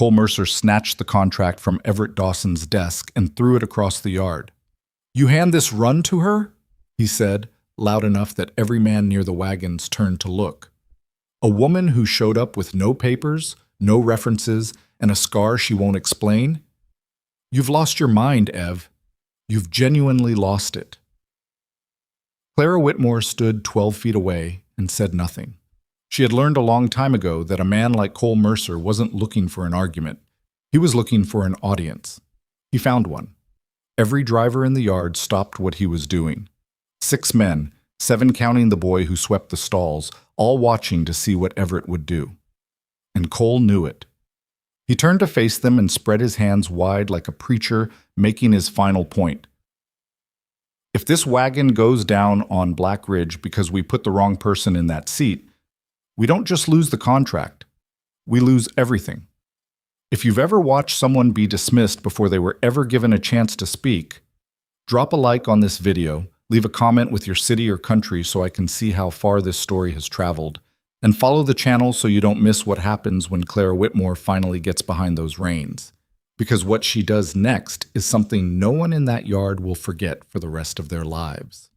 Cole Mercer snatched the contract from Everett Dawson's desk and threw it across the yard. "You hand this run to her?" he said, loud enough that every man near the wagons turned to look. "A woman who showed up with no papers, no references, and a scar she won't explain? You've lost your mind, Ev. You've genuinely lost it." Clara Whitmore stood 12 feet away and said nothing. She had learned a long time ago that a man like Cole Mercer wasn't looking for an argument. He was looking for an audience. He found one. Every driver in the yard stopped what he was doing. 6 men, 7 counting the boy who swept the stalls, all watching to see what Everett would do. And Cole knew it. He turned to face them and spread his hands wide like a preacher making his final point. "If this wagon goes down on Black Ridge because we put the wrong person in that seat, we don't just lose the contract. We lose everything. If you've ever watched someone be dismissed before they were ever given a chance to speak, drop a like on this video, leave a comment with your city or country so I can see how far this story has traveled, and follow the channel so you don't miss what happens when Clara Whitmore finally gets behind those reins. Because what she does next is something no one in that yard will forget for the rest of their lives."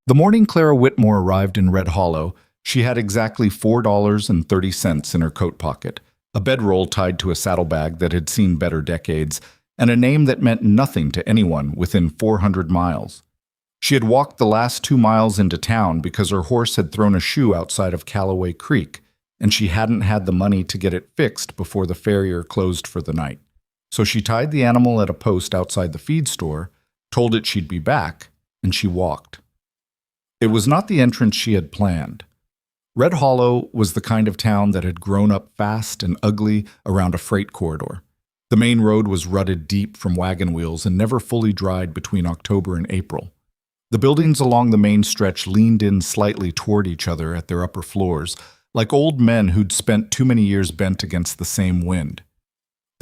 The morning Clara Whitmore arrived in Red Hollow, she had exactly $4.30 in her coat pocket, a bedroll tied to a saddlebag that had seen better decades, and a name that meant nothing to anyone within 400 miles. She had walked the last 2 miles into town because her horse had thrown a shoe outside of Callaway Creek, and she hadn't had the money to get it fixed before the farrier closed for the night. So she tied the animal at a post outside the feed store, told it she'd be back, and she walked. It was not the entrance she had planned. Red Hollow was the kind of town that had grown up fast and ugly around a freight corridor. The main road was rutted deep from wagon wheels and never fully dried between October and April. The buildings along the main stretch leaned in slightly toward each other at their upper floors, like old men who'd spent too many years bent against the same wind.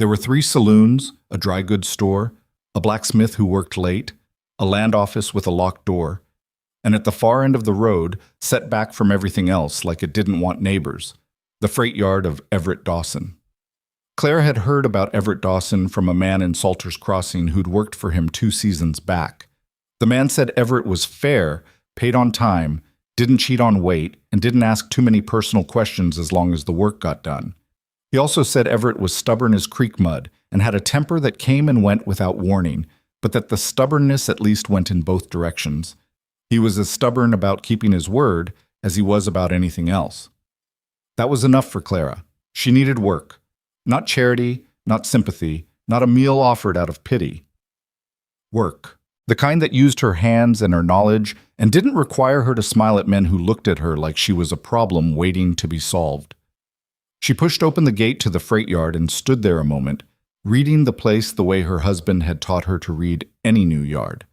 There were 3 saloons, a dry goods store, a blacksmith who worked late, a land office with a locked door, and at the far end of the road, set back from everything else like it didn't want neighbors, the freight yard of Everett Dawson. Clara had heard about Everett Dawson from a man in Salter's Crossing who'd worked for him 2 seasons back. The man said Everett was fair, paid on time, didn't cheat on weight, and didn't ask too many personal questions as long as the work got done. He also said Everett was stubborn as creek mud and had a temper that came and went without warning, but that the stubbornness at least went in both directions. He was as stubborn about keeping his word as he was about anything else. That was enough for Clara. She needed work. Not charity, not sympathy, not a meal offered out of pity. Work. The kind that used her hands and her knowledge and didn't require her to smile at men who looked at her like she was a problem waiting to be solved. She pushed open the gate to the freight yard and stood there a moment, reading the place the way her husband had taught her to read any new yard.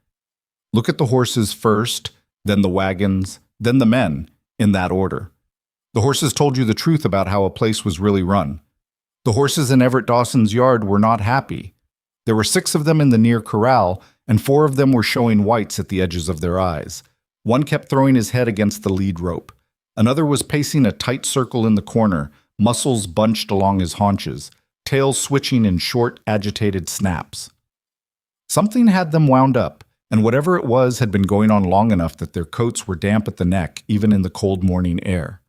Look at the horses first, then the wagons, then the men, in that order. The horses told you the truth about how a place was really run. The horses in Everett Dawson's yard were not happy. There were 6 of them in the near corral, and 4 of them were showing whites at the edges of their eyes. One kept throwing his head against the lead rope. Another was pacing a tight circle in the corner, muscles bunched along his haunches, tails switching in short, agitated snaps. Something had them wound up, and whatever it was had been going on long enough that their coats were damp at the neck, even in the cold morning air.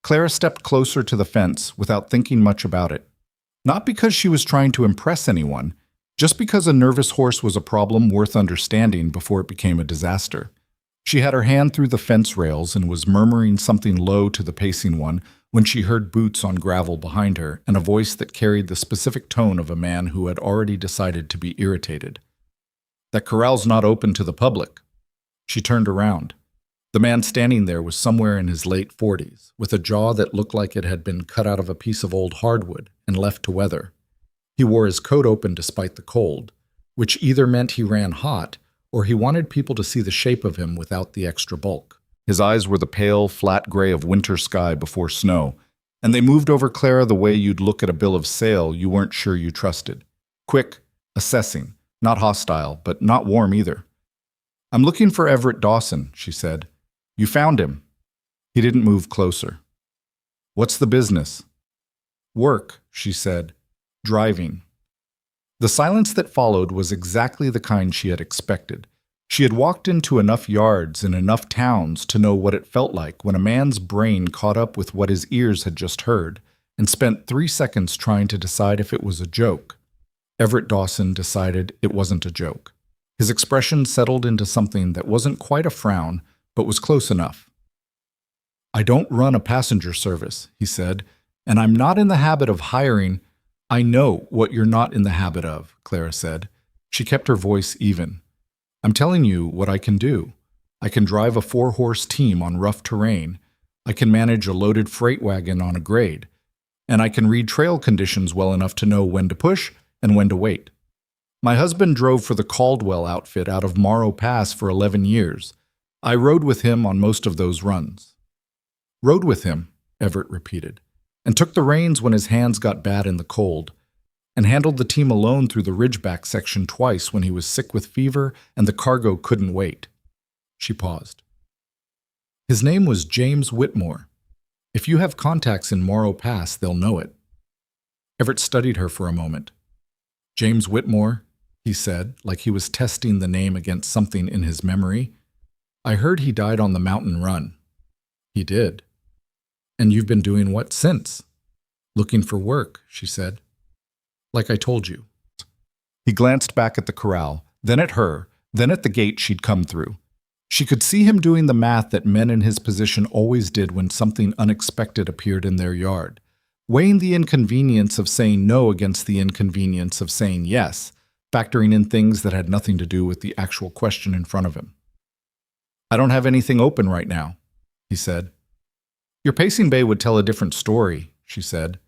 Clara stepped closer to the fence without thinking much about it. Not because she was trying to impress anyone, just because a nervous horse was a problem worth understanding before it became a disaster. She had her hand through the fence rails and was murmuring something low to the pacing one when she heard boots on gravel behind her and a voice that carried the specific tone of a man who had already decided to be irritated. "That corral's not open to the public." She turned around. The man standing there was somewhere in his late 40s, with a jaw that looked like it had been cut out of a piece of old hardwood and left to weather. He wore his coat open despite the cold, which either meant he ran hot or he wanted people to see the shape of him without the extra bulk. His eyes were the pale, flat gray of winter sky before snow, and they moved over Clara the way you'd look at a bill of sale you weren't sure you trusted. Quick, assessing, not hostile, but not warm either. "I'm looking for Everett Dawson," she said. "You found him." He didn't move closer. "What's the business?" "Work," she said. Driving. The silence that followed was exactly the kind she had expected. She had walked into enough yards in enough towns to know what it felt like when a man's brain caught up with what his ears had just heard and spent 3 seconds trying to decide if it was a joke. Everett Dawson decided it wasn't a joke. His expression settled into something that wasn't quite a frown, but was close enough. "I don't run a passenger service," he said, "and I'm not in the habit of hiring—" "I know what you're not in the habit of," Clara said. She kept her voice even. "I'm telling you what I can do. I can drive a 4-horse team on rough terrain. I can manage a loaded freight wagon on a grade. And I can read trail conditions well enough to know when to push and when to wait. My husband drove for the Caldwell outfit out of Morrow Pass for 11 years. I rode with him on most of those runs." "Rode with him," Everett repeated, "and took the reins when his hands got bad in the cold, and handled the team alone through the Ridgeback section twice when he was sick with fever and the cargo couldn't wait." She paused. "His name was James Whitmore. If you have contacts in Morrow Pass, they'll know it." Everett studied her for a moment. "James Whitmore," he said, like he was testing the name against something in his memory. "I heard he died on the mountain run." "He did." "And you've been doing what since?" "Looking for work," she said. "Like I told you." He glanced back at the corral, then at her, then at the gate she'd come through. She could see him doing the math that men in his position always did when something unexpected appeared in their yard, weighing the inconvenience of saying no against the inconvenience of saying yes, factoring in things that had nothing to do with the actual question in front of him. "I don't have anything open right now," he said. "Your pacing bay would tell a different story," she said.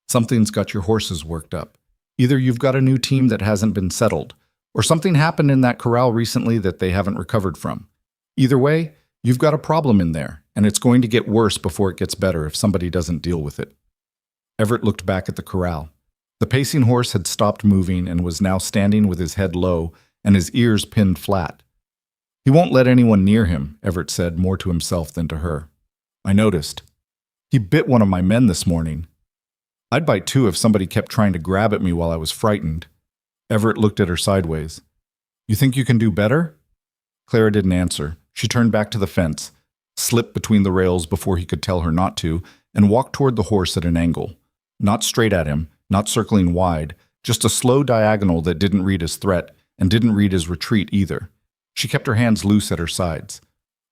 "Something's got your horses worked up. Either you've got a new team that hasn't been settled, or something happened in that corral recently that they haven't recovered from. Either way, you've got a problem in there, and it's going to get worse before it gets better if somebody doesn't deal with it." Everett looked back at the corral. The pacing horse had stopped moving and was now standing with his head low and his ears pinned flat. "He won't let anyone near him," Everett said, more to himself than to her. "I noticed. He bit one of my men this morning. I'd bite too if somebody kept trying to grab at me while I was frightened." Everett looked at her sideways. "You think you can do better?" Clara didn't answer. She turned back to the fence, slipped between the rails before he could tell her not to, and walked toward the horse at an angle. Not straight at him, not circling wide, just a slow diagonal that didn't read as threat and didn't read as retreat either. She kept her hands loose at her sides.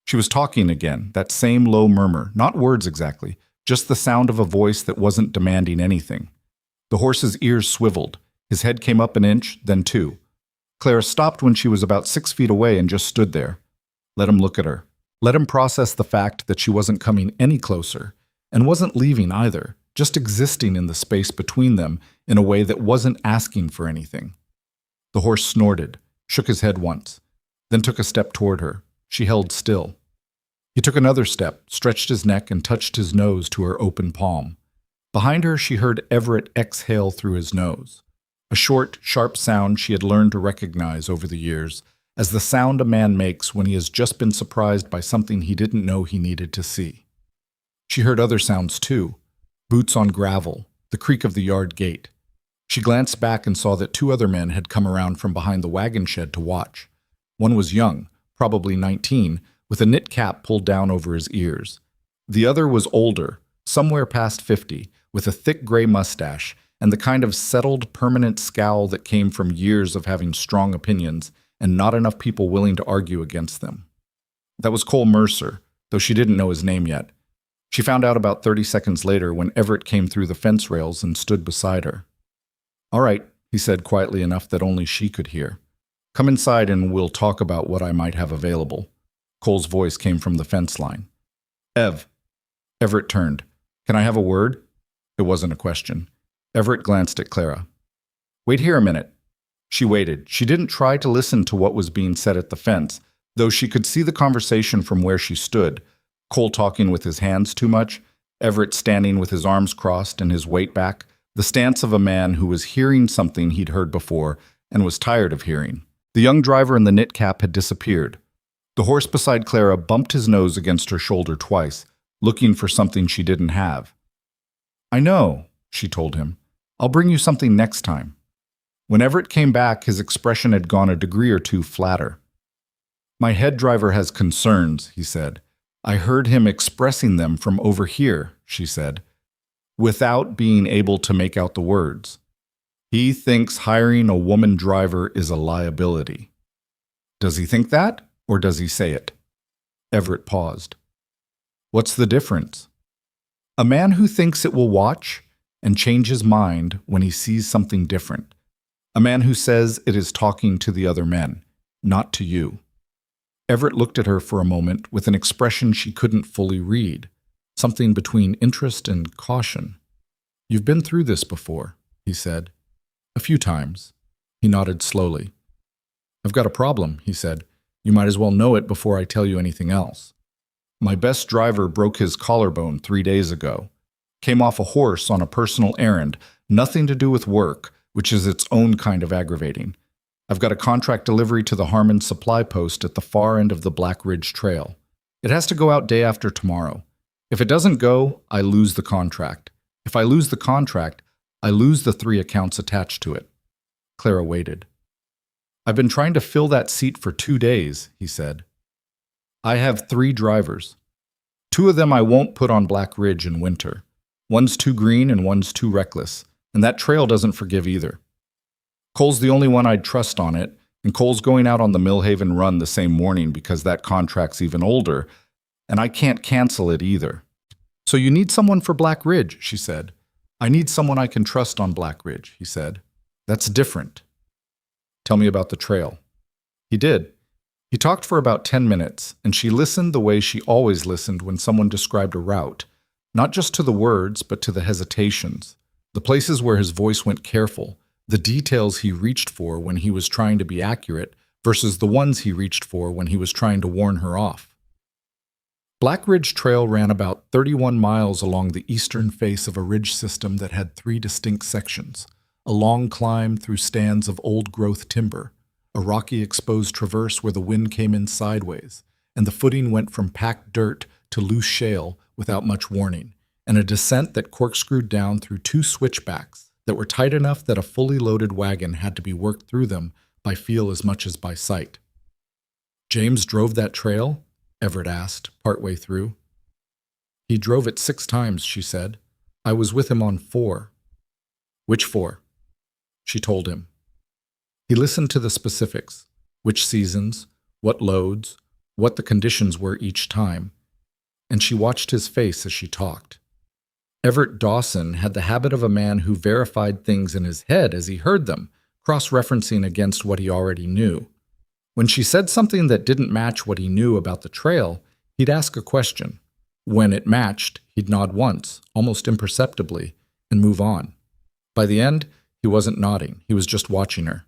She was talking again, that same low murmur, not words exactly, just the sound of a voice that wasn't demanding anything. The horse's ears swiveled. His head came up an inch, then 2. Clara stopped when she was about 6 feet away and just stood there. Let him look at her. Let him process the fact that she wasn't coming any closer, and wasn't leaving either, just existing in the space between them in a way that wasn't asking for anything. The horse snorted, shook his head once, then took a step toward her. She held still. He took another step, stretched his neck, and touched his nose to her open palm. Behind her, she heard Everett exhale through his nose. A short, sharp sound she had learned to recognize over the years as the sound a man makes when he has just been surprised by something he didn't know he needed to see. She heard other sounds too. Boots on gravel, the creak of the yard gate. She glanced back and saw that 2 other men had come around from behind the wagon shed to watch. One was young, probably 19, with a knit cap pulled down over his ears. The other was older, somewhere past 50, with a thick gray mustache and the kind of settled, permanent scowl that came from years of having strong opinions and not enough people willing to argue against them. That was Cole Mercer, though she didn't know his name yet. She found out about 30 seconds later when Everett came through the fence rails and stood beside her. "All right," he said quietly enough that only she could hear. "Come inside and we'll talk about what I might have available." Cole's voice came from the fence line. Everett turned. "Can I have a word?" It wasn't a question. Everett glanced at Clara. "Wait here a minute." She waited. She didn't try to listen to what was being said at the fence, though she could see the conversation from where she stood. Cole talking with his hands too much, Everett standing with his arms crossed and his weight back, the stance of a man who was hearing something he'd heard before and was tired of hearing. The young driver in the knit cap had disappeared. The horse beside Clara bumped his nose against her shoulder twice, looking for something she didn't have. "I know," she told him. I'll bring you something next time." When Everett came back, his expression had gone a degree or two flatter. "My head driver has concerns," he said. "I heard him expressing them from over here," she said, without being able to make out the words. "He thinks hiring a woman driver is a liability." "Does he think that, or does he say it?" Everett paused. "What's the difference?" "A man who thinks it will watch and change his mind when he sees something different. A man who says it is talking to the other men, not to you." Everett looked at her for a moment with an expression she couldn't fully read, something between interest and caution. "You've been through this before," he said. "A few times." He nodded slowly. "I've got a problem," he said. "You might as well know it before I tell you anything else. My best driver broke his collarbone 3 days ago. Came off a horse on a personal errand, nothing to do with work, which is its own kind of aggravating. I've got a contract delivery to the Harmon supply post at the far end of the Black Ridge Trail. It has to go out day after tomorrow. If it doesn't go, I lose the contract. If I lose the contract, I lose the 3 accounts attached to it." Clara waited. "I've been trying to fill that seat for 2 days," he said. "I have 3 drivers. 2 of them I won't put on Black Ridge in winter. One's too green and one's too reckless, and that trail doesn't forgive either. Cole's the only one I'd trust on it, and Cole's going out on the Millhaven run the same morning because that contract's even older, and I can't cancel it either." "So you need someone for Black Ridge," she said. "I need someone I can trust on Black Ridge," he said. "That's different." "Tell me about the trail." He did. He talked for about 10 minutes, and she listened the way she always listened when someone described a route, not just to the words, but to the hesitations, the places where his voice went careful, the details he reached for when he was trying to be accurate versus the ones he reached for when he was trying to warn her off. Black Ridge Trail ran about 31 miles along the eastern face of a ridge system that had 3 distinct sections: a long climb through stands of old-growth timber, a rocky exposed traverse where the wind came in sideways, and the footing went from packed dirt to loose shale without much warning, and a descent that corkscrewed down through 2 switchbacks that were tight enough that a fully loaded wagon had to be worked through them by feel as much as by sight. "James drove that trail?" Everett asked, partway through. "He drove it 6 times, she said. "I was with him on 4. "Which 4? She told him. He listened to the specifics, which seasons, what loads, what the conditions were each time, and she watched his face as she talked. Everett Dawson had the habit of a man who verified things in his head as he heard them, cross-referencing against what he already knew. When she said something that didn't match what he knew about the trail, he'd ask a question. When it matched, he'd nod once, almost imperceptibly, and move on. By the end, he wasn't nodding, he was just watching her.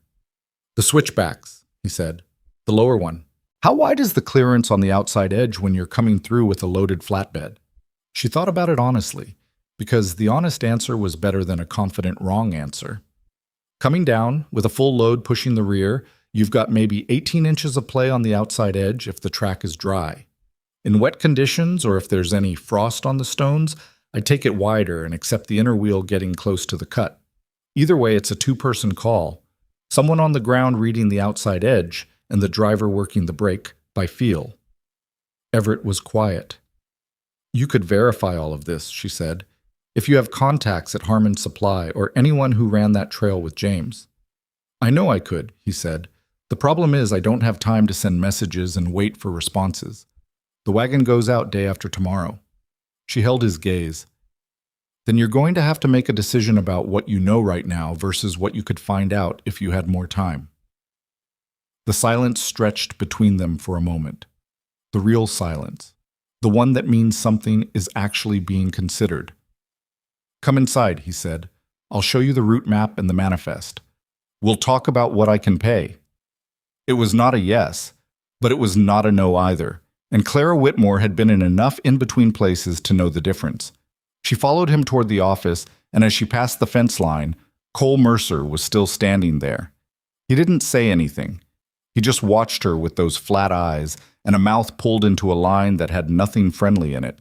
"The switchbacks," he said. "The lower one. How wide is the clearance on the outside edge when you're coming through with a loaded flatbed?" She thought about it honestly, because the honest answer was better than a confident wrong answer. Coming down, with a full load pushing the rear, you've got maybe 18 inches of play on the outside edge if the track is dry. In wet conditions, or if there's any frost on the stones, I'd take it wider and accept the inner wheel getting close to the cut. Either way, it's a two-person call. Someone on the ground reading the outside edge, and the driver working the brake by feel. Everett was quiet. "You could verify all of this," she said, "if you have contacts at Harmon Supply or anyone who ran that trail with James." "I know I could," he said. "The problem is I don't have time to send messages and wait for responses. The wagon goes out day after tomorrow." She held his gaze. "Then you're going to have to make a decision about what you know right now versus what you could find out if you had more time." The silence stretched between them for a moment. The real silence. The one that means something is actually being considered. "Come inside," he said. "I'll show you the route map and the manifest. We'll talk about what I can pay." It was not a yes, but it was not a no either, and Clara Whitmore had been in enough in-between places to know the difference. She followed him toward the office, and as she passed the fence line, Cole Mercer was still standing there. He didn't say anything. He just watched her with those flat eyes and a mouth pulled into a line that had nothing friendly in it.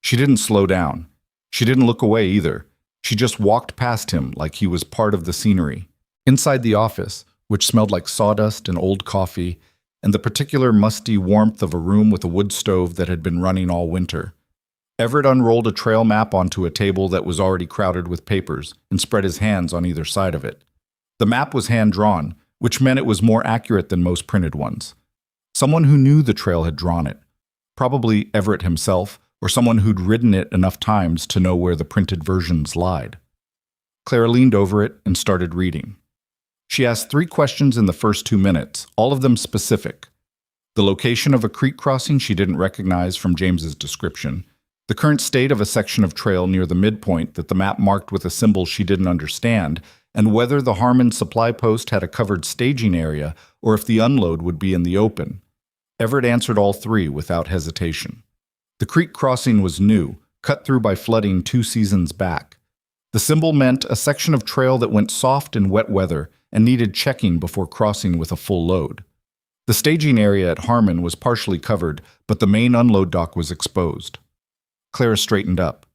She didn't slow down. She didn't look away either. She just walked past him like he was part of the scenery. Inside the office, which smelled like sawdust and old coffee, and the particular musty warmth of a room with a wood stove that had been running all winter, Everett unrolled a trail map onto a table that was already crowded with papers and spread his hands on either side of it. The map was hand-drawn, which meant it was more accurate than most printed ones. Someone who knew the trail had drawn it, probably Everett himself, or someone who'd ridden it enough times to know where the printed versions lied. Clara leaned over it and started reading. She asked 3 questions in the first 2 minutes, all of them specific. The location of a creek crossing she didn't recognize from James's description, the current state of a section of trail near the midpoint that the map marked with a symbol she didn't understand, and whether the Harmon supply post had a covered staging area or if the unload would be in the open. Everett answered all 3 without hesitation. The creek crossing was new, cut through by flooding 2 seasons back. The symbol meant a section of trail that went soft in wet weather and needed checking before crossing with a full load. The staging area at Harmon was partially covered, but the main unload dock was exposed. Clara straightened up.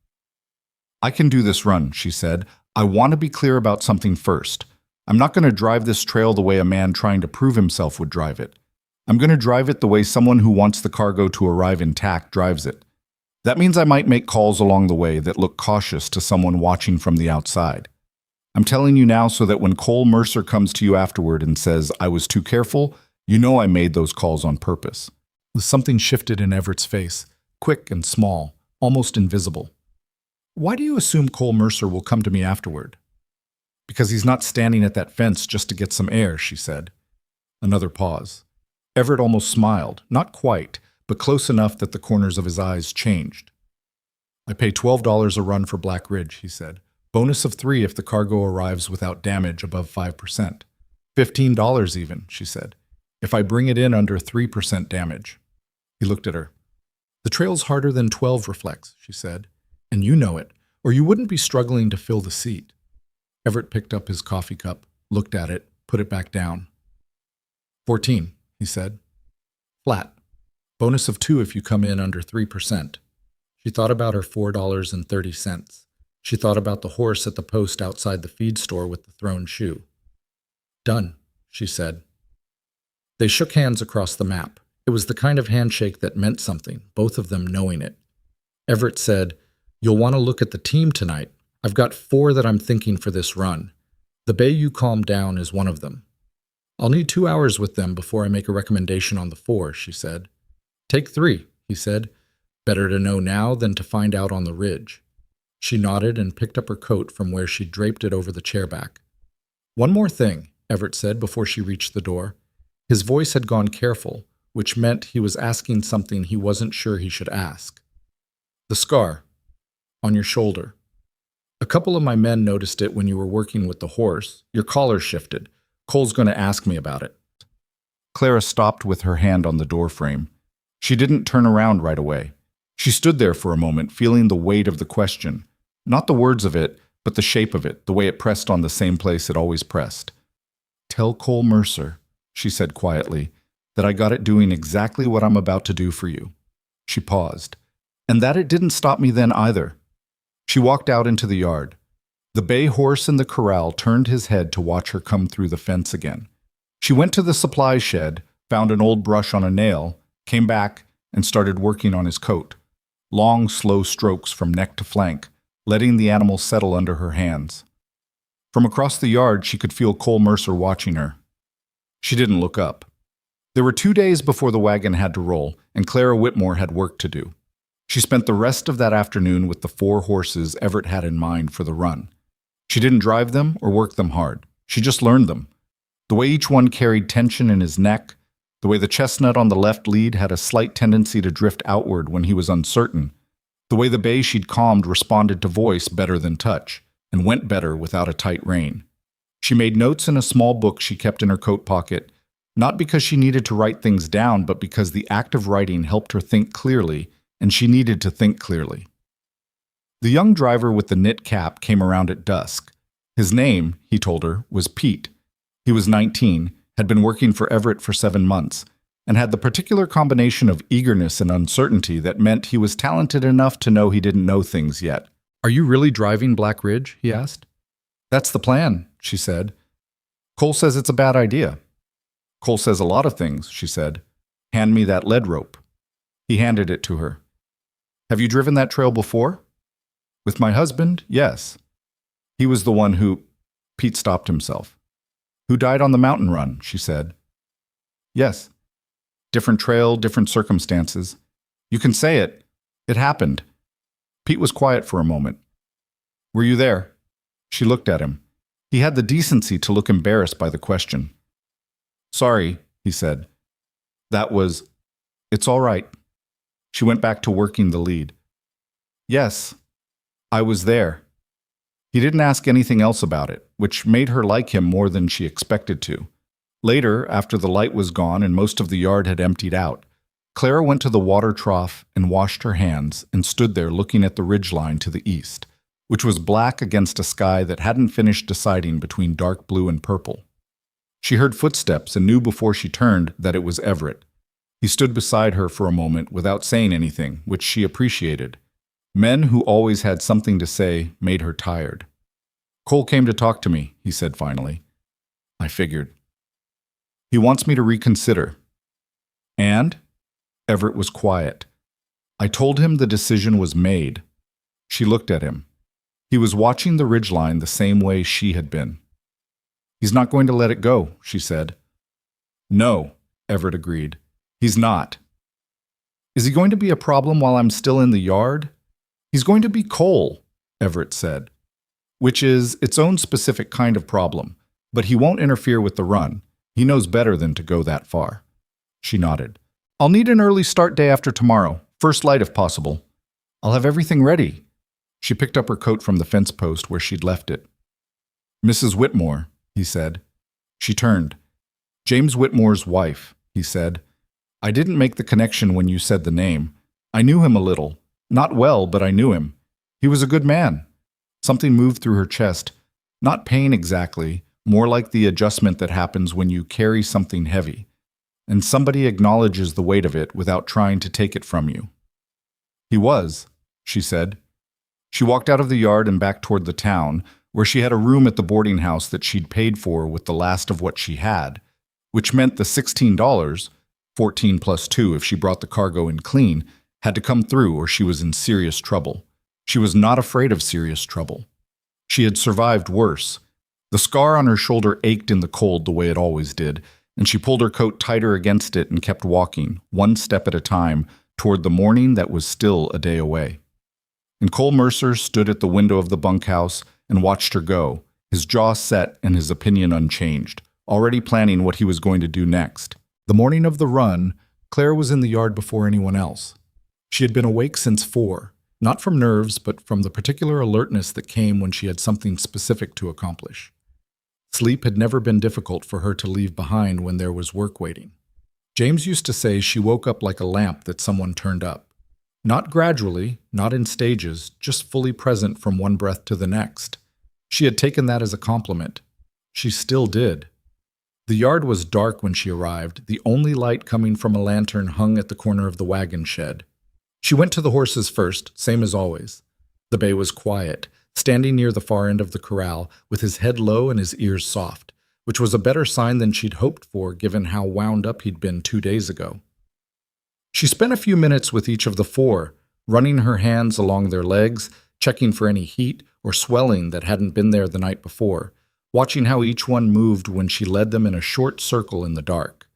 "I can do this run," she said. "I want to be clear about something first. I'm not going to drive this trail the way a man trying to prove himself would drive it. I'm going to drive it the way someone who wants the cargo to arrive intact drives it. That means I might make calls along the way that look cautious to someone watching from the outside. I'm telling you now so that when Cole Mercer comes to you afterward and says, 'I was too careful,' you know I made those calls on purpose." Something shifted in Everett's face, quick and small, almost invisible. "Why do you assume Cole Mercer will come to me afterward?" "Because he's not standing at that fence just to get some air," she said. Another pause. Everett almost smiled, not quite, but close enough that the corners of his eyes changed. "I pay $12 a run for Black Ridge," he said. "Bonus of 3 if the cargo arrives without damage above 5%. $15 even," she said, "if I bring it in under 3% damage." He looked at her. "The trail's harder than 12 reflects," she said, "and you know it, or you wouldn't be struggling to fill the seat." Everett picked up his coffee cup, looked at it, put it back down. 14, he said. "Flat. Bonus of 2 if you come in under 3%. She thought about her $4.30. She thought about the horse at the post outside the feed store with the thrown shoe. "Done," she said. They shook hands across the map. It was the kind of handshake that meant something, both of them knowing it. Everett said, "You'll want to look at the team tonight. I've got 4 that I'm thinking for this run. The bay you calmed down is one of them. I'll need 2 hours with them before I make a recommendation on the 4, she said. "Take 3, he said. "Better to know now than to find out on the ridge." She nodded and picked up her coat from where she draped it over the chair back. "One more thing," Everett said before she reached the door. His voice had gone careful, which meant he was asking something he wasn't sure he should ask. "The scar. On your shoulder. A couple of my men noticed it when you were working with the horse. Your collar shifted. Cole's going to ask me about it." Clara stopped with her hand on the doorframe. She didn't turn around right away. She stood there for a moment, feeling the weight of the question. Not the words of it, but the shape of it, the way it pressed on the same place it always pressed. "Tell Cole Mercer," she said quietly, "that I got it doing exactly what I'm about to do for you." She paused. "And that it didn't stop me then either." She walked out into the yard. The bay horse in the corral turned his head to watch her come through the fence again. She went to the supply shed, found an old brush on a nail, came back, and started working on his coat. Long, slow strokes from neck to flank, letting the animal settle under her hands. From across the yard, she could feel Cole Mercer watching her. She didn't look up. There were 2 days before the wagon had to roll, and Clara Whitmore had work to do. She spent the rest of that afternoon with the 4 horses Everett had in mind for the run. She didn't drive them or work them hard. She just learned them. The way each one carried tension in his neck, the way the chestnut on the left lead had a slight tendency to drift outward when he was uncertain, the way the bay she'd calmed responded to voice better than touch, and went better without a tight rein. She made notes in a small book she kept in her coat pocket, not because she needed to write things down, but because the act of writing helped her think clearly, and she needed to think clearly. The young driver with the knit cap came around at dusk. His name, he told her, was Pete. He was 19, had been working for Everett for 7 months, and had the particular combination of eagerness and uncertainty that meant he was talented enough to know he didn't know things yet, Are you really driving Black Ridge? He asked. That's the plan, she said. Cole says it's a bad idea. Cole says a lot of things, she said. Hand me that lead rope. He handed it to her. Have you driven that trail before? With my husband, yes. He was the one who… Pete stopped himself. Who died on the mountain run, she said. Yes. Different trail, different circumstances. You can say it. It happened. Pete was quiet for a moment. Were you there? She looked at him. He had the decency to look embarrassed by the question. Sorry, he said. That was… It's all right. She went back to working the lead. Yes, I was there. He didn't ask anything else about it, which made her like him more than she expected to. Later, after the light was gone and most of the yard had emptied out, Clara went to the water trough and washed her hands and stood there looking at the ridgeline to the east, which was black against a sky that hadn't finished deciding between dark blue and purple. She heard footsteps and knew before she turned that it was Everett. He stood beside her for a moment without saying anything, which she appreciated. Men who always had something to say made her tired. Cole came to talk to me, he said finally. I figured. He wants me to reconsider. And? Everett was quiet. I told him the decision was made. She looked at him. He was watching the ridgeline the same way she had been. He's not going to let it go, she said. No, Everett agreed. He's not. Is he going to be a problem while I'm still in the yard? He's going to be Cole, Everett said, which is its own specific kind of problem, but he won't interfere with the run. He knows better than to go that far. She nodded. I'll need an early start day after tomorrow, first light if possible. I'll have everything ready. She picked up her coat from the fence post where she'd left it. Mrs. Whitmore, he said. She turned. James Whitmore's wife, he said. I didn't make the connection when you said the name. I knew him a little. Not well, but I knew him. He was a good man. Something moved through her chest. Not pain exactly, more like the adjustment that happens when you carry something heavy, and somebody acknowledges the weight of it without trying to take it from you. He was, she said. She walked out of the yard and back toward the town, where she had a room at the boarding house that she'd paid for with the last of what she had, which meant the $16, 14 plus 2 if she brought the cargo in clean, had to come through or she was in serious trouble. She was not afraid of serious trouble. She had survived worse. The scar on her shoulder ached in the cold the way it always did, and she pulled her coat tighter against it and kept walking, one step at a time, toward the morning that was still a day away. And Cole Mercer stood at the window of the bunkhouse and watched her go, his jaw set and his opinion unchanged, already planning what he was going to do next. The morning of the run, Clara was in the yard before anyone else. She had been awake since 4, not from nerves, but from the particular alertness that came when she had something specific to accomplish. Sleep had never been difficult for her to leave behind when there was work waiting. James used to say she woke up like a lamp that someone turned up. Not gradually, not in stages, just fully present from one breath to the next. She had taken that as a compliment. She still did. The yard was dark when she arrived, the only light coming from a lantern hung at the corner of the wagon shed. She went to the horses first, same as always. The bay was quiet, standing near the far end of the corral, with his head low and his ears soft, which was a better sign than she'd hoped for given how wound up he'd been 2 days ago. She spent a few minutes with each of the 4, running her hands along their legs, checking for any heat or swelling that hadn't been there the night before, watching how each one moved when she led them in a short circle in the dark.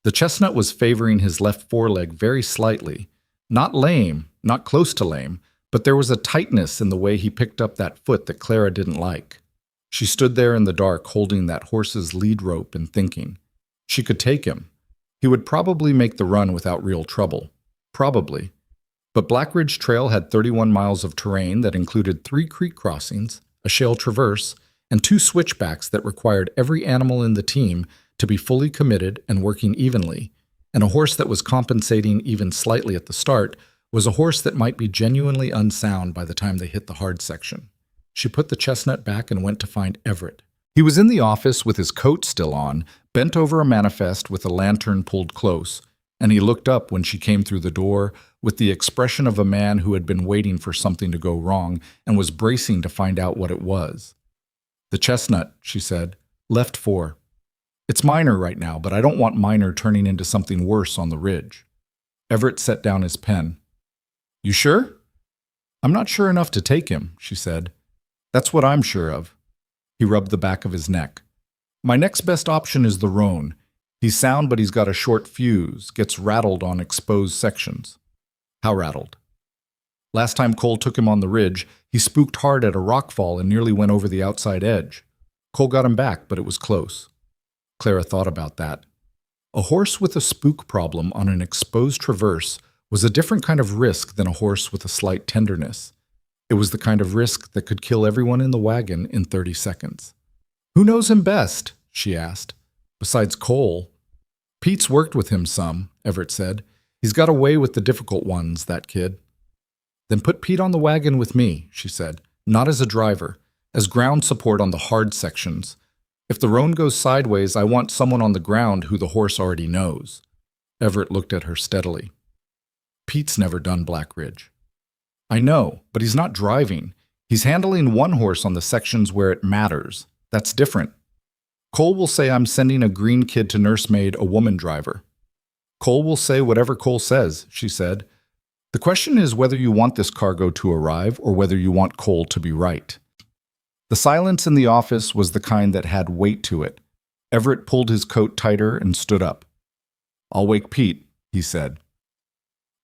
The chestnut was favoring his left foreleg very slightly. Not lame, not close to lame, but there was a tightness in the way he picked up that foot that Clara didn't like. She stood there in the dark holding that horse's lead rope and thinking. She could take him. He would probably make the run without real trouble. Probably. But Black Ridge Trail had 31 miles of terrain that included 3 creek crossings, a shale traverse, and 2 switchbacks that required every animal in the team to be fully committed and working evenly, and a horse that was compensating even slightly at the start was a horse that might be genuinely unsound by the time they hit the hard section. She put the chestnut back and went to find Everett. He was in the office with his coat still on, bent over a manifest with a lantern pulled close, and he looked up when she came through the door with the expression of a man who had been waiting for something to go wrong and was bracing to find out what it was. "The chestnut," she said, "left 4. It's minor right now, but I don't want minor turning into something worse on the ridge." Everett set down his pen. "You sure?" "I'm not sure enough to take him," she said. "That's what I'm sure of." He rubbed the back of his neck. "My next best option is the roan. He's sound, but he's got a short fuse, gets rattled on exposed sections." "How rattled?" "Last time Cole took him on the ridge, he spooked hard at a rockfall and nearly went over the outside edge. Cole got him back, but it was close." Clara thought about that. A horse with a spook problem on an exposed traverse was a different kind of risk than a horse with a slight tenderness. It was the kind of risk that could kill everyone in the wagon in 30 seconds. "Who knows him best?" she asked. "Besides Cole." "Pete's worked with him some," Everett said. "He's got away with the difficult ones, that kid." "Then put Pete on the wagon with me," she said. "Not as a driver, as ground support on the hard sections. If the roan goes sideways, I want someone on the ground who the horse already knows." Everett looked at her steadily. "Pete's never done Black Ridge." "I know, but he's not driving. He's handling one horse on the sections where it matters. That's different. Cole will say I'm sending a green kid to nursemaid a woman driver." "Cole will say whatever Cole says," she said. "The question is whether you want this cargo to arrive or whether you want Cole to be right." The silence in the office was the kind that had weight to it. Everett pulled his coat tighter and stood up. "I'll wake Pete," he said.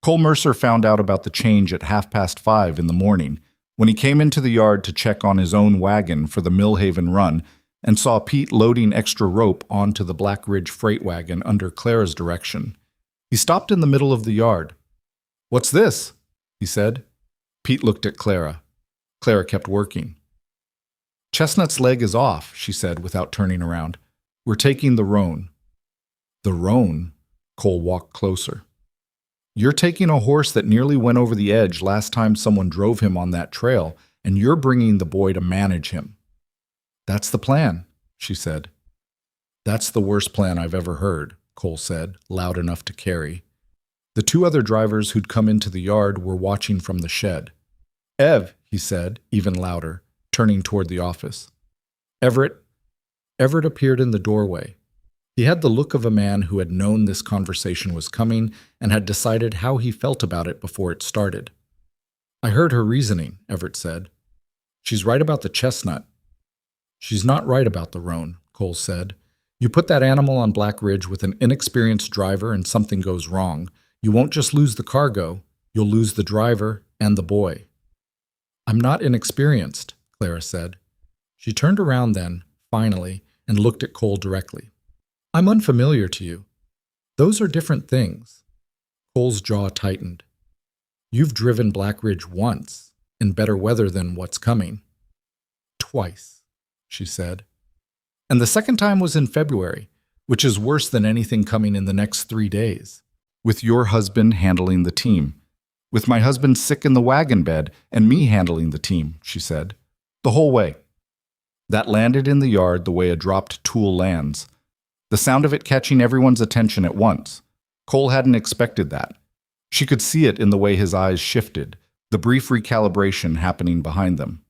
Cole Mercer found out about the change at 5:30 in the morning when he came into the yard to check on his own wagon for the Millhaven run and saw Pete loading extra rope onto the Black Ridge freight wagon under Clara's direction. He stopped in the middle of the yard. "What's this?" he said. Pete looked at Clara. Clara kept working. "Chestnut's leg is off," she said without turning around. "We're taking the roan." "The roan?" Cole walked closer. "You're taking a horse that nearly went over the edge last time someone drove him on that trail, and you're bringing the boy to manage him." "That's the plan," she said. "That's the worst plan I've ever heard," Cole said, loud enough to carry. The 2 other drivers who'd come into the yard were watching from the shed. "Ev," he said, even louder, turning toward the office. "Everett." Everett appeared in the doorway. He had the look of a man who had known this conversation was coming and had decided how he felt about it before it started. "I heard her reasoning," Everett said. "She's right about the chestnut." "She's not right about the roan," Cole said. "You put that animal on Black Ridge with an inexperienced driver and something goes wrong. You won't just lose the cargo, you'll lose the driver and the boy." "I'm not inexperienced," Clara said. She turned around then, finally, and looked at Cole directly. "I'm unfamiliar to you. Those are different things." Cole's jaw tightened. "You've driven Black Ridge once, in better weather than what's coming." "Twice," she said. "And the second time was in February, which is worse than anything coming in the next 3 days. With your husband handling the team. With my husband sick in the wagon bed and me handling the team," she said. "The whole way." That landed in the yard the way a dropped tool lands. The sound of it catching everyone's attention at once. Cole hadn't expected that. She could see it in the way his eyes shifted, the brief recalibration happening behind them.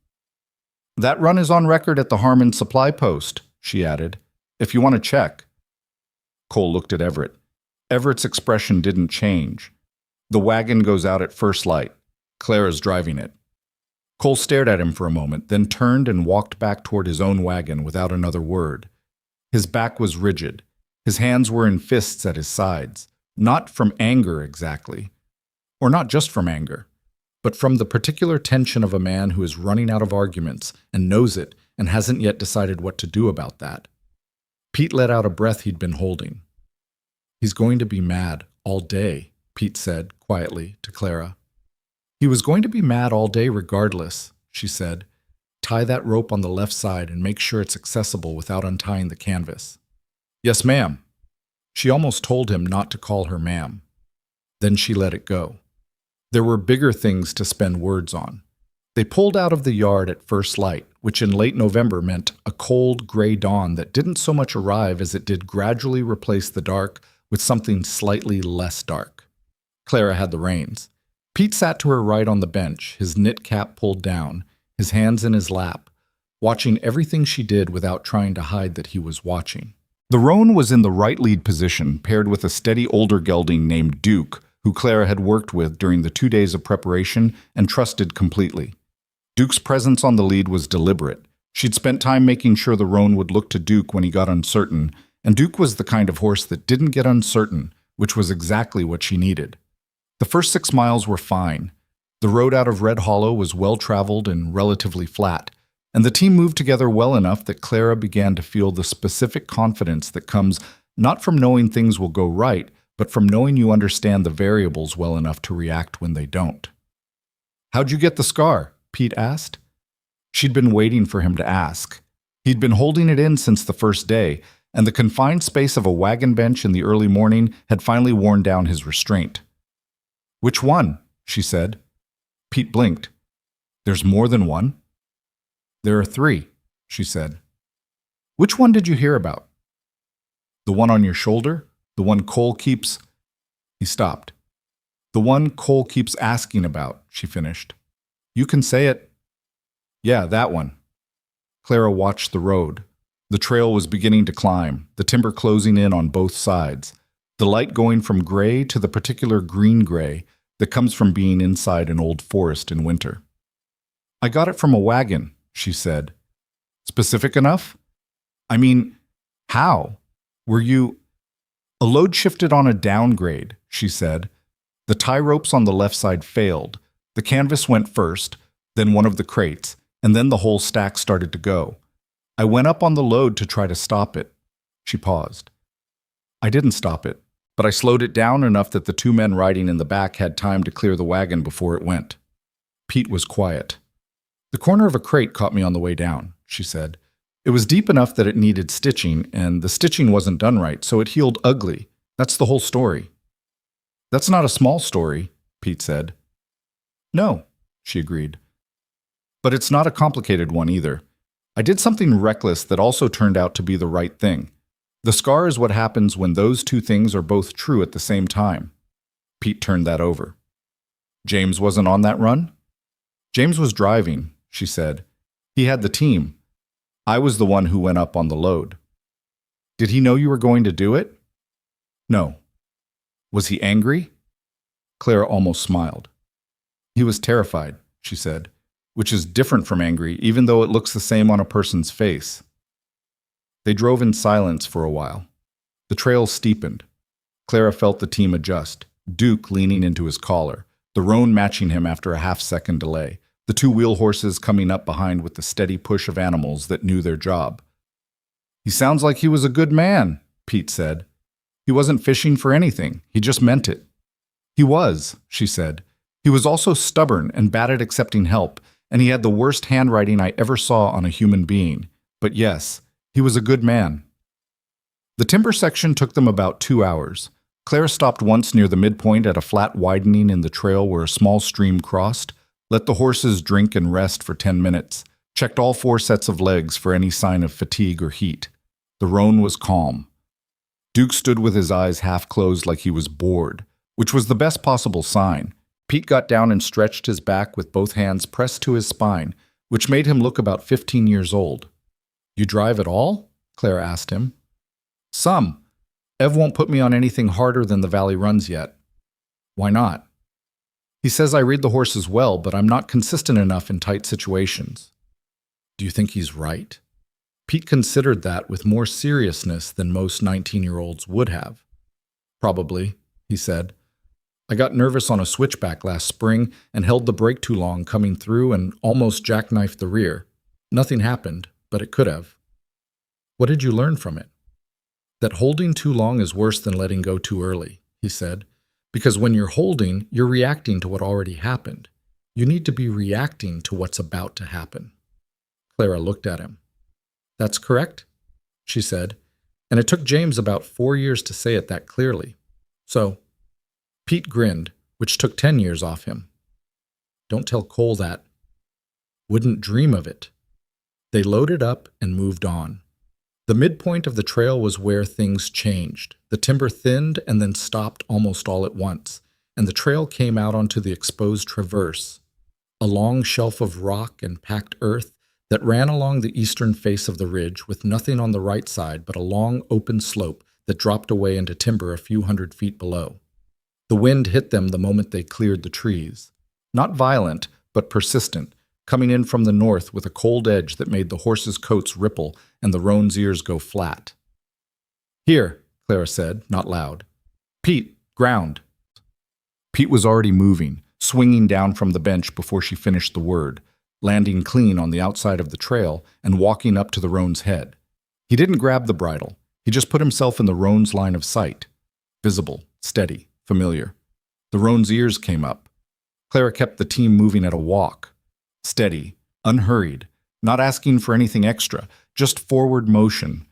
"That run is on record at the Harmon Supply Post," she added, "if you want to check." Cole looked at Everett. Everett's expression didn't change. "The wagon goes out at first light. Clara's driving it." Cole stared at him for a moment, then turned and walked back toward his own wagon without another word. His back was rigid. His hands were in fists at his sides, not from anger exactly, or not just from anger, but from the particular tension of a man who is running out of arguments and knows it and hasn't yet decided what to do about that. Pete let out a breath he'd been holding. "He's going to be mad all day," Pete said quietly to Clara. "He was going to be mad all day regardless," she said. "Tie that rope on the left side and make sure it's accessible without untying the canvas." "Yes, ma'am." She almost told him not to call her ma'am. Then she let it go. There were bigger things to spend words on. They pulled out of the yard at first light, which in late November meant a cold, gray dawn that didn't so much arrive as it did gradually replace the dark, with something slightly less dark. Clara had the reins. Pete sat to her right on the bench, his knit cap pulled down, his hands in his lap, watching everything she did without trying to hide that he was watching. The roan was in the right lead position, paired with a steady older gelding named Duke, who Clara had worked with during the 2 days of preparation and trusted completely. Duke's presence on the lead was deliberate. She'd spent time making sure the roan would look to Duke when he got uncertain, and Duke was the kind of horse that didn't get uncertain, which was exactly what she needed. The first 6 miles were fine. The road out of Red Hollow was well-traveled and relatively flat, and the team moved together well enough that Clara began to feel the specific confidence that comes not from knowing things will go right, but from knowing you understand the variables well enough to react when they don't. "How'd you get the scar?" Pete asked. She'd been waiting for him to ask. He'd been holding it in since the first day, and the confined space of a wagon bench in the early morning had finally worn down his restraint. "Which one?" she said. Pete blinked. "There's more than one?" "There are 3, she said. "Which one did you hear about?" "The one on your shoulder? The one Cole keeps—" He stopped. "The one Cole keeps asking about," she finished. "You can say it." "Yeah, that one." Clara watched the road. The trail was beginning to climb, the timber closing in on both sides, the light going from gray to the particular green-gray that comes from being inside an old forest in winter. "I got it from a wagon," she said. "Specific enough? I mean, how? Were you—" "A load shifted on a downgrade," she said. "The tie ropes on the left side failed. The canvas went first, then one of the crates, and then the whole stack started to go. I went up on the load to try to stop it." She paused. "I didn't stop it, but I slowed it down enough that the 2 men riding in the back had time to clear the wagon before it went." Pete was quiet. "The corner of a crate caught me on the way down," she said. "It was deep enough that it needed stitching, and the stitching wasn't done right, so it healed ugly. That's the whole story." "That's not a small story," Pete said. "No," she agreed. "But it's not a complicated one either. I did something reckless that also turned out to be the right thing. The scar is what happens when those 2 things are both true at the same time." Pete turned that over. "James wasn't on that run?" "James was driving," she said. "He had the team. I was the one who went up on the load." "Did he know you were going to do it?" "No." "Was he angry?" Clara almost smiled. "He was terrified," she said, "which is different from angry, even though it looks the same on a person's face." They drove in silence for a while. The trail steepened. Clara felt the team adjust, Duke leaning into his collar, the roan matching him after a half-second delay, the 2 wheel horses coming up behind with the steady push of animals that knew their job. "He sounds like he was a good man," Pete said. "He wasn't fishing for anything. He just meant it." "He was," she said. "He was also stubborn and bad at accepting help, and he had the worst handwriting I ever saw on a human being. But yes, he was a good man." The timber section took them about 2 hours. Clara stopped once near the midpoint at a flat widening in the trail where a small stream crossed, let the horses drink and rest for 10 minutes, checked all 4 sets of legs for any sign of fatigue or heat. The roan was calm. Duke stood with his eyes half closed like he was bored, which was the best possible sign. Pete got down and stretched his back with both hands pressed to his spine, which made him look about 15 years old. "You drive at all?" Clara asked him. "Some. Ev won't put me on anything harder than the valley runs yet." "Why not?" "He says I read the horses well, but I'm not consistent enough in tight situations." "Do you think he's right?" Pete considered that with more seriousness than most 19-year-olds would have. "Probably," he said. "I got nervous on a switchback last spring and held the brake too long coming through and almost jackknifed the rear. Nothing happened, but it could have." "What did you learn from it?" "That holding too long is worse than letting go too early," he said. "Because when you're holding, you're reacting to what already happened. You need to be reacting to what's about to happen." Clara looked at him. "That's correct," she said, and it took James about 4 years to say it that clearly. "So," Pete grinned, which took 10 years off him. "Don't tell Cole that." "Wouldn't dream of it." They loaded up and moved on. The midpoint of the trail was where things changed. The timber thinned and then stopped almost all at once, and the trail came out onto the exposed traverse, a long shelf of rock and packed earth that ran along the eastern face of the ridge with nothing on the right side but a long open slope that dropped away into timber a few 100 feet below. The wind hit them the moment they cleared the trees. Not violent, but persistent, coming in from the north with a cold edge that made the horses' coats ripple and the roan's ears go flat. "Here," Clara said, not loud. "Pete, ground." Pete was already moving, swinging down from the bench before she finished the word, landing clean on the outside of the trail and walking up to the roan's head. He didn't grab the bridle. He just put himself in the roan's line of sight. Visible, steady, familiar. The roan's ears came up. Clara kept the team moving at a walk. Steady, unhurried, not asking for anything extra, just forward motion.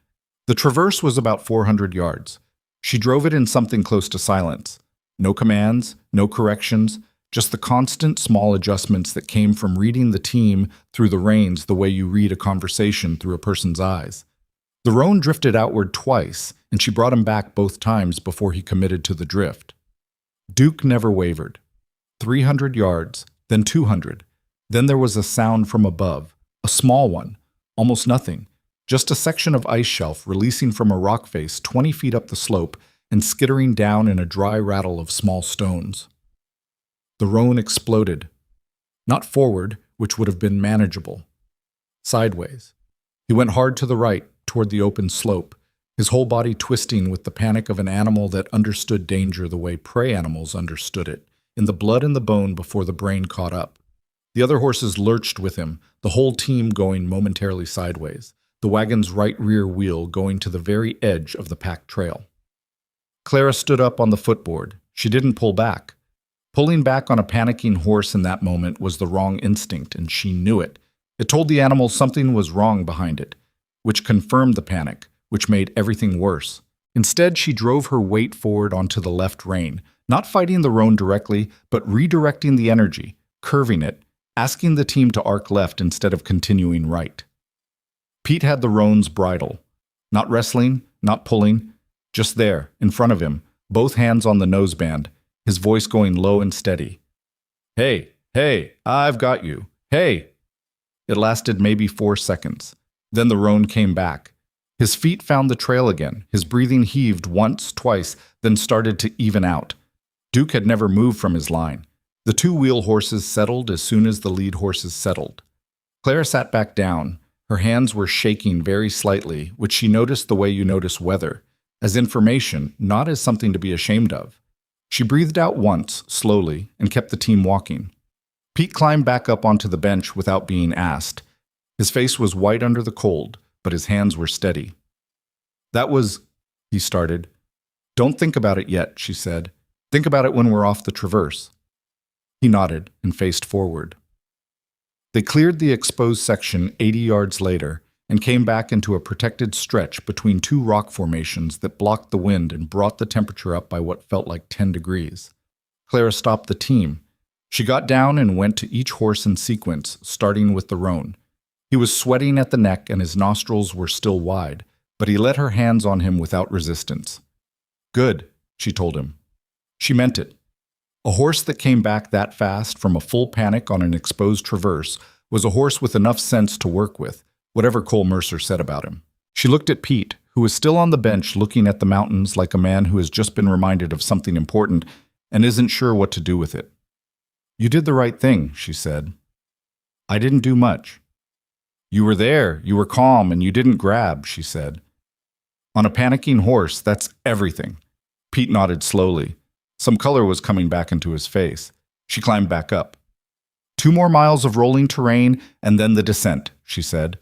The traverse was about 400 yards. She drove it in something close to silence. No commands, no corrections, just the constant small adjustments that came from reading the team through the reins the way you read a conversation through a person's eyes. The roan drifted outward twice, and she brought him back both times before he committed to the drift. Duke never wavered. 300 yards, then 200. Then there was a sound from above, a small one, almost nothing, just a section of ice shelf releasing from a rock face 20 feet up the slope and skittering down in a dry rattle of small stones. The roan exploded. Not forward, which would have been manageable. Sideways. He went hard to the right, toward the open slope, his whole body twisting with the panic of an animal that understood danger the way prey animals understood it, in the blood and the bone before the brain caught up. The other horses lurched with him, the whole team going momentarily sideways, the wagon's right rear wheel going to the very edge of the packed trail. Clara stood up on the footboard. She didn't pull back. Pulling back on a panicking horse in that moment was the wrong instinct, and she knew it. It told the animal something was wrong behind it, which confirmed the panic, which made everything worse. Instead, she drove her weight forward onto the left rein, not fighting the roan directly, but redirecting the energy, curving it, asking the team to arc left instead of continuing right. Pete had the roan's bridle. Not wrestling, not pulling, just there, in front of him, both hands on the noseband, his voice going low and steady. "Hey, hey, I've got you. Hey!" It lasted maybe 4 seconds. Then the roan came back. His feet found the trail again. His breathing heaved once, twice, then started to even out. Duke had never moved from his line. The two wheel horses settled as soon as the lead horses settled. Clara sat back down. Her hands were shaking very slightly, which she noticed the way you notice weather, as information, not as something to be ashamed of. She breathed out once, slowly, and kept the team walking. Pete climbed back up onto the bench without being asked. His face was white under the cold, but his hands were steady. "That was," he started. "Don't think about it yet," she said. "Think about it when we're off the traverse." He nodded and faced forward. They cleared the exposed section 80 yards later and came back into a protected stretch between two rock formations that blocked the wind and brought the temperature up by what felt like 10 degrees. Clara stopped the team. She got down and went to each horse in sequence, starting with the roan. He was sweating at the neck and his nostrils were still wide, but he let her hands on him without resistance. "Good," she told him. She meant it. A horse that came back that fast from a full panic on an exposed traverse was a horse with enough sense to work with, whatever Cole Mercer said about him. She looked at Pete, who was still on the bench looking at the mountains like a man who has just been reminded of something important and isn't sure what to do with it. "You did the right thing," she said. "I didn't do much." "You were there, you were calm, and you didn't grab," she said. "On a panicking horse, that's everything." Pete nodded slowly. Some color was coming back into his face. She climbed back up. 2 more miles of rolling terrain, and then the descent," she said.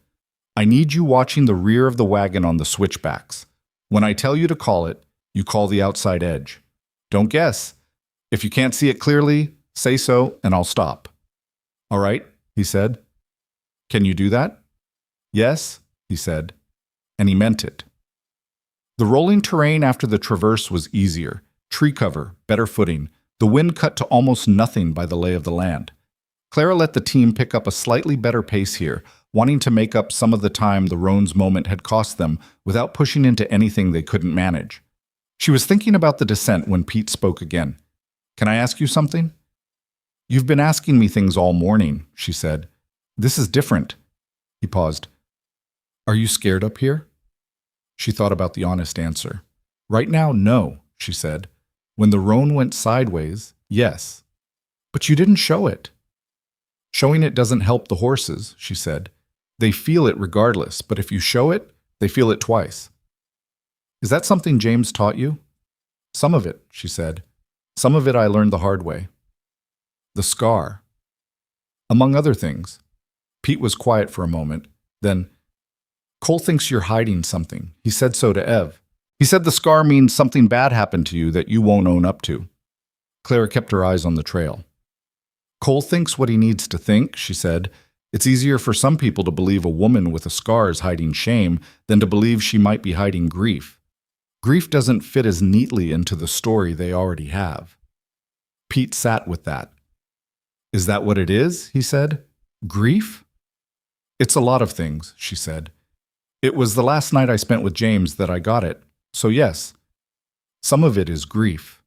"I need you watching the rear of the wagon on the switchbacks. When I tell you to call it, you call the outside edge. Don't guess. If you can't see it clearly, say so, and I'll stop." "All right," he said. "Can you do that?" "Yes," he said, and he meant it. The rolling terrain after the traverse was easier. Tree cover, better footing. The wind cut to almost nothing by the lay of the land. Clara let the team pick up a slightly better pace here, wanting to make up some of the time the roan's moment had cost them without pushing into anything they couldn't manage. She was thinking about the descent when Pete spoke again. "Can I ask you something?" "You've been asking me things all morning," she said. "This is different." He paused. "Are you scared up here?" She thought about the honest answer. "Right now, no," she said. "When the roan went sideways, yes. But you didn't show it." "Showing it doesn't help the horses," she said. "They feel it regardless, but if you show it, they feel it twice." "Is that something James taught you?" "Some of it," she said. "Some of it I learned the hard way." "The scar." "Among other things." Pete was quiet for a moment. Then, "Cole thinks you're hiding something. He said so to Ev. He said the scar means something bad happened to you that you won't own up to." Clara kept her eyes on the trail. "Cole thinks what he needs to think," she said. "It's easier for some people to believe a woman with a scar is hiding shame than to believe she might be hiding grief. Grief doesn't fit as neatly into the story they already have." Pete sat with that. "Is that what it is?" he said. "Grief?" "It's a lot of things," she said. "It was the last night I spent with James that I got it. So yes, some of it is grief."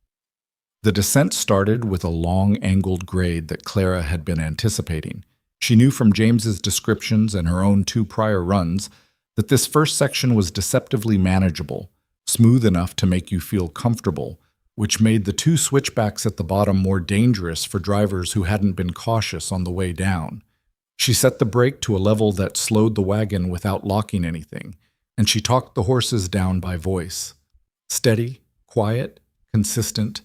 The descent started with a long, angled grade that Clara had been anticipating. She knew from James's descriptions and her own 2 prior runs that this first section was deceptively manageable, smooth enough to make you feel comfortable, which made the 2 switchbacks at the bottom more dangerous for drivers who hadn't been cautious on the way down. She set the brake to a level that slowed the wagon without locking anything, and she talked the horses down by voice. Steady, quiet, consistent,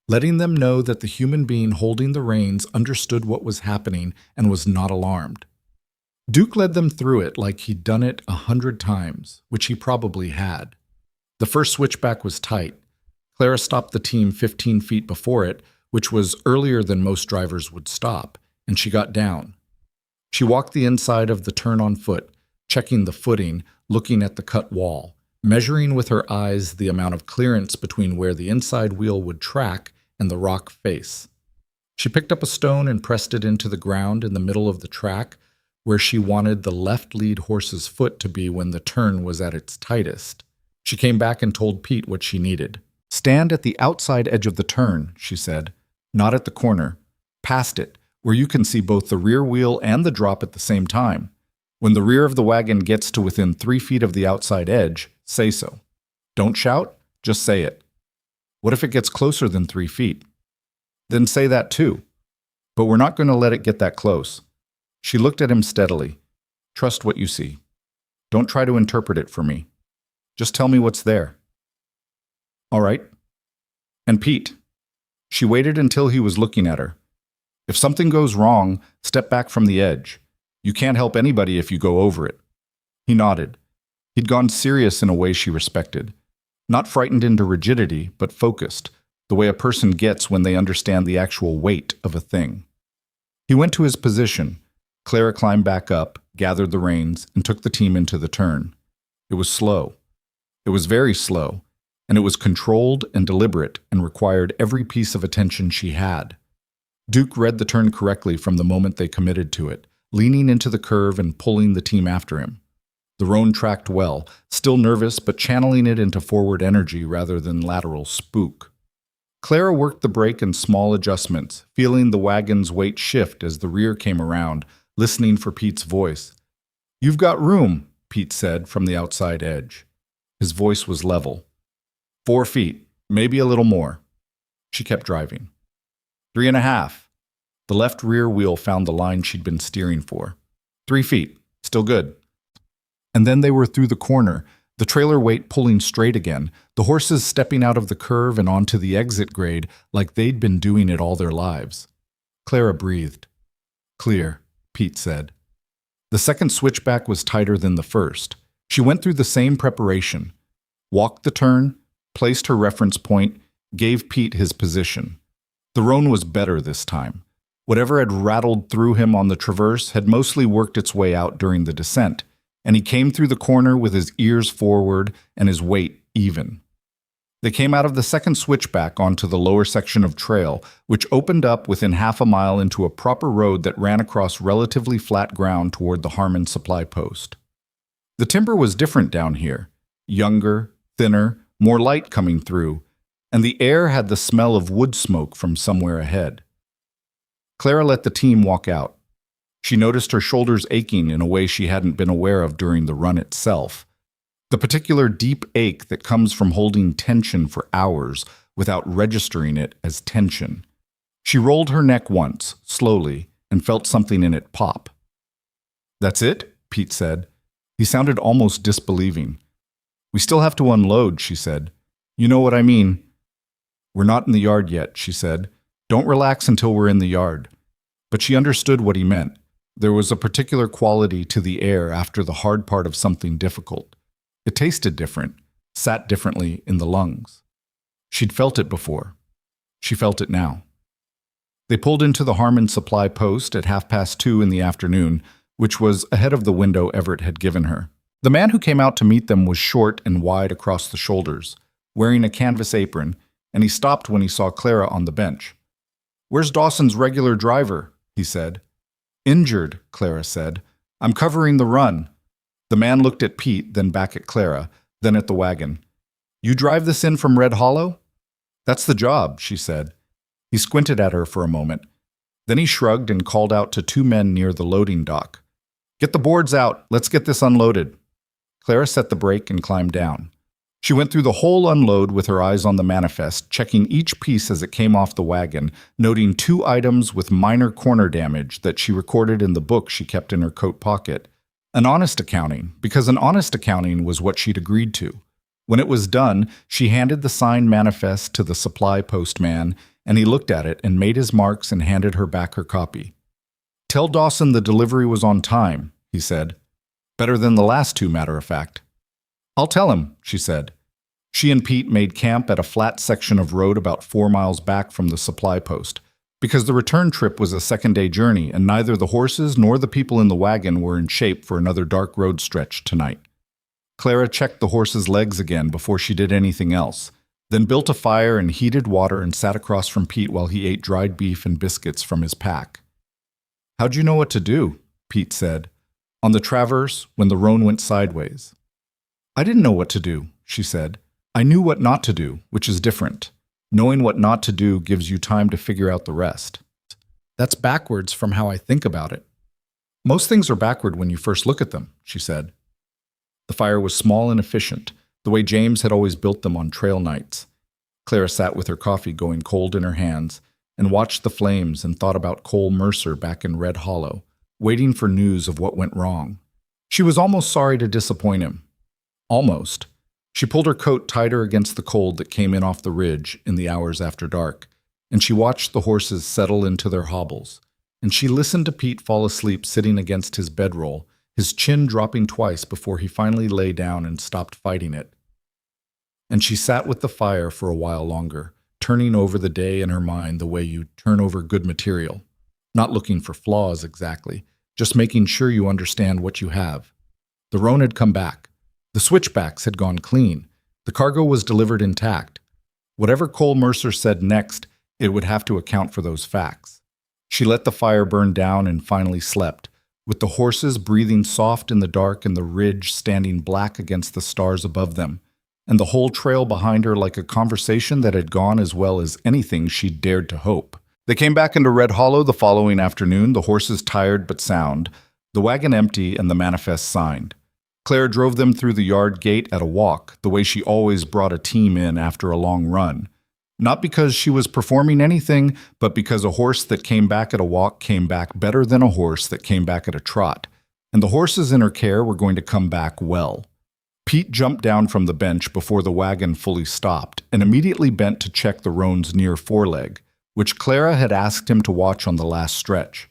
letting them know that the human being holding the reins understood what was happening and was not alarmed. Duke led them through it like he'd done it 100 times, which he probably had. The first switchback was tight. Clara stopped the team 15 feet before it, which was earlier than most drivers would stop, and she got down. She walked the inside of the turn on foot, checking the footing, looking at the cut wall, measuring with her eyes the amount of clearance between where the inside wheel would track and the rock face. She picked up a stone and pressed it into the ground in the middle of the track, where she wanted the left lead horse's foot to be when the turn was at its tightest. She came back and told Pete what she needed. "Stand at the outside edge of the turn," she said, "not at the corner. Past it, where you can see both the rear wheel and the drop at the same time. When the rear of the wagon gets to within 3 feet of the outside edge, say so. Don't shout, just say it. What if it gets closer than 3 feet? Then say that too. But we're not going to let it get that close." She looked at him steadily. "Trust what you see. Don't try to interpret it for me. Just tell me what's there." "All right." "And Pete." She waited until he was looking at her. "If something goes wrong, step back from the edge. You can't help anybody if you go over it." He nodded. He'd gone serious in a way she respected. Not frightened into rigidity, but focused, the way a person gets when they understand the actual weight of a thing. He went to his position. Clara climbed back up, gathered the reins, and took the team into the turn. It was slow. It was very slow, and it was controlled and deliberate and required every piece of attention she had. Duke read the turn correctly from the moment they committed to it, leaning into the curve and pulling the team after him. The roan tracked well, still nervous but channeling it into forward energy rather than lateral spook. Clara worked the brake in small adjustments, feeling the wagon's weight shift as the rear came around, listening for Pete's voice. "You've got room," Pete said from the outside edge. His voice was level. 4 feet, maybe a little more. She kept driving. 3.5. The left rear wheel found the line she'd been steering for. 3 feet, still good. And then they were through the corner, the trailer weight pulling straight again, the horses stepping out of the curve and onto the exit grade like they'd been doing it all their lives. Clara breathed. "Clear," Pete said. The second switchback was tighter than the first. She went through the same preparation. Walked the turn, placed her reference point, gave Pete his position. The roan was better this time. Whatever had rattled through him on the traverse had mostly worked its way out during the descent, and he came through the corner with his ears forward and his weight even. They came out of the second switchback onto the lower section of trail, which opened up within half a mile into a proper road that ran across relatively flat ground toward the Harmon supply post. The timber was different down here, younger, thinner, more light coming through, and the air had the smell of wood smoke from somewhere ahead. Clara let the team walk out. She noticed her shoulders aching in a way she hadn't been aware of during the run itself. The particular deep ache that comes from holding tension for hours without registering it as tension. She rolled her neck once, slowly, and felt something in it pop. "That's it?" Pete said. He sounded almost disbelieving. "We still have to unload," she said. "You know what I mean." "We're not in the yard yet," she said. "Don't relax until we're in the yard." But she understood what he meant. There was a particular quality to the air after the hard part of something difficult. It tasted different, sat differently in the lungs. She'd felt it before. She felt it now. They pulled into the Harmon supply post at 2:30 in the afternoon, which was ahead of the window Everett had given her. The man who came out to meet them was short and wide across the shoulders, wearing a canvas apron, and he stopped when he saw Clara on the bench. "Where's Dawson's regular driver?" he said. "Injured," Clara said. "I'm covering the run." The man looked at Pete, then back at Clara, then at the wagon. "You drive this in from Red Hollow?" "That's the job," she said. He squinted at her for a moment. Then he shrugged and called out to two men near the loading dock. "Get the boards out. Let's get this unloaded." Clara set the brake and climbed down. She went through the whole unload with her eyes on the manifest, checking each piece as it came off the wagon, noting 2 items with minor corner damage that she recorded in the book she kept in her coat pocket. An honest accounting, because an honest accounting was what she'd agreed to. When it was done, she handed the signed manifest to the supply postman, and he looked at it and made his marks and handed her back her copy. "Tell Dawson the delivery was on time," he said. "Better than the last 2, matter of fact." "I'll tell him," she said. She and Pete made camp at a flat section of road about 4 miles back from the supply post, because the return trip was a second-day journey and neither the horses nor the people in the wagon were in shape for another dark road stretch tonight. Clara checked the horses' legs again before she did anything else, then built a fire and heated water and sat across from Pete while he ate dried beef and biscuits from his pack. "How'd you know what to do?" Pete said. "On the traverse, when the roan went sideways." "I didn't know what to do," she said. "I knew what not to do, which is different. Knowing what not to do gives you time to figure out the rest." "That's backwards from how I think about it." "Most things are backward when you first look at them," she said. The fire was small and efficient, the way James had always built them on trail nights. Clara sat with her coffee going cold in her hands and watched the flames and thought about Cole Mercer back in Red Hollow, waiting for news of what went wrong. She was almost sorry to disappoint him. Almost. She pulled her coat tighter against the cold that came in off the ridge in the hours after dark, and she watched the horses settle into their hobbles, and she listened to Pete fall asleep sitting against his bedroll, his chin dropping twice before he finally lay down and stopped fighting it. And she sat with the fire for a while longer, turning over the day in her mind the way you turn over good material, not looking for flaws exactly, just making sure you understand what you have. The roan had come back. The switchbacks had gone clean. The cargo was delivered intact. Whatever Cole Mercer said next, it would have to account for those facts. She let the fire burn down and finally slept, with the horses breathing soft in the dark and the ridge standing black against the stars above them, and the whole trail behind her like a conversation that had gone as well as anything she'd dared to hope. They came back into Red Hollow the following afternoon, the horses tired but sound, the wagon empty and the manifest signed. Clara drove them through the yard gate at a walk, the way she always brought a team in after a long run. Not because she was performing anything, but because a horse that came back at a walk came back better than a horse that came back at a trot, and the horses in her care were going to come back well. Pete jumped down from the bench before the wagon fully stopped and immediately bent to check the roan's near foreleg, which Clara had asked him to watch on the last stretch.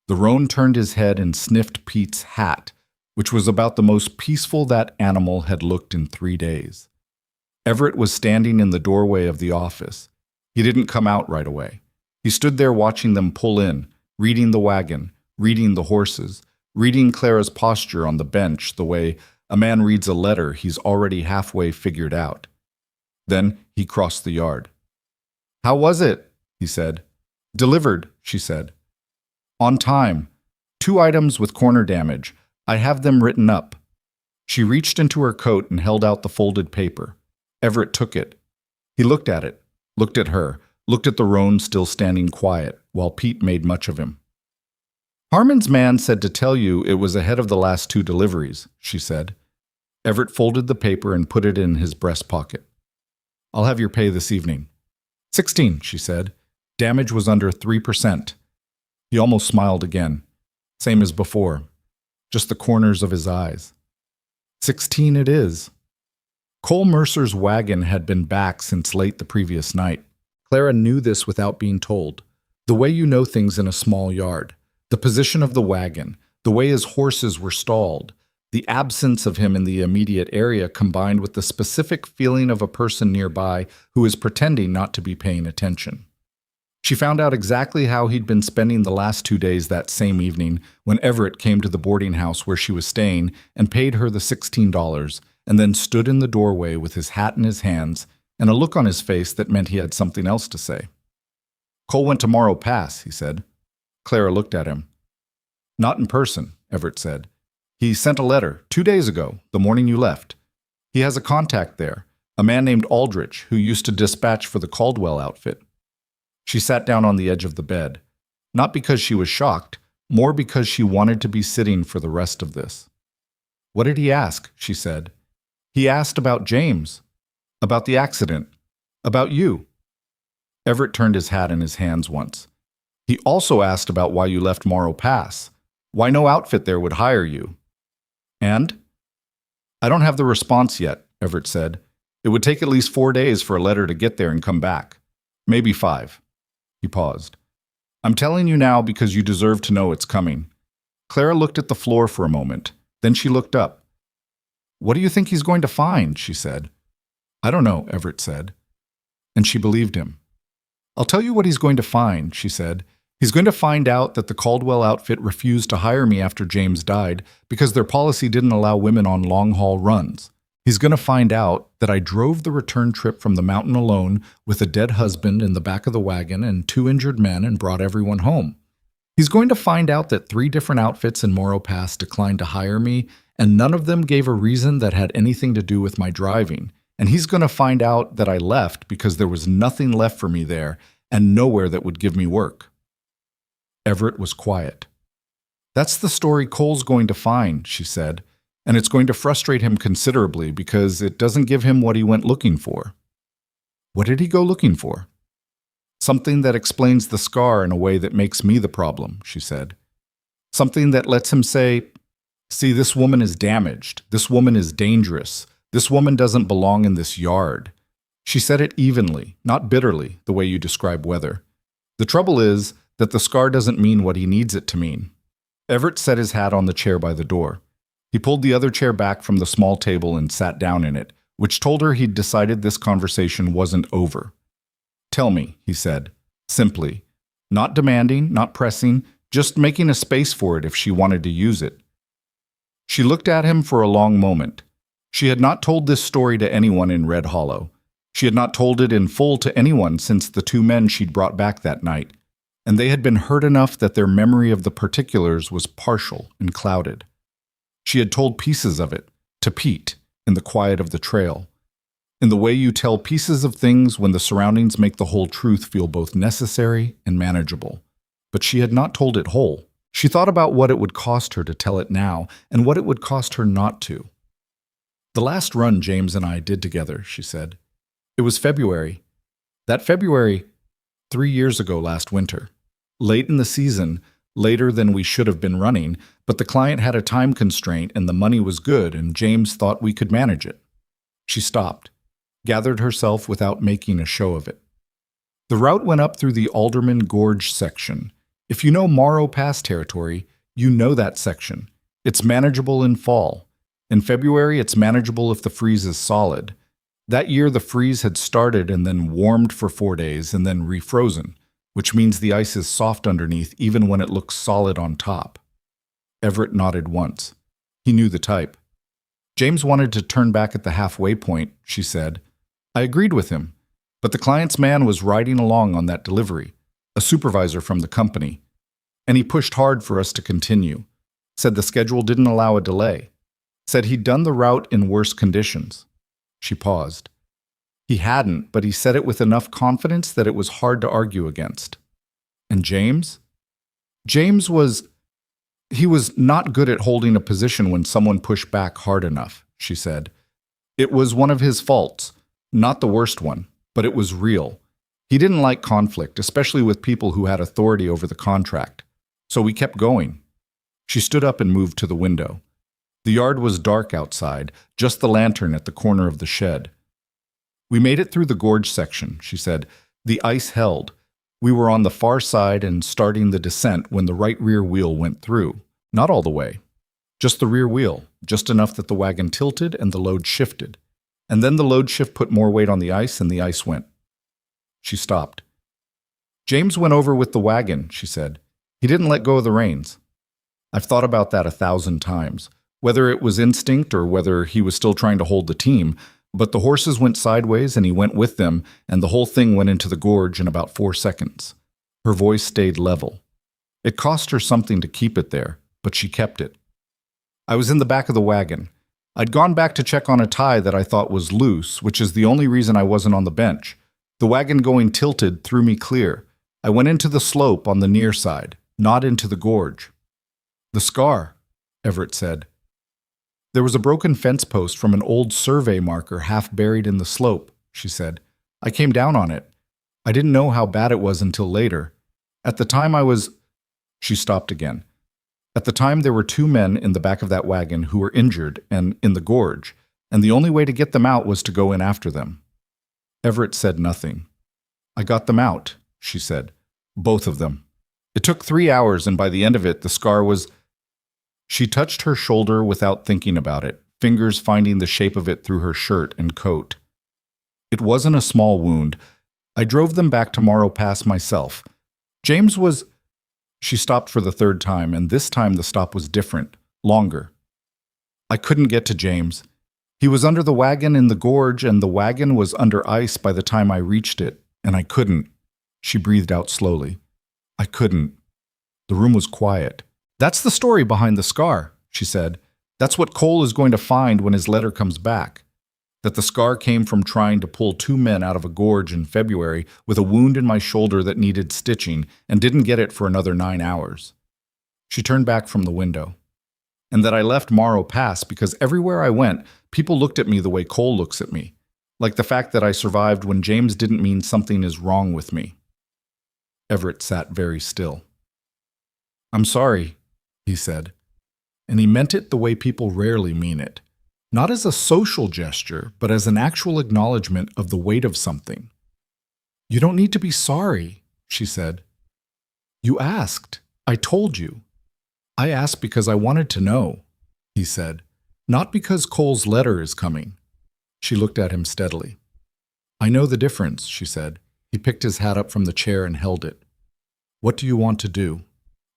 The roan turned his head and sniffed Pete's hat, which was about the most peaceful that animal had looked in 3 days. Everett was standing in the doorway of the office. He didn't come out right away. He stood there watching them pull in, reading the wagon, reading the horses, reading Clara's posture on the bench the way a man reads a letter he's already halfway figured out. Then he crossed the yard. "How was it?" he said. "Delivered," she said. "On time. 2 items with corner damage. I have them written up." She reached into her coat and held out the folded paper. Everett took it. He looked at it, looked at her, looked at the roan still standing quiet, while Pete made much of him. "Harmon's man said to tell you it was ahead of the last 2 deliveries," she said. Everett folded the paper and put it in his breast pocket. "I'll have your pay this evening." 16, she said. Damage was under 3%. He almost smiled again. Same as before. Just the corners of his eyes. 16 it is. Cole Mercer's wagon had been back since late the previous night. Clara knew this without being told. The way you know things in a small yard. The position of the wagon. The way his horses were stalled. The absence of him in the immediate area combined with the specific feeling of a person nearby who is pretending not to be paying attention. She found out exactly how he'd been spending the last 2 days that same evening when Everett came to the boarding house where she was staying and paid her the $16, and then stood in the doorway with his hat in his hands and a look on his face that meant he had something else to say. "Cole went to Morro Pass," he said. Clara looked at him. "Not in person," Everett said. "He sent a letter 2 days ago, the morning you left. He has a contact there, a man named Aldrich, who used to dispatch for the Caldwell outfit." She sat down on the edge of the bed, not because she was shocked, more because she wanted to be sitting for the rest of this. "What did he ask?" she said. "He asked about James, about the accident, about you." Everett turned his hat in his hands once. "He also asked about why you left Morro Pass, why no outfit there would hire you." "And?" "I don't have the response yet," Everett said. "It would take at least 4 days for a letter to get there and come back. Maybe 5. He paused. "I'm telling you now because you deserve to know it's coming." Clara looked at the floor for a moment. Then she looked up. "What do you think he's going to find?" she said. "I don't know," Everett said. And she believed him. "I'll tell you what he's going to find," she said. "He's going to find out that the Caldwell outfit refused to hire me after James died because their policy didn't allow women on long-haul runs. He's going to find out that I drove the return trip from the mountain alone with a dead husband in the back of the wagon and 2 injured men and brought everyone home. He's going to find out that 3 different outfits in Morro Pass declined to hire me, and none of them gave a reason that had anything to do with my driving. And he's going to find out that I left because there was nothing left for me there and nowhere that would give me work." Everett was quiet. "That's the story Cole's going to find," she said, "and it's going to frustrate him considerably because it doesn't give him what he went looking for." "What did he go looking for?" "Something that explains the scar in a way that makes me the problem," she said. "Something that lets him say, 'See, this woman is damaged. This woman is dangerous. This woman doesn't belong in this yard.'" She said it evenly, not bitterly, the way you describe weather. "The trouble is that the scar doesn't mean what he needs it to mean." Everett set his hat on the chair by the door. He pulled the other chair back from the small table and sat down in it, which told her he'd decided this conversation wasn't over. "Tell me," he said, simply, not demanding, not pressing, just making a space for it if she wanted to use it. She looked at him for a long moment. She had not told this story to anyone in Red Hollow. She had not told it in full to anyone since the 2 men she'd brought back that night, and they had been hurt enough that their memory of the particulars was partial and clouded. She had told pieces of it to Pete in the quiet of the trail, in the way you tell pieces of things when the surroundings make the whole truth feel both necessary and manageable. But she had not told it whole. She thought about what it would cost her to tell it now and what it would cost her not to. "The last run James and I did together," she said. "It was February. That February, 3 years ago last winter. Late in the season, later than we should have been running, but the client had a time constraint and the money was good and James thought we could manage it." She stopped, gathered herself without making a show of it. "The route went up through the Alderman Gorge section. If you know Morro Pass territory, you know that section. It's manageable in fall. In February, it's manageable if the freeze is solid. That year, the freeze had started and then warmed for 4 days and then refrozen, which means the ice is soft underneath even when it looks solid on top." Everett nodded once. He knew the type. "James wanted to turn back at the halfway point," she said. I agreed with him, but the client's man was riding along on that delivery, a supervisor from the company, and he pushed hard for us to continue, said the schedule didn't allow a delay, said he'd done the route in worse conditions. She paused. He hadn't, but he said it with enough confidence that it was hard to argue against. And James? James was... He was not good at holding a position when someone pushed back hard enough, she said. It was one of his faults, not the worst one, but it was real. He didn't like conflict, especially with people who had authority over the contract. So we kept going. She stood up and moved to the window. The yard was dark outside, just the lantern at the corner of the shed. We made it through the gorge section, she said. The ice held. We were on the far side and starting the descent when the right rear wheel went through. Not all the way. Just the rear wheel, just enough that the wagon tilted and the load shifted. And then the load shift put more weight on the ice and the ice went. She stopped. James went over with the wagon, she said. He didn't let go of the reins. I've thought about that 1,000 times, whether it was instinct or whether he was still trying to hold the team, but the horses went sideways and he went with them, and the whole thing went into the gorge in about 4 seconds. Her voice stayed level. It cost her something to keep it there, but she kept it. I was in the back of the wagon. I'd gone back to check on a tie that I thought was loose, which is the only reason I wasn't on the bench. The wagon going tilted threw me clear. I went into the slope on the near side, not into the gorge. The scar, Everett said. There was a broken fence post from an old survey marker half buried in the slope, she said. I came down on it. I didn't know how bad it was until later. At the time I was... She stopped again. At the time there were 2 men in the back of that wagon who were injured and in the gorge, and the only way to get them out was to go in after them. Everett said nothing. I got them out, she said. Both of them. It took 3 hours, and by the end of it, the scar was... She touched her shoulder without thinking about it, fingers finding the shape of it through her shirt and coat. It wasn't a small wound. I drove them back to Morro Pass myself. James was... She stopped for the 3rd time, and this time the stop was different, longer. I couldn't get to James. He was under the wagon in the gorge, and the wagon was under ice by the time I reached it, and I couldn't. She breathed out slowly. I couldn't. The room was quiet. That's the story behind the scar, she said. That's what Cole is going to find when his letter comes back. That the scar came from trying to pull 2 men out of a gorge in February with a wound in my shoulder that needed stitching and didn't get it for another 9 hours. She turned back from the window. And that I left Morro Pass because everywhere I went, people looked at me the way Cole looks at me. Like the fact that I survived when James didn't mean something is wrong with me. Everett sat very still. I'm sorry, he said. And he meant it the way people rarely mean it. Not as a social gesture, but as an actual acknowledgement of the weight of something. You don't need to be sorry, she said. You asked. I told you. I asked because I wanted to know, he said. Not because Cole's letter is coming. She looked at him steadily. I know the difference, she said. He picked his hat up from the chair and held it. What do you want to do?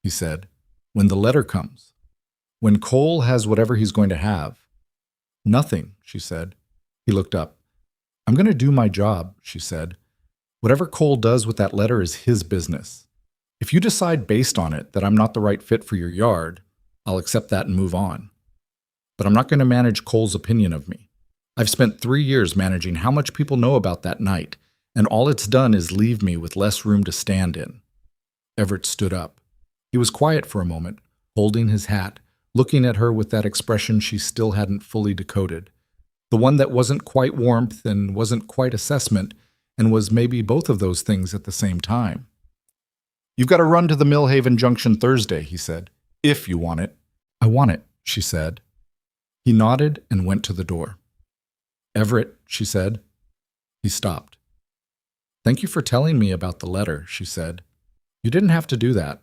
He said. When the letter comes. When Cole has whatever he's going to have. Nothing, she said. He looked up. I'm going to do my job, she said. Whatever Cole does with that letter is his business. If you decide based on it that I'm not the right fit for your yard, I'll accept that and move on. But I'm not going to manage Cole's opinion of me. I've spent 3 years managing how much people know about that night, and all it's done is leave me with less room to stand in. Everett stood up. He was quiet for a moment, holding his hat, looking at her with that expression she still hadn't fully decoded. The one that wasn't quite warmth and wasn't quite assessment, and was maybe both of those things at the same time. You've got to run to the Millhaven Junction Thursday, he said. If you want it. I want it, she said. He nodded and went to the door. Everett, she said. He stopped. Thank you for telling me about the letter, she said. You didn't have to do that.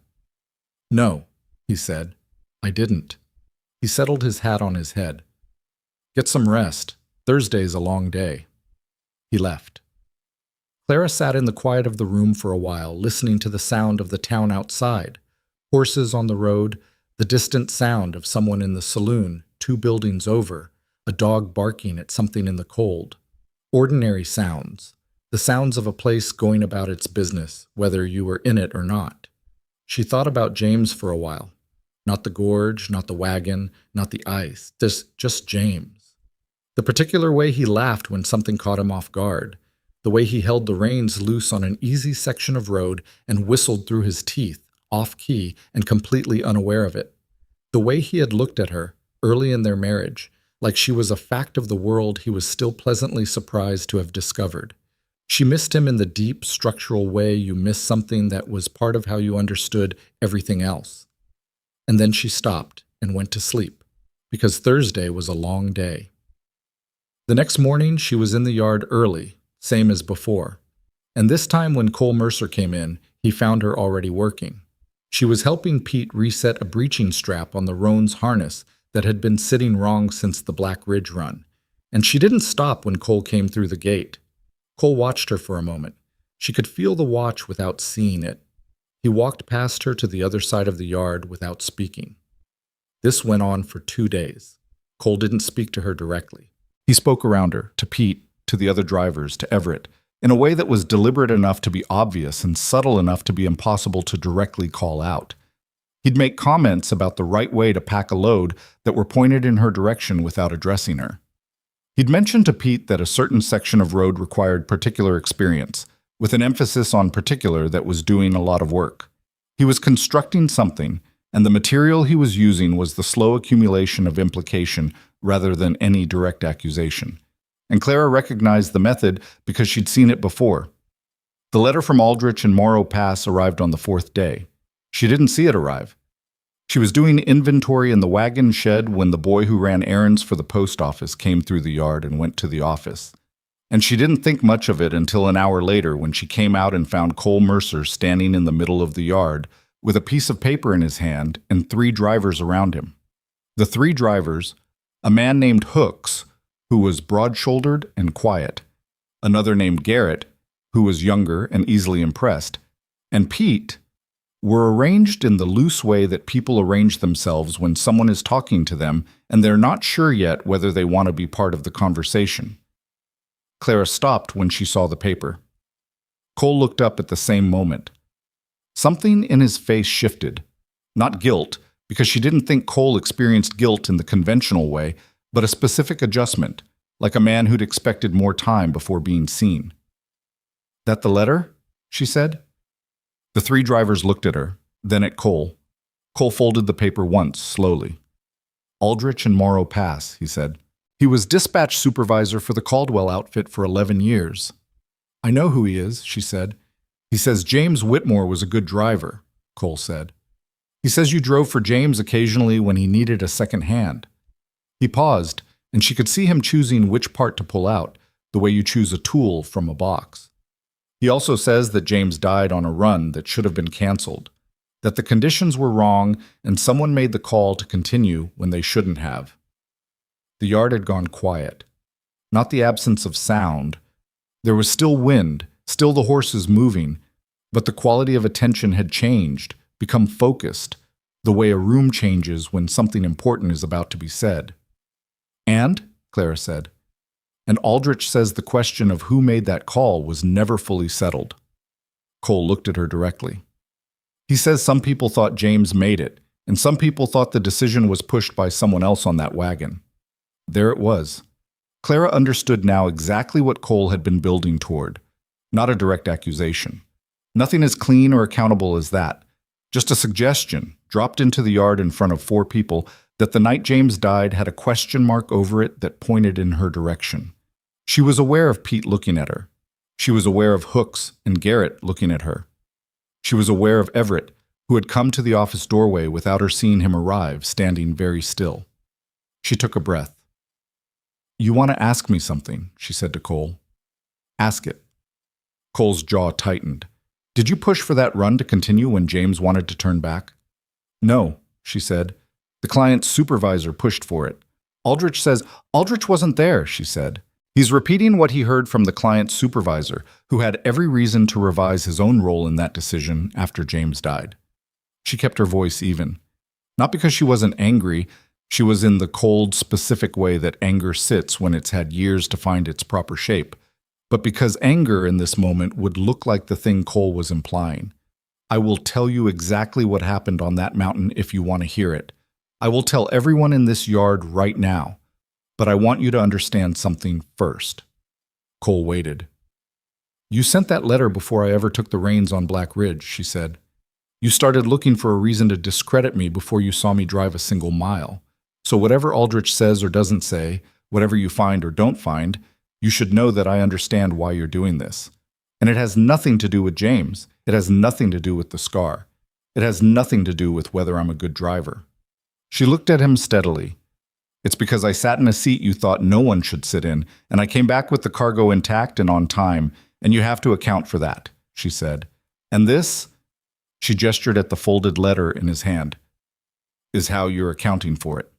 No, he said. I didn't. He settled his hat on his head. Get some rest. Thursday's a long day. He left. Clara sat in the quiet of the room for a while, listening to the sound of the town outside, horses on the road, the distant sound of someone in the saloon 2 buildings over, a dog barking at something in the cold, Ordinary sounds. The sounds of a place going about its business, whether you were in it or not. She thought about James for a while. Not the gorge, not the wagon, not the ice, just James. The particular way he laughed when something caught him off guard. The way he held the reins loose on an easy section of road and whistled through his teeth, off-key and completely unaware of it. The way he had looked at her, early in their marriage, like she was a fact of the world he was still pleasantly surprised to have discovered. She missed him in the deep, structural way you miss something that was part of how you understood everything else. And then she stopped and went to sleep, because Thursday was a long day. The next morning, she was in the yard early, same as before. And this time when Cole Mercer came in, he found her already working. She was helping Pete reset a breeching strap on the roan's harness that had been sitting wrong since the Black Ridge run. And she didn't stop when Cole came through the gate. Cole watched her for a moment. She could feel the watch without seeing it. He walked past her to the other side of the yard without speaking. This went on for 2 days. Cole didn't speak to her directly. He spoke around her, to Pete, to the other drivers, to Everett, in a way that was deliberate enough to be obvious and subtle enough to be impossible to directly call out. He'd make comments about the right way to pack a load that were pointed in her direction without addressing her. He'd mentioned to Pete that a certain section of road required particular experience, with an emphasis on particular that was doing a lot of work. He was constructing something, and the material he was using was the slow accumulation of implication rather than any direct accusation. And Clara recognized the method because she'd seen it before. The letter from Aldrich and Morrow Pass arrived on the 4th day. She didn't see it arrive. She was doing inventory in the wagon shed when the boy who ran errands for the post office came through the yard and went to the office. And she didn't think much of it until an hour later when she came out and found Cole Mercer standing in the middle of the yard with a piece of paper in his hand and 3 drivers around him. The 3 drivers, a man named Hooks, who was broad-shouldered and quiet, another named Garrett, who was younger and easily impressed, and Pete, were arranged in the loose way that people arrange themselves when someone is talking to them and they're not sure yet whether they want to be part of the conversation. Clara stopped when she saw the paper. Cole looked up at the same moment. Something in his face shifted. Not guilt, because she didn't think Cole experienced guilt in the conventional way, but a specific adjustment, like a man who'd expected more time before being seen. "That the letter?" she said. The 3 drivers looked at her, then at Cole. Cole folded the paper once, slowly. "Aldrich and Morrow Pass," he said. "He was dispatch supervisor for the Caldwell outfit for 11 years. "I know who he is," she said. "He says James Whitmore was a good driver," Cole said. "He says you drove for James occasionally when he needed a second hand." He paused, and she could see him choosing which part to pull out, the way you choose a tool from a box. He also says that James died on a run that should have been canceled, that the conditions were wrong and someone made the call to continue when they shouldn't have. The yard had gone quiet. Not the absence of sound. There was still wind, still the horses moving, but the quality of attention had changed, become focused, the way a room changes when something important is about to be said. "And," Clara said, "and Aldrich says the question of who made that call was never fully settled." Cole looked at her directly. "He says some people thought James made it, and some people thought the decision was pushed by someone else on that wagon." There it was. Clara understood now exactly what Cole had been building toward. Not a direct accusation. Nothing as clean or accountable as that. Just a suggestion, dropped into the yard in front of 4 people, that the night James died had a question mark over it that pointed in her direction. She was aware of Pete looking at her. She was aware of Hooks and Garrett looking at her. She was aware of Everett, who had come to the office doorway without her seeing him arrive, standing very still. She took a breath. "You want to ask me something," she said to Cole. "Ask it." Cole's jaw tightened. "Did you push for that run to continue when James wanted to turn back?" "No," she said. "The client's supervisor pushed for it. Aldrich says—" "Aldrich wasn't there," she said. "He's repeating what he heard from the client's supervisor, who had every reason to revise his own role in that decision after James died." She kept her voice even. Not because she wasn't angry. She was in the cold, specific way that anger sits when it's had years to find its proper shape, but because anger in this moment would look like the thing Cole was implying. I will tell you exactly what happened on that mountain if you want to hear it. I will tell everyone in this yard right now, but I want you to understand something first. Cole waited. You sent that letter before I ever took the reins on Black Ridge, she said. You started looking for a reason to discredit me before you saw me drive a single mile. So whatever Aldrich says or doesn't say, whatever you find or don't find, you should know that I understand why you're doing this. And it has nothing to do with James. It has nothing to do with the scar. It has nothing to do with whether I'm a good driver. She looked at him steadily. It's because I sat in a seat you thought no one should sit in, and I came back with the cargo intact and on time, and you have to account for that, she said. And this, she gestured at the folded letter in his hand, is how you're accounting for it.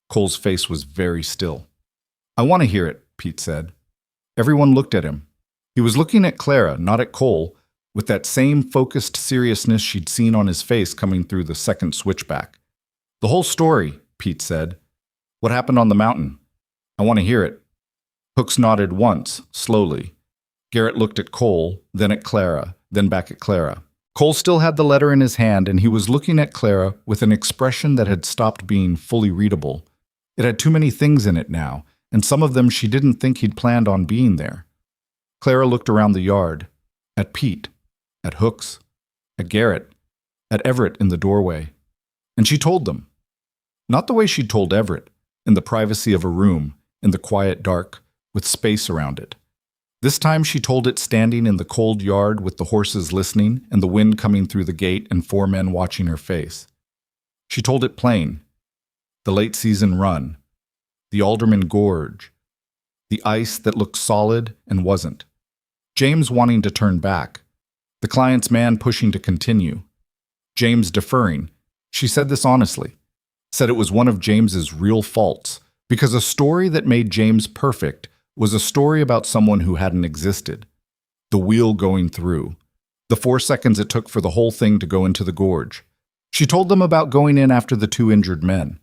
Cole's face was very still. I want to hear it, Pete said. Everyone looked at him. He was looking at Clara, not at Cole, with that same focused seriousness she'd seen on his face coming through the second switchback. The whole story, Pete said. What happened on the mountain? I want to hear it. Hooks nodded once, slowly. Garrett looked at Cole, then at Clara, then back at Clara. Cole still had the letter in his hand, and he was looking at Clara with an expression that had stopped being fully readable. It had too many things in it now, and some of them she didn't think he'd planned on being there. Clara looked around the yard, at Pete, at Hooks, at Garrett, at Everett in the doorway. And she told them. Not the way she'd told Everett, in the privacy of a room, in the quiet dark, with space around it. This time she told it standing in the cold yard with the horses listening and the wind coming through the gate and 4 men watching her face. She told it plain. The late season run, the Alderman Gorge, the ice that looked solid and wasn't, James wanting to turn back, the client's man pushing to continue, James deferring. She said this honestly, said it was one of James's real faults, because a story that made James perfect was a story about someone who hadn't existed. The wheel going through, the 4 seconds it took for the whole thing to go into the gorge. She told them about going in after the 2 injured men,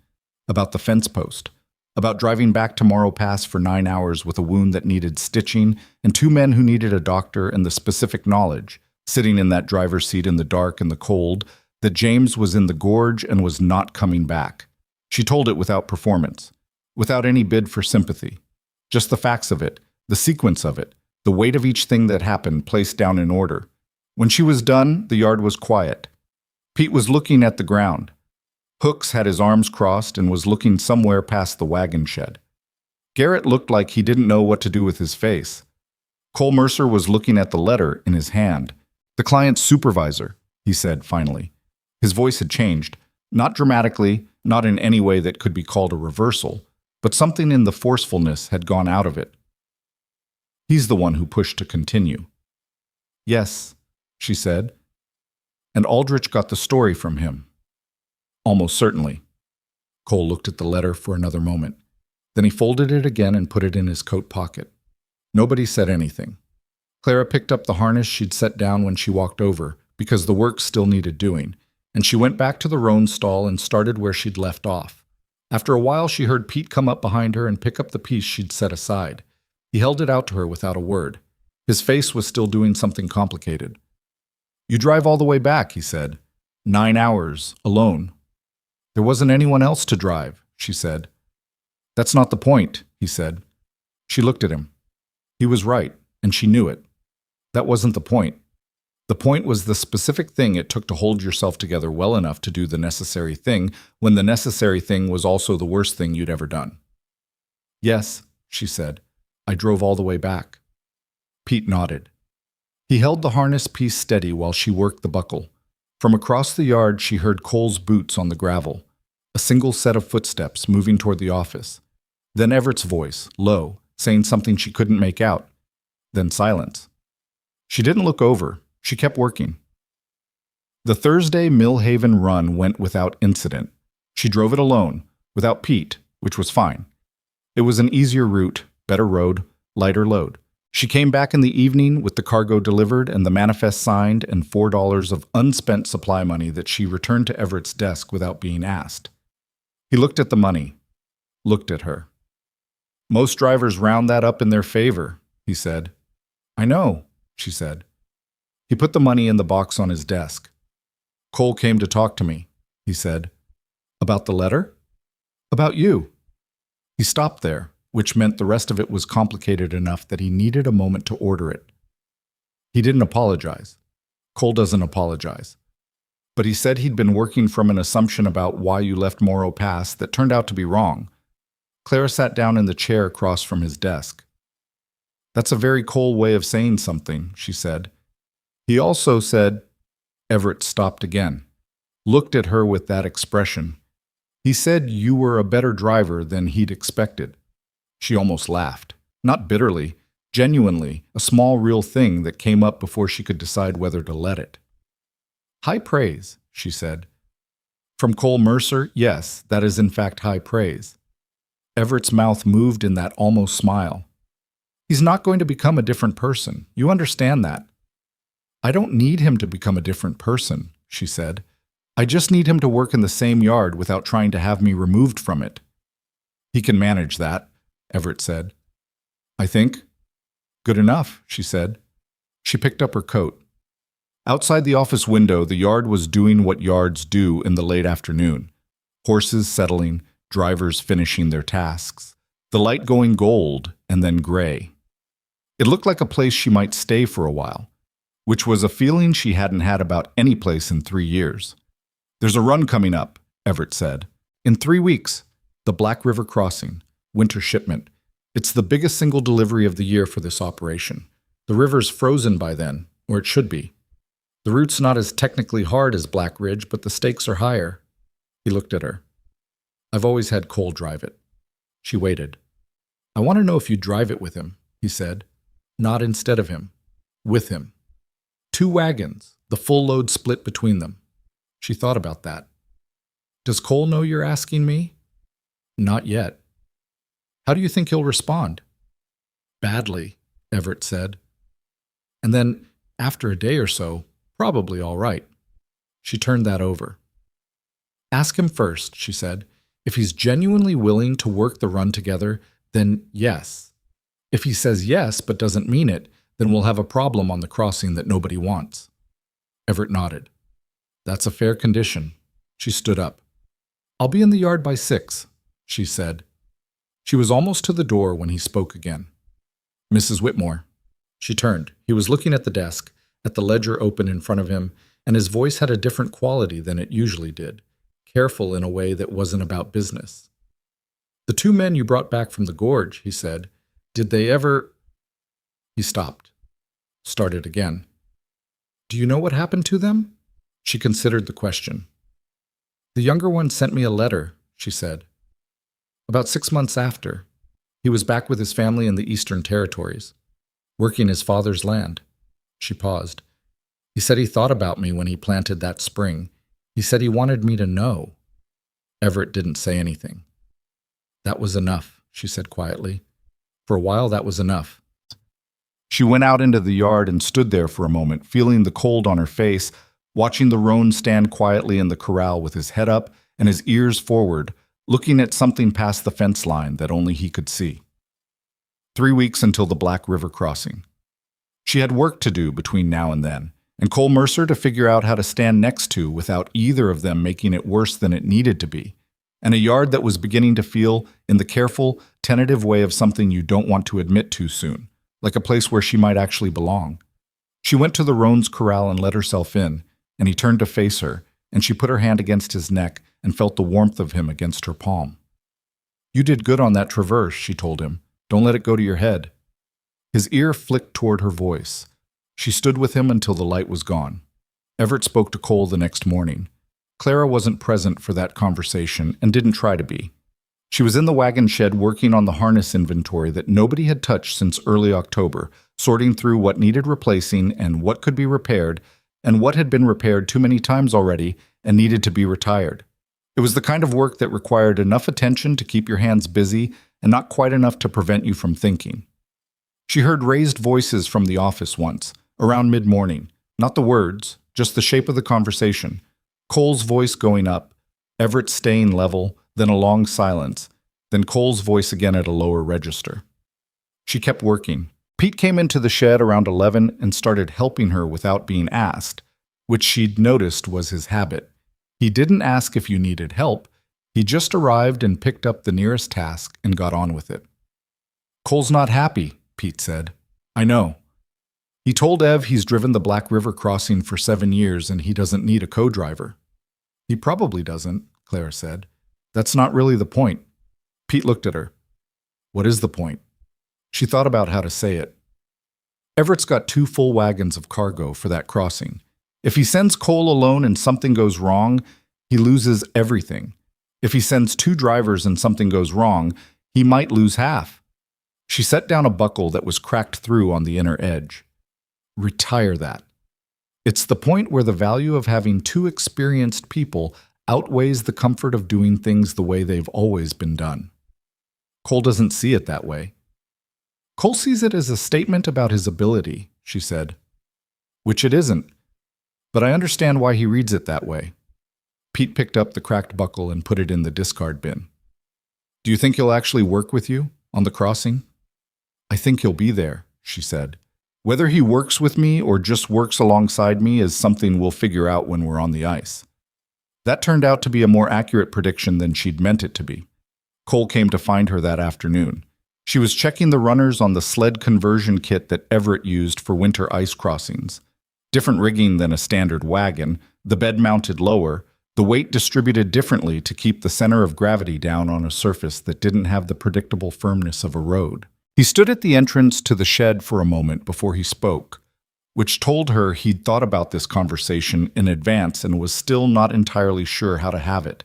about the fence post, about driving back to Morrow Pass for 9 hours with a wound that needed stitching and 2 men who needed a doctor, and the specific knowledge, sitting in that driver's seat in the dark and the cold, that James was in the gorge and was not coming back. She told it without performance, without any bid for sympathy. Just the facts of it, the sequence of it, the weight of each thing that happened placed down in order. When she was done, the yard was quiet. Pete was looking at the ground. Hooks had his arms crossed and was looking somewhere past the wagon shed. Garrett looked like he didn't know what to do with his face. Cole Mercer was looking at the letter in his hand. The client's supervisor, he said finally. His voice had changed, not dramatically, not in any way that could be called a reversal, but something in the forcefulness had gone out of it. He's the one who pushed to continue. Yes, she said. And Aldrich got the story from him. Almost certainly. Cole looked at the letter for another moment. Then he folded it again and put it in his coat pocket. Nobody said anything. Clara picked up the harness she'd set down when she walked over, because the work still needed doing, and she went back to the roan stall and started where she'd left off. After a while, she heard Pete come up behind her and pick up the piece she'd set aside. He held it out to her without a word. His face was still doing something complicated. You drive all the way back, he said. 9 hours, alone. There wasn't anyone else to drive, she said. That's not the point, he said. She looked at him. He was right, and she knew it. That wasn't the point. The point was the specific thing it took to hold yourself together well enough to do the necessary thing when the necessary thing was also the worst thing you'd ever done. Yes, she said. I drove all the way back. Pete nodded. He held the harness piece steady while she worked the buckle. From across the yard, she heard Cole's boots on the gravel, a single set of footsteps moving toward the office. Then Everett's voice, low, saying something she couldn't make out. Then silence. She didn't look over. She kept working. The Thursday Millhaven run went without incident. She drove it alone, without Pete, which was fine. It was an easier route, better road, lighter load. She came back in the evening with the cargo delivered and the manifest signed and $4 of unspent supply money that she returned to Everett's desk without being asked. He looked at the money, looked at her. Most drivers round that up in their favor, he said. I know, she said. He put the money in the box on his desk. Cole came to talk to me, he said. About the letter? About you. He stopped there, which meant the rest of it was complicated enough that he needed a moment to order it. He didn't apologize. Cole doesn't apologize. But he said he'd been working from an assumption about why you left Morrow Pass that turned out to be wrong. Clara sat down in the chair across from his desk. That's a very Cole way of saying something, she said. He also said, Everett stopped again, looked at her with that expression. He said you were a better driver than he'd expected. She almost laughed, not bitterly, genuinely, a small real thing that came up before she could decide whether to let it. High praise, she said. From Cole Mercer, yes, that is in fact high praise. Everett's mouth moved in that almost smile. He's not going to become a different person. You understand that. I don't need him to become a different person, she said. I just need him to work in the same yard without trying to have me removed from it. He can manage that, Everett said. I think. Good enough, she said. She picked up her coat. Outside the office window, the yard was doing what yards do in the late afternoon. Horses settling, drivers finishing their tasks. The light going gold and then gray. It looked like a place she might stay for a while, which was a feeling she hadn't had about any place in 3 years. There's a run coming up, Everett said. In 3 weeks, the Black River Crossing, winter shipment. It's the biggest single delivery of the year for this operation. The river's frozen by then, or it should be. The route's not as technically hard as Black Ridge, but the stakes are higher. He looked at her. I've always had Cole drive it. She waited. I want to know if you drive it with him, he said. Not instead of him. With him. 2 wagons, the full load split between them. She thought about that. Does Cole know you're asking me? Not yet. How do you think he'll respond? Badly, Everett said. And then, after a day or so, probably all right. She turned that over. Ask him first, she said. If he's genuinely willing to work the run together, then yes. If he says yes but doesn't mean it, then we'll have a problem on the crossing that nobody wants. Everett nodded. That's a fair condition. She stood up. I'll be in the yard by 6, she said. She was almost to the door when he spoke again. Mrs. Whitmore. She turned. He was looking at the desk, at the ledger open in front of him, and his voice had a different quality than it usually did, careful in a way that wasn't about business. The 2 men you brought back from the gorge, he said, did they ever... He stopped. Started again. Do you know what happened to them? She considered the question. The younger one sent me a letter, she said. About 6 months after, he was back with his family in the Eastern Territories, working his father's land. She paused. He said he thought about me when he planted that spring. He said he wanted me to know. Everett didn't say anything. That was enough, she said quietly. For a while, that was enough. She went out into the yard and stood there for a moment, feeling the cold on her face, watching the roan stand quietly in the corral with his head up and his ears forward, looking at something past the fence line that only he could see. 3 weeks until the Black River crossing. She had work to do between now and then, and Cole Mercer to figure out how to stand next to without either of them making it worse than it needed to be, and a yard that was beginning to feel in the careful, tentative way of something you don't want to admit too soon, like a place where she might actually belong. She went to the roan's corral and let herself in, and he turned to face her, and she put her hand against his neck and felt the warmth of him against her palm. You did good on that traverse, she told him. Don't let it go to your head. His ear flicked toward her voice. She stood with him until the light was gone. Everett spoke to Cole the next morning. Clara wasn't present for that conversation and didn't try to be. She was in the wagon shed working on the harness inventory that nobody had touched since early October, sorting through what needed replacing and what could be repaired, and what had been repaired too many times already and needed to be retired. It was the kind of work that required enough attention to keep your hands busy and not quite enough to prevent you from thinking. She heard raised voices from the office once, around mid-morning. Not the words, just the shape of the conversation. Cole's voice going up, Everett staying level, then a long silence, then Cole's voice again at a lower register. She kept working, Pete came into the shed around 11 and started helping her without being asked, which she'd noticed was his habit. He didn't ask if you needed help. He just arrived and picked up the nearest task and got on with it. "Cole's not happy," Pete said. "I know. He told Ev he's driven the Black River crossing for 7 years and he doesn't need a co-driver." "He probably doesn't," Clara said. "That's not really the point." Pete looked at her. "What is the point?" She thought about how to say it. "Everett's got 2 full wagons of cargo for that crossing. If he sends Cole alone and something goes wrong, he loses everything. If he sends 2 drivers and something goes wrong, he might lose half." She set down a buckle that was cracked through on the inner edge. "Retire that. It's the point where the value of having 2 experienced people outweighs the comfort of doing things the way they've always been done." Cole doesn't see it that way. "Cole sees it as a statement about his ability," she said. "Which it isn't. But I understand why he reads it that way." Pete picked up the cracked buckle and put it in the discard bin. "Do you think he'll actually work with you on the crossing?" "I think he'll be there," she said. "Whether he works with me or just works alongside me is something we'll figure out when we're on the ice." That turned out to be a more accurate prediction than she'd meant it to be. Cole came to find her that afternoon. She was checking the runners on the sled conversion kit that Everett used for winter ice crossings. Different rigging than a standard wagon, the bed mounted lower, the weight distributed differently to keep the center of gravity down on a surface that didn't have the predictable firmness of a road. He stood at the entrance to the shed for a moment before he spoke, which told her he'd thought about this conversation in advance and was still not entirely sure how to have it.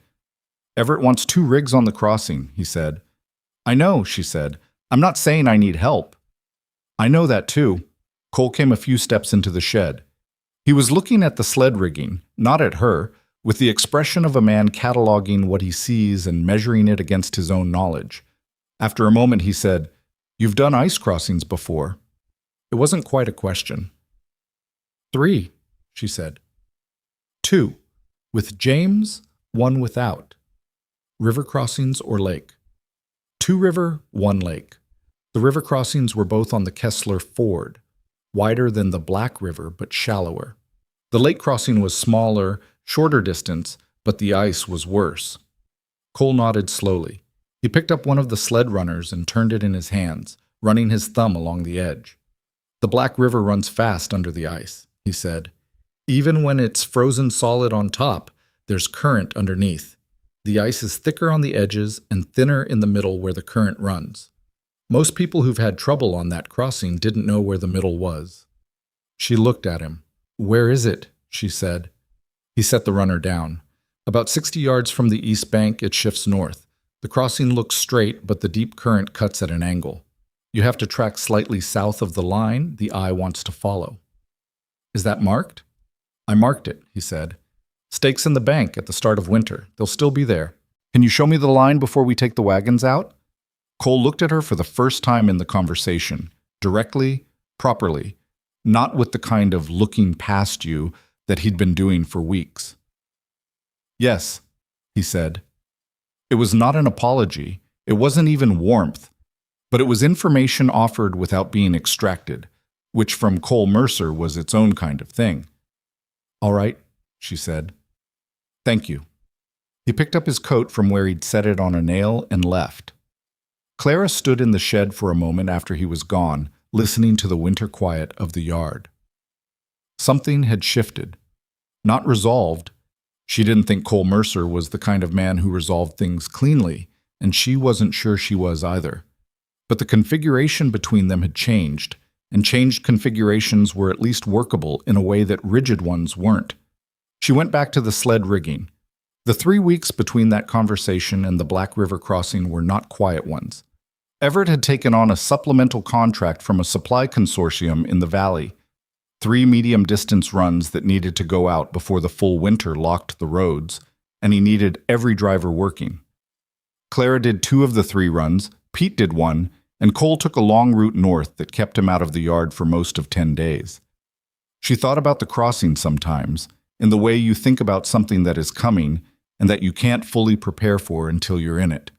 "Everett wants 2 rigs on the crossing," he said. "I know," she said. "I'm not saying I need help." "I know that too." Cole came a few steps into the shed. He was looking at the sled rigging, not at her, with the expression of a man cataloging what he sees and measuring it against his own knowledge. After a moment he said, "You've done ice crossings before." It wasn't quite a question. 3, she said. 2, with James, 1 without. River crossings or lake? 2 river, 1 lake. The river crossings were both on the Kessler Ford, wider than the Black River but shallower. The lake crossing was smaller, shorter distance, but the ice was worse. Cole nodded slowly. He picked up one of the sled runners and turned it in his hands, running his thumb along the edge. "The Black River runs fast under the ice," he said. "Even when it's frozen solid on top, there's current underneath. The ice is thicker on the edges and thinner in the middle where the current runs. Most people who've had trouble on that crossing didn't know where the middle was." She looked at him. "Where is it?" she said. He set the runner down. "About 60 yards from the east bank, it shifts north. The crossing looks straight, but the deep current cuts at an angle. You have to track slightly south of the line the eye wants to follow." "Is that marked?" "I marked it," he said. "Stakes in the bank at the start of winter. They'll still be there. Can you show me the line before we take the wagons out?" Cole looked at her for the first time in the conversation, directly, properly, not with the kind of looking past you that he'd been doing for weeks. "Yes," he said. It was not an apology. It wasn't even warmth. But it was information offered without being extracted, which from Cole Mercer was its own kind of thing. "All right," she said. "Thank you." He picked up his coat from where he'd set it on a nail and left. Clara stood in the shed for a moment after he was gone, listening to the winter quiet of the yard. Something had shifted. Not resolved. She didn't think Cole Mercer was the kind of man who resolved things cleanly, and she wasn't sure she was either. But the configuration between them had changed, and changed configurations were at least workable in a way that rigid ones weren't. She went back to the sled rigging. The 3 weeks between that conversation and the Black River crossing were not quiet ones. Everett had taken on a supplemental contract from a supply consortium in the valley, 3 medium-distance runs that needed to go out before the full winter locked the roads, and he needed every driver working. Clara did 2 of the 3 runs, Pete did 1, and Cole took a long route north that kept him out of the yard for most of 10 days. She thought about the crossing sometimes, in the way you think about something that is coming and that you can't fully prepare for until you're in it.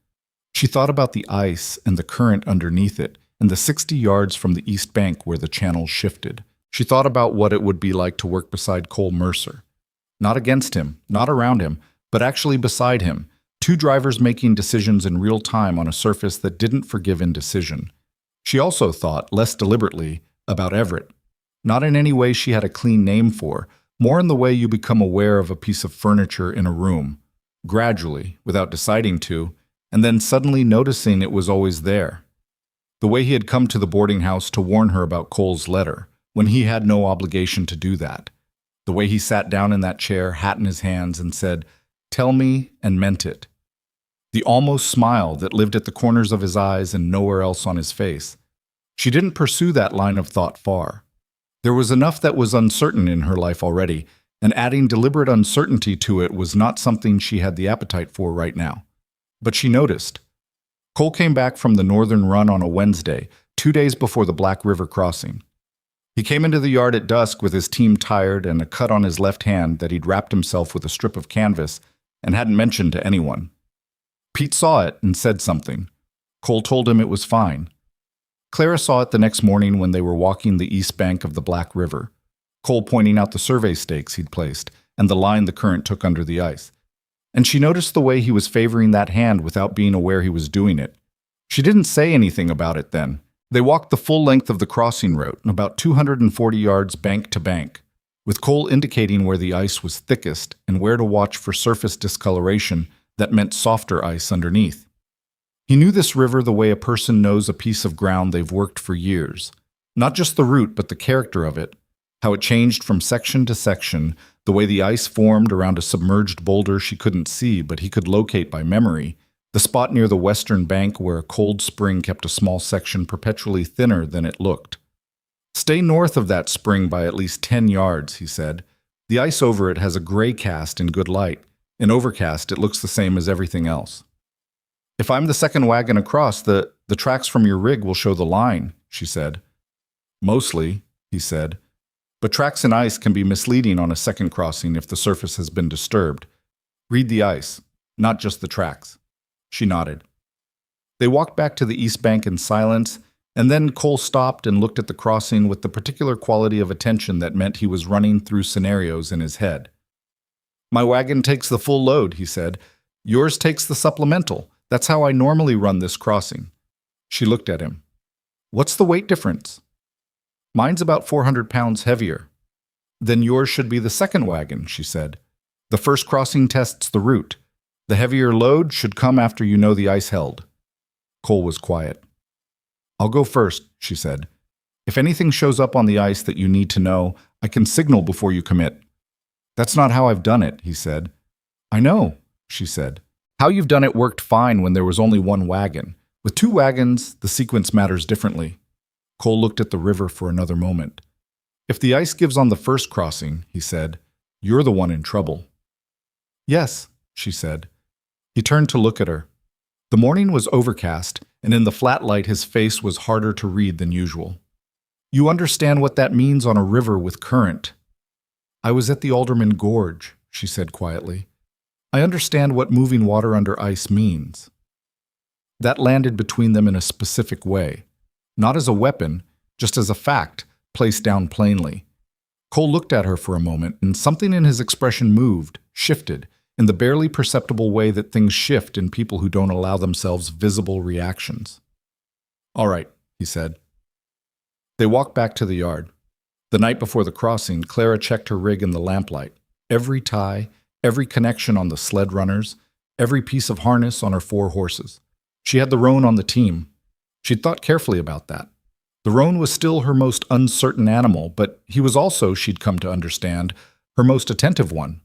She thought about the ice and the current underneath it, and the 60 yards from the east bank where the channel shifted. She thought about what it would be like to work beside Cole Mercer. Not against him, not around him, but actually beside him. Two drivers making decisions in real time on a surface that didn't forgive indecision. She also thought, less deliberately, about Everett. Not in any way she had a clean name for, more in the way you become aware of a piece of furniture in a room, gradually, without deciding to, and then suddenly noticing it was always there. The way he had come to the boarding house to warn her about Cole's letter, when he had no obligation to do that. The way he sat down in that chair, hat in his hands, and said, "Tell me," and meant it. The almost smile that lived at the corners of his eyes and nowhere else on his face. She didn't pursue that line of thought far. There was enough that was uncertain in her life already, and adding deliberate uncertainty to it was not something she had the appetite for right now. But she noticed. Cole came back from the northern run on a Wednesday, 2 days before the Black River crossing. He came into the yard at dusk with his team tired and a cut on his left hand that he'd wrapped himself with a strip of canvas and hadn't mentioned to anyone. Pete saw it and said something. Cole told him it was fine. Clara saw it the next morning when they were walking the east bank of the Black River, Cole pointing out the survey stakes he'd placed and the line the current took under the ice. And she noticed the way he was favoring that hand without being aware he was doing it. She didn't say anything about it then. They walked the full length of the crossing road, about 240 yards bank to bank, with Cole indicating where the ice was thickest and where to watch for surface discoloration that meant softer ice underneath. He knew this river the way a person knows a piece of ground they've worked for years. Not just the route, but the character of it, how it changed from section to section, the way the ice formed around a submerged boulder she couldn't see but he could locate by memory, the spot near the western bank where a cold spring kept a small section perpetually thinner than it looked. "Stay north of that spring by at least 10 yards, he said. "The ice over it has a gray cast in good light. In overcast, it looks the same as everything else." "If I'm the second wagon across, the tracks from your rig will show the line," she said. "Mostly," he said. "But tracks in ice can be misleading on a second crossing if the surface has been disturbed. Read the ice, not just the tracks." She nodded. They walked back to the east bank in silence, and then Cole stopped and looked at the crossing with the particular quality of attention that meant he was running through scenarios in his head. "My wagon takes the full load," he said. "Yours takes the supplemental. That's how I normally run this crossing." She looked at him. "What's the weight difference?" "Mine's about 400 pounds heavier." "Then yours should be the second wagon," she said. "The first crossing tests the route. The heavier load should come after you know the ice held." Cole was quiet. "I'll go first," she said. "If anything shows up on the ice that you need to know, I can signal before you commit." "That's not how I've done it," he said. "I know," she said. "How you've done it worked fine when there was only one wagon. With two wagons, the sequence matters differently." Cole looked at the river for another moment. "If the ice gives on the first crossing," he said, "you're the one in trouble." "Yes," she said. He turned to look at her. The morning was overcast, and in the flat light his face was harder to read than usual. "You understand what that means on a river with current." "I was at the Alderman Gorge," she said quietly. "I understand what moving water under ice means." That landed between them in a specific way. Not as a weapon, just as a fact, placed down plainly. Cole looked at her for a moment, and something in his expression moved, shifted, in the barely perceptible way that things shift in people who don't allow themselves visible reactions. "All right," he said. They walked back to the yard. The night before the crossing, Clara checked her rig in the lamplight. Every tie, every connection on the sled runners, every piece of harness on her 4 horses. She had the roan on the team. She'd thought carefully about that. The roan was still her most uncertain animal, but he was also, she'd come to understand, her most attentive one.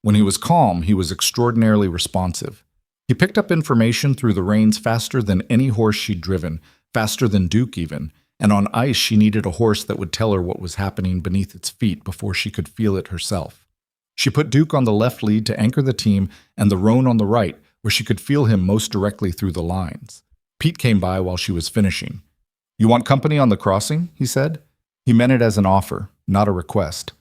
When he was calm, he was extraordinarily responsive. He picked up information through the reins faster than any horse she'd driven, faster than Duke even, and on ice she needed a horse that would tell her what was happening beneath its feet before she could feel it herself. She put Duke on the left lead to anchor the team and the roan on the right, where she could feel him most directly through the lines. Pete came by while she was finishing. "You want company on the crossing?" he said. He meant it as an offer, not a request.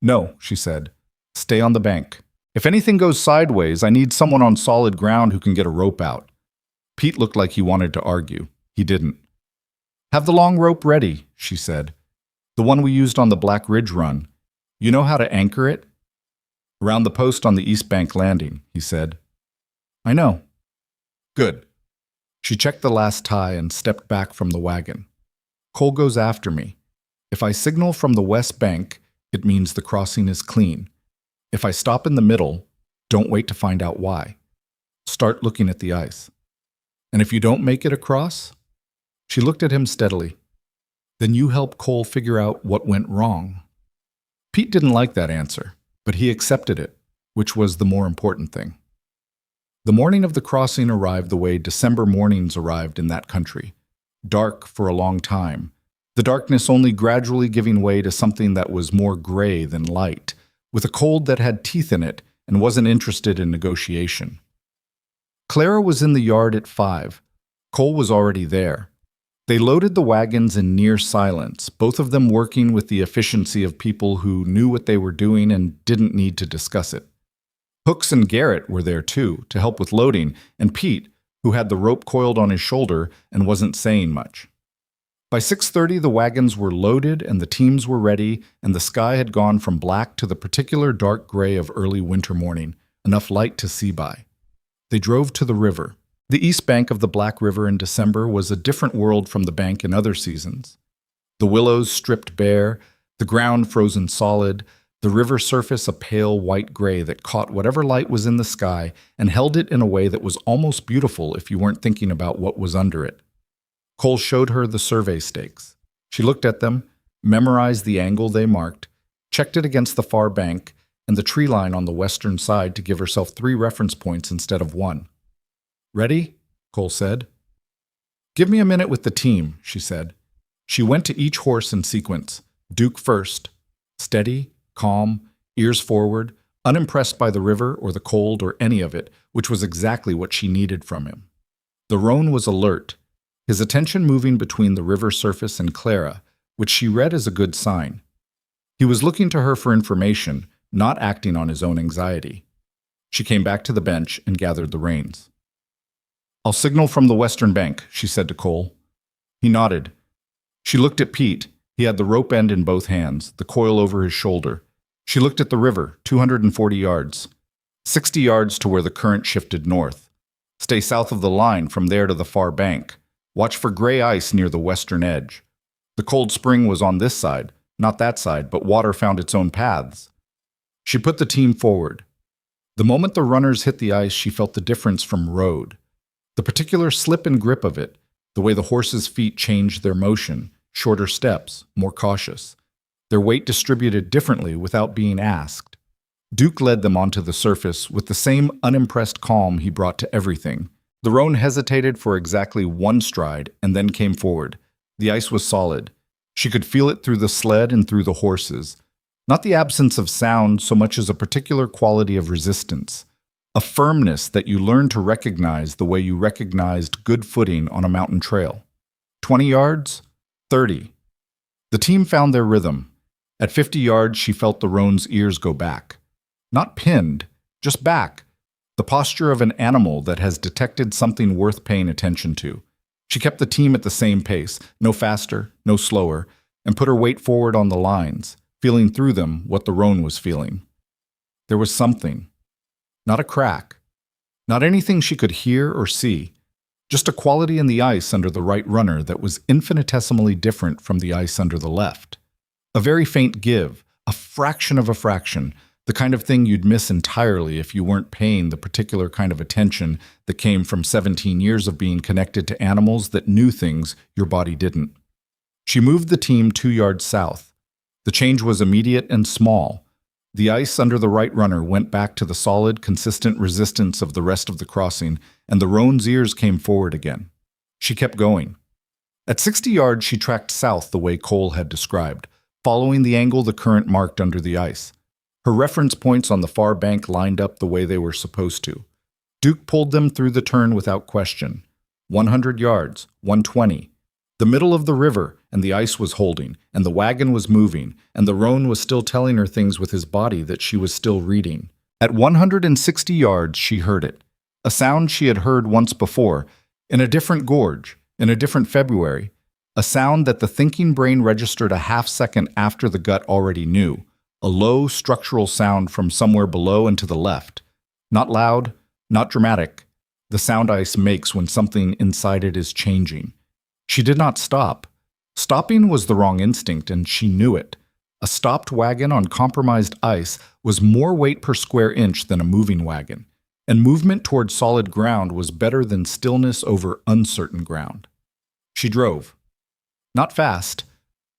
"No," she said. "Stay on the bank. If anything goes sideways, I need someone on solid ground who can get a rope out." Pete looked like he wanted to argue. He didn't. Have the long rope ready, she said. The one we used on the Black Ridge run. You know how to anchor it? Around the post on the East Bank landing, he said. I know. Good. She checked the last tie and stepped back from the wagon. Cole goes after me. If I signal from the West Bank, it means the crossing is clean. If I stop in the middle, don't wait to find out why. Start looking at the ice. And if you don't make it across? She looked at him steadily. Then you help Cole figure out what went wrong. Pete didn't like that answer, but he accepted it, which was the more important thing. The morning of the crossing arrived the way December mornings arrived in that country. Dark for a long time, the darkness only gradually giving way to something that was more gray than light, with a cold that had teeth in it and wasn't interested in negotiation. Clara was in the yard at 5. Cole was already there. They loaded the wagons in near silence, both of them working with the efficiency of people who knew what they were doing and didn't need to discuss it. Hooks and Garrett were there too, to help with loading, and Pete, who had the rope coiled on his shoulder and wasn't saying much. By 6:30, the wagons were loaded and the teams were ready, and the sky had gone from black to the particular dark gray of early winter morning, enough light to see by. They drove to the river. The east bank of the Black River in December was a different world from the bank in other seasons. The willows stripped bare, the ground frozen solid, the river surface a pale white gray that caught whatever light was in the sky and held it in a way that was almost beautiful if you weren't thinking about what was under it. Cole showed her the survey stakes. She looked at them, memorized the angle they marked, checked it against the far bank and the tree line on the western side to give herself 3 reference points instead of 1. Ready? Cole said. Give me a minute with the team, she said. She went to each horse in sequence. Duke first. Steady, calm, ears forward, unimpressed by the river or the cold or any of it, which was exactly what she needed from him. The roan was alert, his attention moving between the river surface and Clara, which she read as a good sign. He was looking to her for information, not acting on his own anxiety. She came back to the bench and gathered the reins. I'll signal from the western bank, she said to Cole. He nodded. She looked at Pete. He had the rope end in both hands, the coil over his shoulder. She looked at the river, 240 yards. 60 yards to where the current shifted north. Stay south of the line from there to the far bank. Watch for gray ice near the western edge. The cold spring was on this side, not that side, but water found its own paths. She put the team forward. The moment the runners hit the ice, she felt the difference from road. The particular slip and grip of it, the way the horses' feet changed their motion, shorter steps, more cautious. Their weight distributed differently without being asked. Duke led them onto the surface with the same unimpressed calm he brought to everything. The roan hesitated for exactly 1 stride and then came forward. The ice was solid. She could feel it through the sled and through the horses. Not the absence of sound so much as a particular quality of resistance. A firmness that you learn to recognize the way you recognized good footing on a mountain trail. 20 yards? 30. The team found their rhythm. At 50 yards, she felt the roan's ears go back. Not pinned, just back. The posture of an animal that has detected something worth paying attention to. She kept the team at the same pace, no faster, no slower, and put her weight forward on the lines, feeling through them what the roan was feeling. There was something. Not a crack. Not anything she could hear or see. Just a quality in the ice under the right runner that was infinitesimally different from the ice under the left. A very faint give, a fraction of a fraction, the kind of thing you'd miss entirely if you weren't paying the particular kind of attention that came from 17 years of being connected to animals that knew things your body didn't. She moved the team 2 yards south. The change was immediate and small. The ice under the right runner went back to the solid, consistent resistance of the rest of the crossing, and the roan's ears came forward again. She kept going. At 60 yards, she tracked south the way Cole had described, following the angle the current marked under the ice. Her reference points on the far bank lined up the way they were supposed to. Duke pulled them through the turn without question. 100 yards, 120. The middle of the river, and the ice was holding, and the wagon was moving, and the roan was still telling her things with his body that she was still reading. At 160 yards, she heard it. A sound she had heard once before, in a different gorge, in a different February. A sound that the thinking brain registered a half second after the gut already knew. A low, structural sound from somewhere below and to the left. Not loud, not dramatic. The sound ice makes when something inside it is changing. She did not stop. Stopping was the wrong instinct, and she knew it. A stopped wagon on compromised ice was more weight per square inch than a moving wagon, and movement toward solid ground was better than stillness over uncertain ground. She drove. Not fast.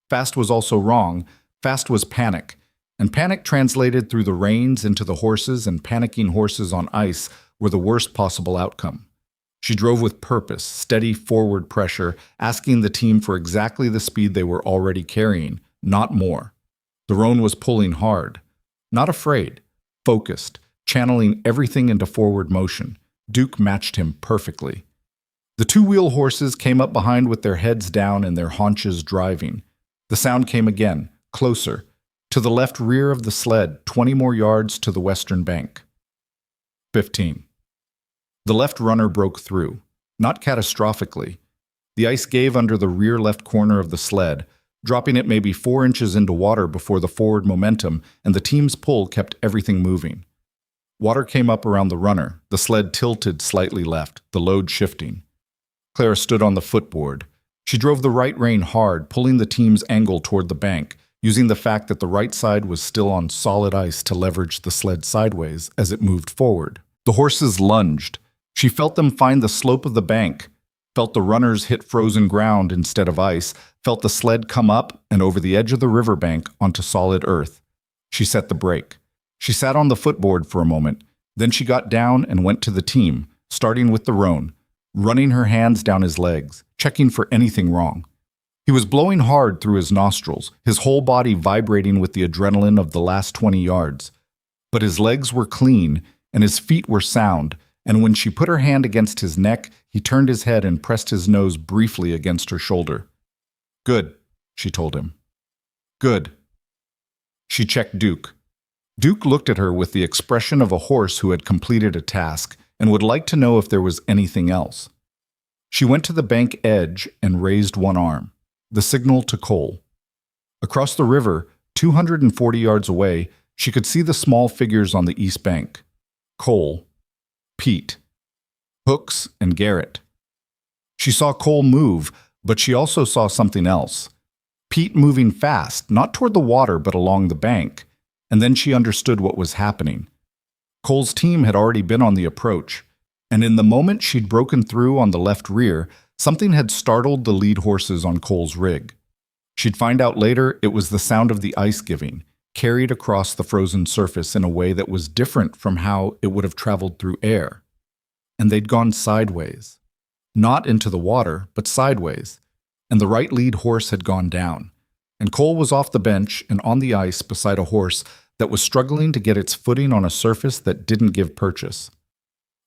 Fast was also wrong. Fast was panic, and panic translated through the reins into the horses, and panicking horses on ice were the worst possible outcome. She drove with purpose, steady forward pressure, asking the team for exactly the speed they were already carrying, not more. The roan was pulling hard. Not afraid. Focused, channeling everything into forward motion. Duke matched him perfectly. The two-wheel horses came up behind with their heads down and their haunches driving. The sound came again, closer, to the left rear of the sled, 20 more yards to the western bank. 15. The left runner broke through, not catastrophically. The ice gave under the rear left corner of the sled, dropping it maybe 4 inches into water before the forward momentum, and the team's pull kept everything moving. Water came up around the runner, the sled tilted slightly left, the load shifting. Clara stood on the footboard. She drove the right rein hard, pulling the team's angle toward the bank, using the fact that the right side was still on solid ice to leverage the sled sideways as it moved forward. The horses lunged. She felt them find the slope of the bank, felt the runners hit frozen ground instead of ice, felt the sled come up and over the edge of the riverbank onto solid earth. She set the brake. She sat on the footboard for a moment. Then she got down and went to the team, starting with the roan, running her hands down his legs, checking for anything wrong. He was blowing hard through his nostrils, his whole body vibrating with the adrenaline of the last 20 yards. But his legs were clean and his feet were sound, and when she put her hand against his neck, he turned his head and pressed his nose briefly against her shoulder. "Good," she told him. "Good." She checked Duke. Duke looked at her with the expression of a horse who had completed a task and would like to know if there was anything else. She went to the bank edge and raised one arm, the signal to Cole. Across the river, 240 yards away, she could see the small figures on the east bank. Cole, Pete, Hooks, and Garrett. She saw Cole move, but she also saw something else. Pete moving fast, not toward the water but along the bank, and then she understood what was happening. Cole's team had already been on the approach, and in the moment she'd broken through on the left rear, something had startled the lead horses on Cole's rig. She'd find out later it was the sound of the ice giving, carried across the frozen surface in a way that was different from how it would have traveled through air. And they'd gone sideways. Not into the water, but sideways. And the right lead horse had gone down. And Cole was off the bench and on the ice beside a horse that was struggling to get its footing on a surface that didn't give purchase.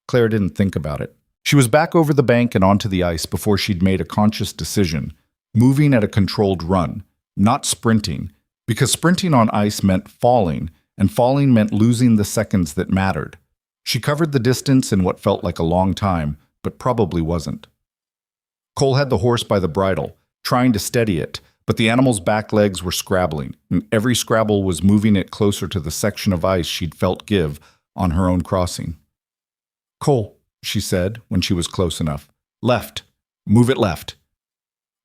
Clara didn't think about it. She was back over the bank and onto the ice before she'd made a conscious decision, moving at a controlled run, not sprinting, because sprinting on ice meant falling, and falling meant losing the seconds that mattered. She covered the distance in what felt like a long time, but probably wasn't. Cole had the horse by the bridle, trying to steady it, but the animal's back legs were scrabbling, and every scrabble was moving it closer to the section of ice she'd felt give on her own crossing. "Cole," she said when she was close enough. "Left. Move it left."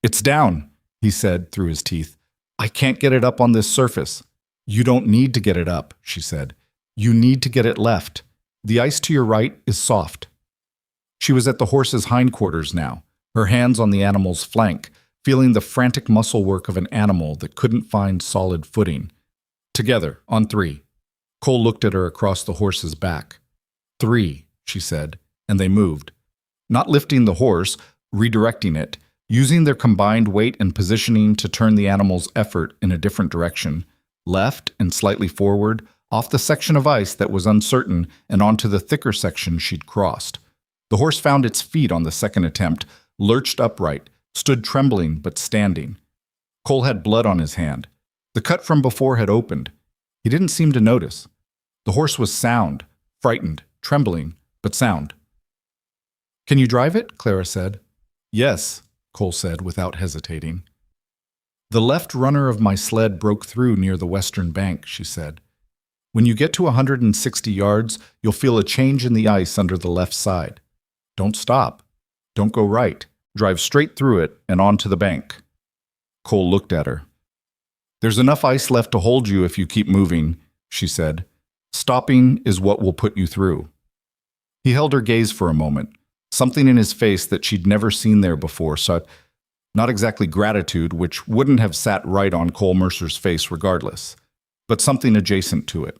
"It's down," he said through his teeth. "I can't get it up on this surface." "You don't need to get it up," she said. "You need to get it left. The ice to your right is soft." She was at the horse's hindquarters now, her hands on the animal's flank, feeling the frantic muscle work of an animal that couldn't find solid footing. "Together, on 3. Cole looked at her across the horse's back. 3, she said, and they moved. Not lifting the horse, redirecting it, using their combined weight and positioning to turn the animal's effort in a different direction, left and slightly forward, off the section of ice that was uncertain and onto the thicker section she'd crossed. The horse found its feet on the second attempt, lurched upright, stood trembling but standing. Cole had blood on his hand. The cut from before had opened. He didn't seem to notice. The horse was sound, frightened, trembling, but sound. "Can you drive it?" Clara said. "Yes." Cole said without hesitating. The left runner of my sled broke through near the western bank, she said. When you get to 160 yards, you'll feel a change in the ice under the left side. Don't stop. Don't go right. Drive straight through it and onto the bank. Cole looked at her. There's enough ice left to hold you if you keep moving, she said. Stopping is what will put you through. He held her gaze for a moment, something in his face that she'd never seen there before, so not exactly gratitude, which wouldn't have sat right on Cole Mercer's face regardless, but something adjacent to it.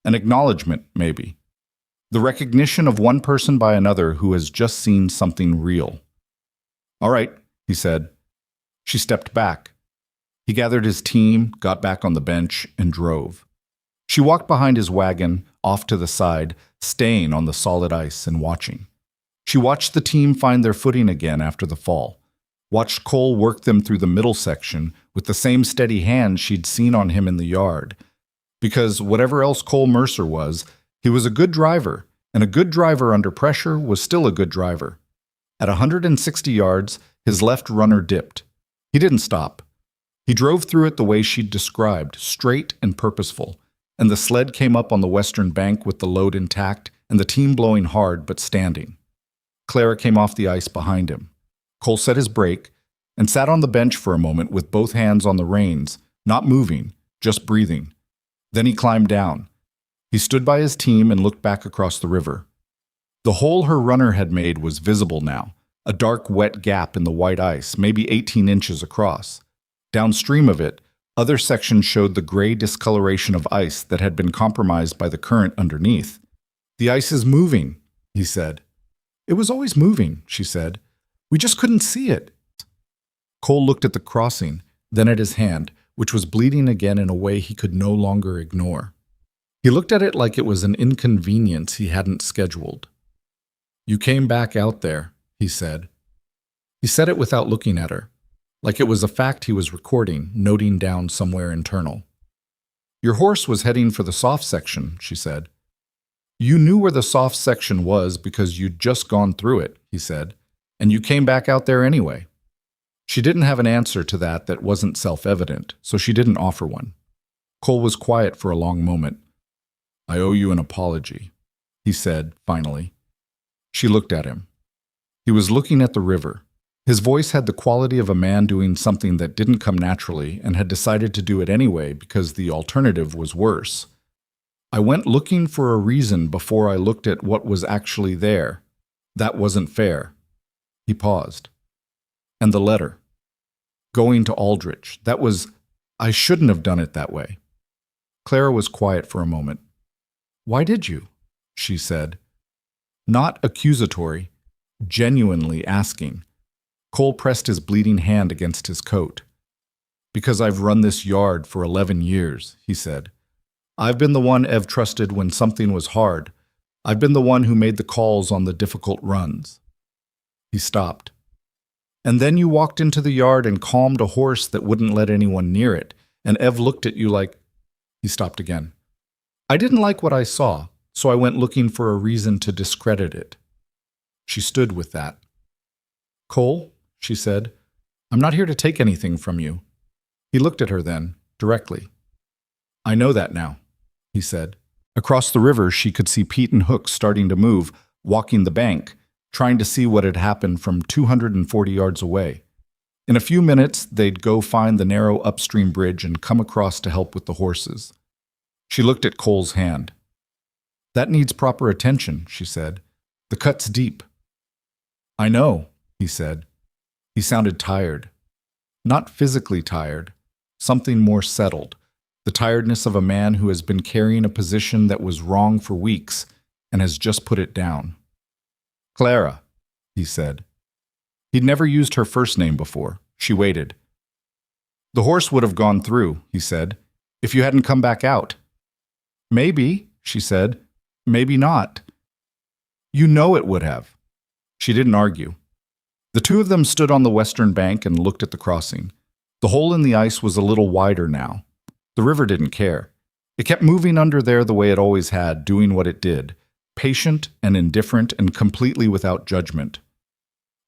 An acknowledgement, maybe. The recognition of one person by another who has just seen something real. All right, he said. She stepped back. He gathered his team, got back on the bench, and drove. She walked behind his wagon, off to the side, staying on the solid ice and watching. She watched the team find their footing again after the fall, watched Cole work them through the middle section with the same steady hand she'd seen on him in the yard. Because whatever else Cole Mercer was, he was a good driver, and a good driver under pressure was still a good driver. At 160 yards, his left runner dipped. He didn't stop. He drove through it the way she'd described, straight and purposeful, and the sled came up on the western bank with the load intact and the team blowing hard but standing. Clara came off the ice behind him. Cole set his brake and sat on the bench for a moment with both hands on the reins, not moving, just breathing. Then he climbed down. He stood by his team and looked back across the river. The hole her runner had made was visible now, a dark, wet gap in the white ice, maybe 18 inches across. Downstream of it, other sections showed the gray discoloration of ice that had been compromised by the current underneath. The ice is moving, he said. It was always moving, she said. We just couldn't see it. Cole looked at the crossing, then at his hand, which was bleeding again in a way he could no longer ignore. He looked at it like it was an inconvenience he hadn't scheduled. You came back out there, he said. He said it without looking at her, like it was a fact he was recording, noting down somewhere internal. Your horse was heading for the soft section, she said. You knew where the soft section was because you'd just gone through it, he said, and you came back out there anyway. She didn't have an answer to that wasn't self-evident, so she didn't offer one. Cole was quiet for a long moment. I owe you an apology, he said, finally. She looked at him. He was looking at the river. His voice had the quality of a man doing something that didn't come naturally and had decided to do it anyway because the alternative was worse. I went looking for a reason before I looked at what was actually there. That wasn't fair. He paused. And the letter. Going to Aldrich. That was... I shouldn't have done it that way. Clara was quiet for a moment. Why did you? She said. Not accusatory, genuinely asking. Cole pressed his bleeding hand against his coat. Because I've run this yard for 11 years, he said. I've been the one Ev trusted when something was hard. I've been the one who made the calls on the difficult runs. He stopped. And then you walked into the yard and calmed a horse that wouldn't let anyone near it, and Ev looked at you like... He stopped again. I didn't like what I saw, so I went looking for a reason to discredit it. She stood with that. Cole, she said, I'm not here to take anything from you. He looked at her then, directly. I know that now, he said. Across the river, she could see Pete and Hook starting to move, walking the bank, trying to see what had happened from 240 yards away. In a few minutes, they'd go find the narrow upstream bridge and come across to help with the horses. She looked at Cole's hand. That needs proper attention, she said. The cut's deep. I know, he said. He sounded tired. Not physically tired, something more settled. The tiredness of a man who has been carrying a position that was wrong for weeks and has just put it down. Clara, he said. He'd never used her first name before. She waited. The horse would have gone through, he said, if you hadn't come back out. Maybe, she said. Maybe not. You know it would have. She didn't argue. The two of them stood on the western bank and looked at the crossing. The hole in the ice was a little wider now. The river didn't care. It kept moving under there the way it always had, doing what it did, patient and indifferent and completely without judgment.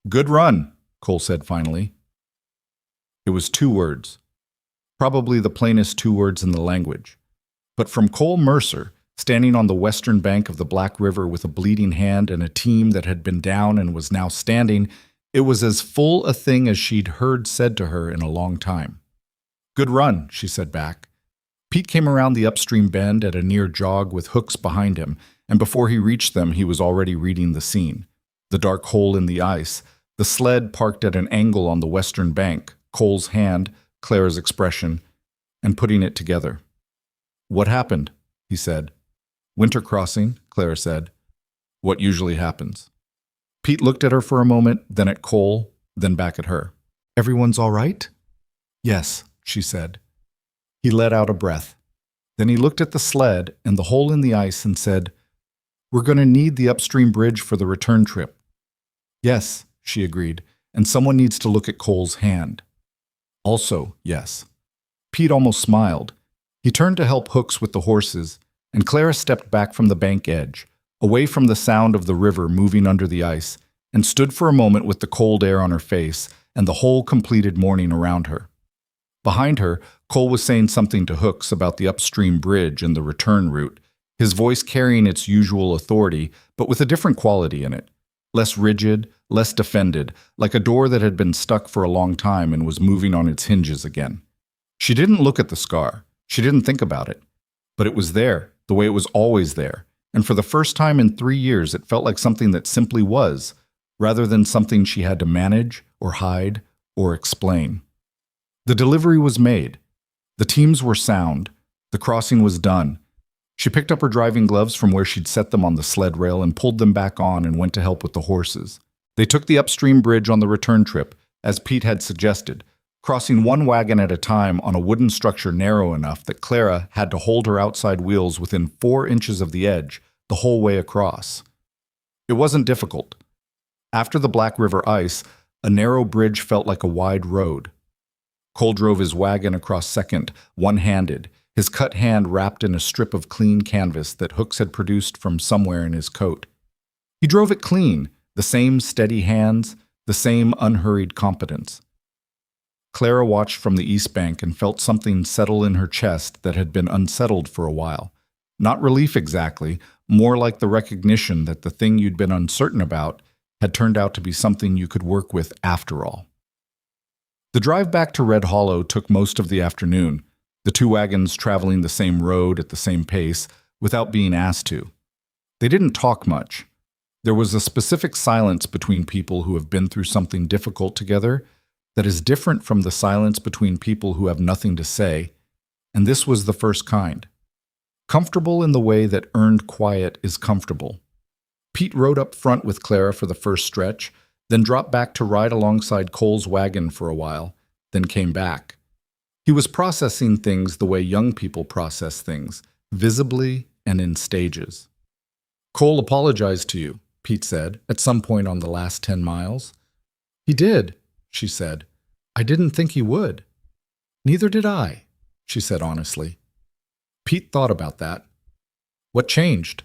Good run, Cole said finally. It was 2 words. Probably the plainest 2 words in the language. But from Cole Mercer, standing on the western bank of the Black River with a bleeding hand and a team that had been down and was now standing, it was as full a thing as she'd heard said to her in a long time. "Good run," she said back. Pete came around the upstream bend at a near jog with Hooks behind him, and before he reached them he was already reading the scene. The dark hole in the ice, the sled parked at an angle on the western bank, Cole's hand, Clara's expression, and putting it together. "What happened?" he said. "Winter crossing," Clara said. "What usually happens." Pete looked at her for a moment, then at Cole, then back at her. "Everyone's all right?" "Yes," she said. He let out a breath. Then he looked at the sled and the hole in the ice and said, "We're going to need the upstream bridge for the return trip." "Yes," she agreed, "and someone needs to look at Cole's hand." "Also, yes." Pete almost smiled. He turned to help Hooks with the horses, and Clara stepped back from the bank edge, away from the sound of the river moving under the ice, and stood for a moment with the cold air on her face and the whole completed morning around her. Behind her, Cole was saying something to Hooks about the upstream bridge and the return route, his voice carrying its usual authority, but with a different quality in it. Less rigid, less defended, like a door that had been stuck for a long time and was moving on its hinges again. She didn't look at the scar. She didn't think about it. But it was there, the way it was always there, and for the first time in 3 years it felt like something that simply was, rather than something she had to manage or hide or explain. The delivery was made. The teams were sound. The crossing was done. She picked up her driving gloves from where she'd set them on the sled rail and pulled them back on and went to help with the horses. They took the upstream bridge on the return trip, as Pete had suggested, crossing one wagon at a time on a wooden structure narrow enough that Clara had to hold her outside wheels within 4 inches of the edge the whole way across. It wasn't difficult. After the Black River ice, a narrow bridge felt like a wide road. Cole drove his wagon across second, one-handed, his cut hand wrapped in a strip of clean canvas that Hooks had produced from somewhere in his coat. He drove it clean, the same steady hands, the same unhurried competence. Clara watched from the east bank and felt something settle in her chest that had been unsettled for a while. Not relief exactly, more like the recognition that the thing you'd been uncertain about had turned out to be something you could work with after all. The drive back to Red Hollow took most of the afternoon, the 2 wagons traveling the same road at the same pace without being asked to. They didn't talk much. There was a specific silence between people who have been through something difficult together that is different from the silence between people who have nothing to say, and this was the first kind. Comfortable in the way that earned quiet is comfortable. Pete rode up front with Clara for the first stretch, then dropped back to ride alongside Cole's wagon for a while, then came back. He was processing things the way young people process things, visibly and in stages. "Cole apologized to you," Pete said, at some point on the last 10 miles. "He did," she said. "I didn't think he would." "Neither did I," she said honestly. Pete thought about that. What changed?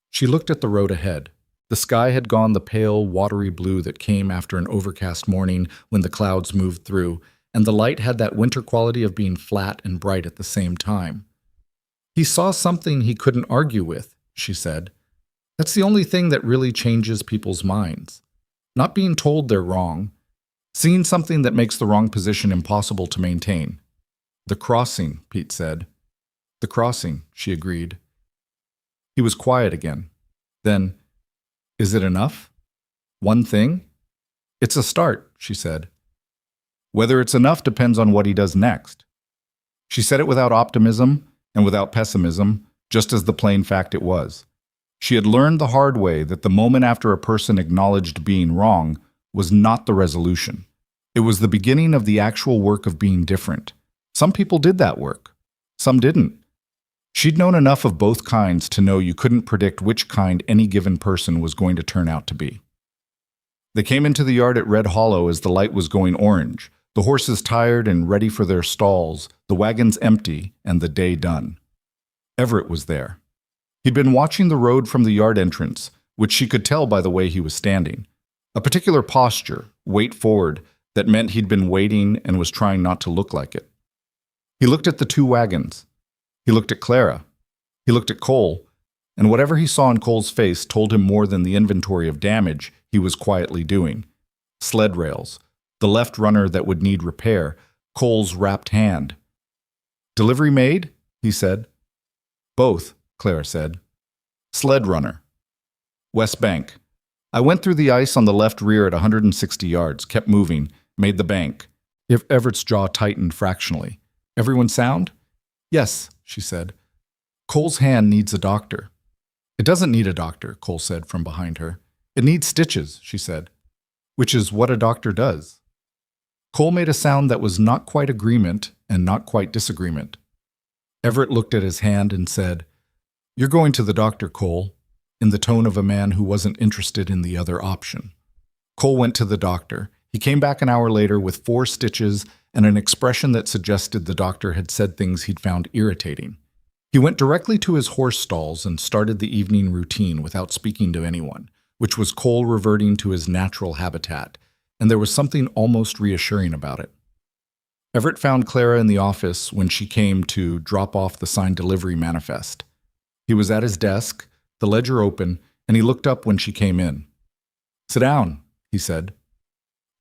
She looked at the road ahead. The sky had gone the pale, watery blue that came after an overcast morning when the clouds moved through, and the light had that winter quality of being flat and bright at the same time. "He saw something he couldn't argue with," she said. "That's the only thing that really changes people's minds. Not being told they're wrong. Seeing something that makes the wrong position impossible to maintain." "The crossing," Pete said. "The crossing," she agreed. He was quiet again. Then, "Is it enough? One thing?" "It's a start," she said. "Whether it's enough depends on what he does next." She said it without optimism and without pessimism, just as the plain fact it was. She had learned the hard way that the moment after a person acknowledged being wrong was not the resolution. It was the beginning of the actual work of being different. Some people did that work. Some didn't. She'd known enough of both kinds to know you couldn't predict which kind any given person was going to turn out to be. They came into the yard at Red Hollow as the light was going orange, the horses tired and ready for their stalls, the wagons empty, and the day done. Everett was there. He'd been watching the road from the yard entrance, which she could tell by the way he was standing. A particular posture, weight forward, that meant he'd been waiting and was trying not to look like it. He looked at the two wagons. He looked at Clara. He looked at Cole, and whatever he saw in Cole's face told him more than the inventory of damage he was quietly doing. Sled rails, the left runner that would need repair, Cole's wrapped hand. "Delivery made?" he said. "Both," Clara said. "Sled runner." West Bank. I went through the ice on the left rear at 160 yards, kept moving, made the bank. If Everett's jaw tightened fractionally. "Everyone sound?" "Yes," she said. "Cole's hand needs a doctor." "It doesn't need a doctor," Cole said from behind her. "It needs stitches," she said. "Which is what a doctor does." Cole made a sound that was not quite agreement and not quite disagreement. Everett looked at his hand and said, "You're going to the doctor, Cole," in the tone of a man who wasn't interested in the other option. Cole went to the doctor. He came back an hour later with 4 stitches and an expression that suggested the doctor had said things he'd found irritating. He went directly to his horse stalls and started the evening routine without speaking to anyone, which was Cole reverting to his natural habitat, and there was something almost reassuring about it. Everett found Clara in the office when she came to drop off the signed delivery manifest. He was at his desk, the ledger open, and he looked up when she came in. "Sit down," he said.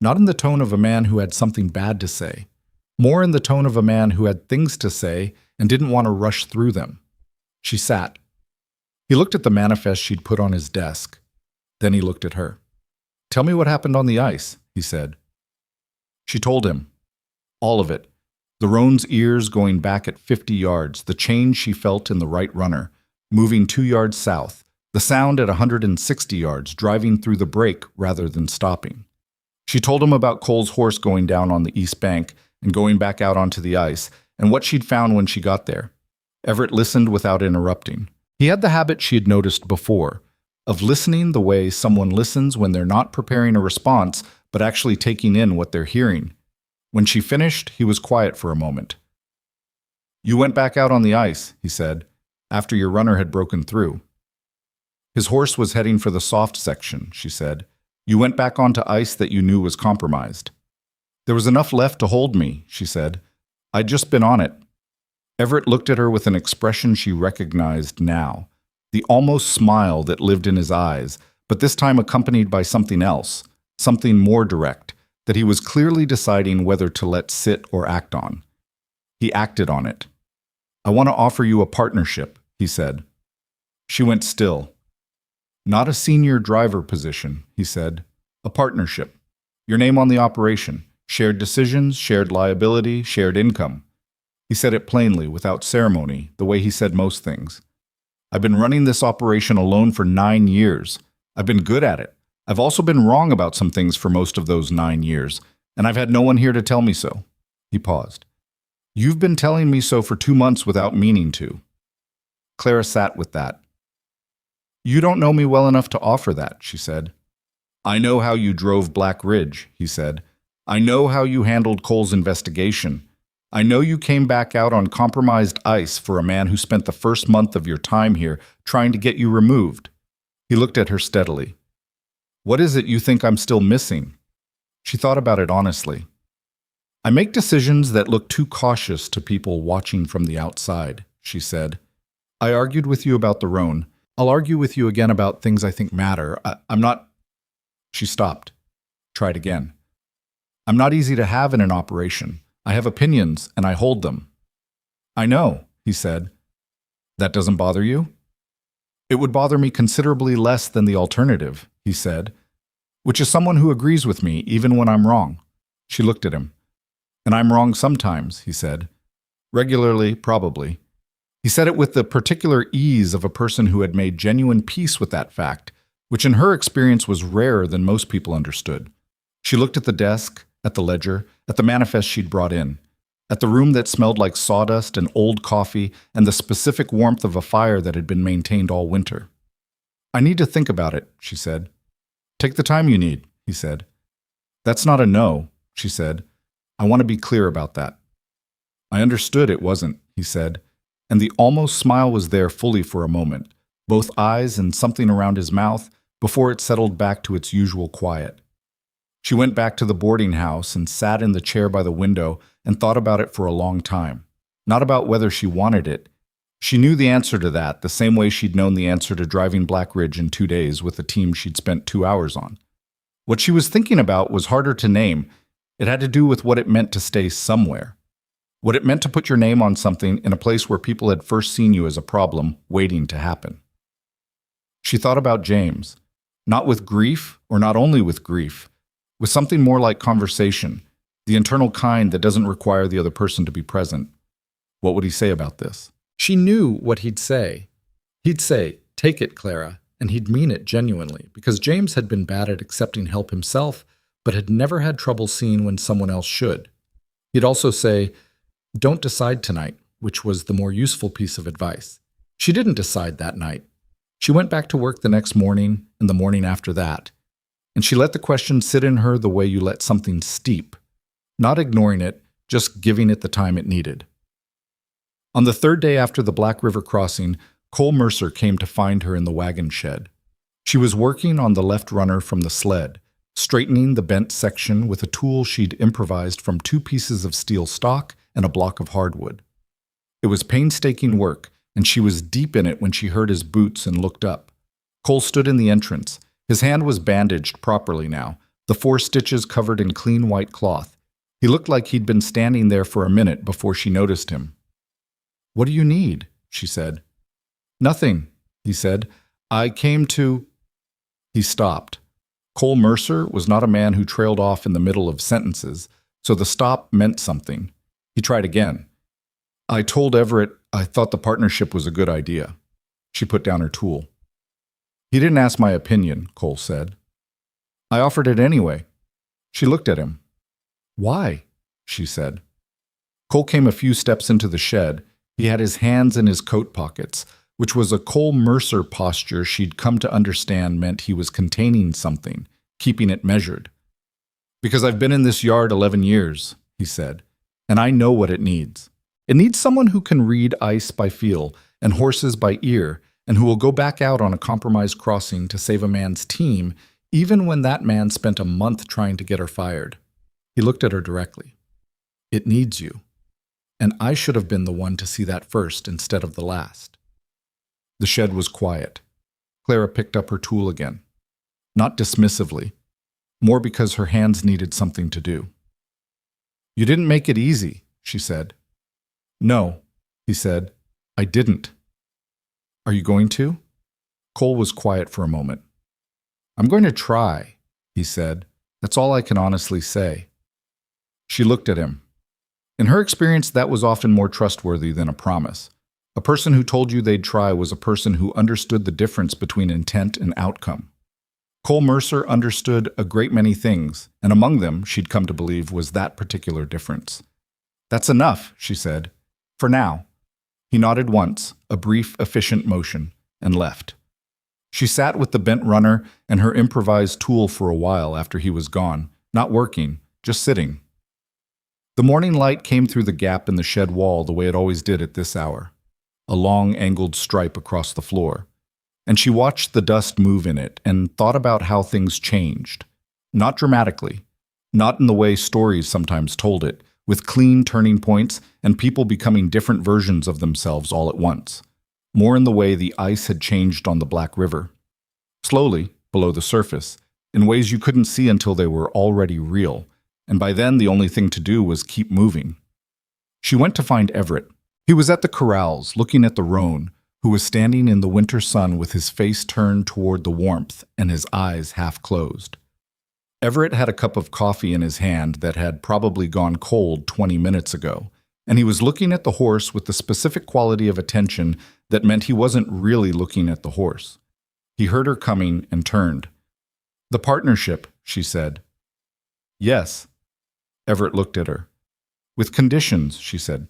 Not in the tone of a man who had something bad to say, more in the tone of a man who had things to say and didn't want to rush through them. She sat. He looked at the manifest she'd put on his desk. Then he looked at her. "Tell me what happened on the ice," he said. She told him. All of it. The roan's ears going back at 50 yards, the change she felt in the right runner, moving 2 yards south, the sound at 160 yards, driving through the break rather than stopping. She told him about Cole's horse going down on the east bank and going back out onto the ice, and what she'd found when she got there. Everett listened without interrupting. He had the habit she had noticed before, of listening the way someone listens when they're not preparing a response, but actually taking in what they're hearing. When she finished, he was quiet for a moment. "You went back out on the ice," he said, "after your runner had broken through." "His horse was heading for the soft section," she said. "You went back onto ice that you knew was compromised." "There was enough left to hold me," she said. "I'd just been on it." Everett looked at her with an expression she recognized now, the almost smile that lived in his eyes, but this time accompanied by something else, something more direct, that he was clearly deciding whether to let sit or act on. He acted on it. "I want to offer you a partnership," he said. She went still. "Not a senior driver position," he said. "A partnership. Your name on the operation. Shared decisions, shared liability, shared income." He said it plainly, without ceremony, the way he said most things. "I've been running this operation alone for 9 years. I've been good at it. I've also been wrong about some things for most of those 9 years, and I've had no one here to tell me so." He paused. "You've been telling me so for 2 months without meaning to." Clara sat with that. "You don't know me well enough to offer that," she said. "I know how you drove Black Ridge," he said. "I know how you handled Cole's investigation. I know you came back out on compromised ice for a man who spent the first month of your time here trying to get you removed." He looked at her steadily. "What is it you think I'm still missing?" She thought about it honestly. "I make decisions that look too cautious to people watching from the outside," she said. "I argued with you about the roan. I'll argue with you again about things I think matter. I'm not—" She stopped. Tried again. "I'm not easy to have in an operation. I have opinions, and I hold them." "I know," he said. "That doesn't bother you?" "It would bother me considerably less than the alternative," he said, "which is someone who agrees with me even when I'm wrong." She looked at him. "And I'm wrong sometimes," he said. "Regularly, probably." He said it with the particular ease of a person who had made genuine peace with that fact, which in her experience was rarer than most people understood. She looked at the desk, at the ledger, at the manifest she'd brought in, at the room that smelled like sawdust and old coffee and the specific warmth of a fire that had been maintained all winter. "I need to think about it," she said. "Take the time you need," he said. "That's not a no," she said. "I want to be clear about that." "I understood it wasn't," he said, and the almost smile was there fully for a moment, both eyes and something around his mouth, before it settled back to its usual quiet. She went back to the boarding house and sat in the chair by the window and thought about it for a long time. Not about whether she wanted it. She knew the answer to that, the same way she'd known the answer to driving Black Ridge in 2 days with a team she'd spent 2 hours on. What she was thinking about was harder to name. It had to do with what it meant to stay somewhere. What it meant to put your name on something in a place where people had first seen you as a problem waiting to happen. She thought about James, not with grief, or not only with grief, with something more like conversation, the internal kind that doesn't require the other person to be present. What would he say about this? She knew what he'd say. He'd say, "Take it, Clara," and he'd mean it genuinely, because James had been bad at accepting help himself, but had never had trouble seeing when someone else should. He'd also say, "Don't decide tonight," which was the more useful piece of advice. She didn't decide that night. She went back to work the next morning and the morning after that, and she let the question sit in her the way you let something steep, not ignoring it, just giving it the time it needed. On the 3rd day after the Black River crossing, Cole Mercer came to find her in the wagon shed. She was working on the left runner from the sled, straightening the bent section with a tool she'd improvised from 2 pieces of steel stock and a block of hardwood. It was painstaking work, and she was deep in it when she heard his boots and looked up. Cole stood in the entrance. His hand was bandaged properly now, the 4 stitches covered in clean white cloth. He looked like he'd been standing there for a minute before she noticed him. "What do you need?" she said. "Nothing," he said. "I came to—" He stopped. Cole Mercer was not a man who trailed off in the middle of sentences, so the stop meant something. He tried again. "I told Everett I thought the partnership was a good idea." She put down her tool. "He didn't ask my opinion," Cole said. "I offered it anyway." She looked at him. "Why?" she said. Cole came a few steps into the shed. He had his hands in his coat pockets, which was a Cole Mercer posture she'd come to understand meant he was containing something, keeping it measured. "Because I've been in this yard 11 years, he said, "and I know what it needs. It needs someone who can read ice by feel and horses by ear, and who will go back out on a compromised crossing to save a man's team, even when that man spent a month trying to get her fired." He looked at her directly. "It needs you. And I should have been the one to see that first instead of the last." The shed was quiet. Clara picked up her tool again. Not dismissively, more because her hands needed something to do. "You didn't make it easy," she said. "No," he said. "I didn't." "Are you going to?" Cole was quiet for a moment. "I'm going to try," he said. "That's all I can honestly say." She looked at him. In her experience, that was often more trustworthy than a promise. A person who told you they'd try was a person who understood the difference between intent and outcome. Cole Mercer understood a great many things, and among them, she'd come to believe, was that particular difference. "That's enough," she said. "For now." He nodded once, a brief, efficient motion, and left. She sat with the bent runner and her improvised tool for a while after he was gone, not working, just sitting. The morning light came through the gap in the shed wall the way it always did at this hour, a long angled stripe across the floor, and she watched the dust move in it and thought about how things changed. Not dramatically, not in the way stories sometimes told it, with clean turning points and people becoming different versions of themselves all at once. More in the way the ice had changed on the Black River. Slowly, below the surface, in ways you couldn't see until they were already real, and by then the only thing to do was keep moving. She went to find Everett. He was at the corrals, looking at the roan, who was standing in the winter sun with his face turned toward the warmth and his eyes half closed. Everett had a cup of coffee in his hand that had probably gone cold 20 minutes ago, and he was looking at the horse with the specific quality of attention that meant he wasn't really looking at the horse. He heard her coming and turned. "The partnership," she said. "Yes." Everett looked at her. "With conditions," she said.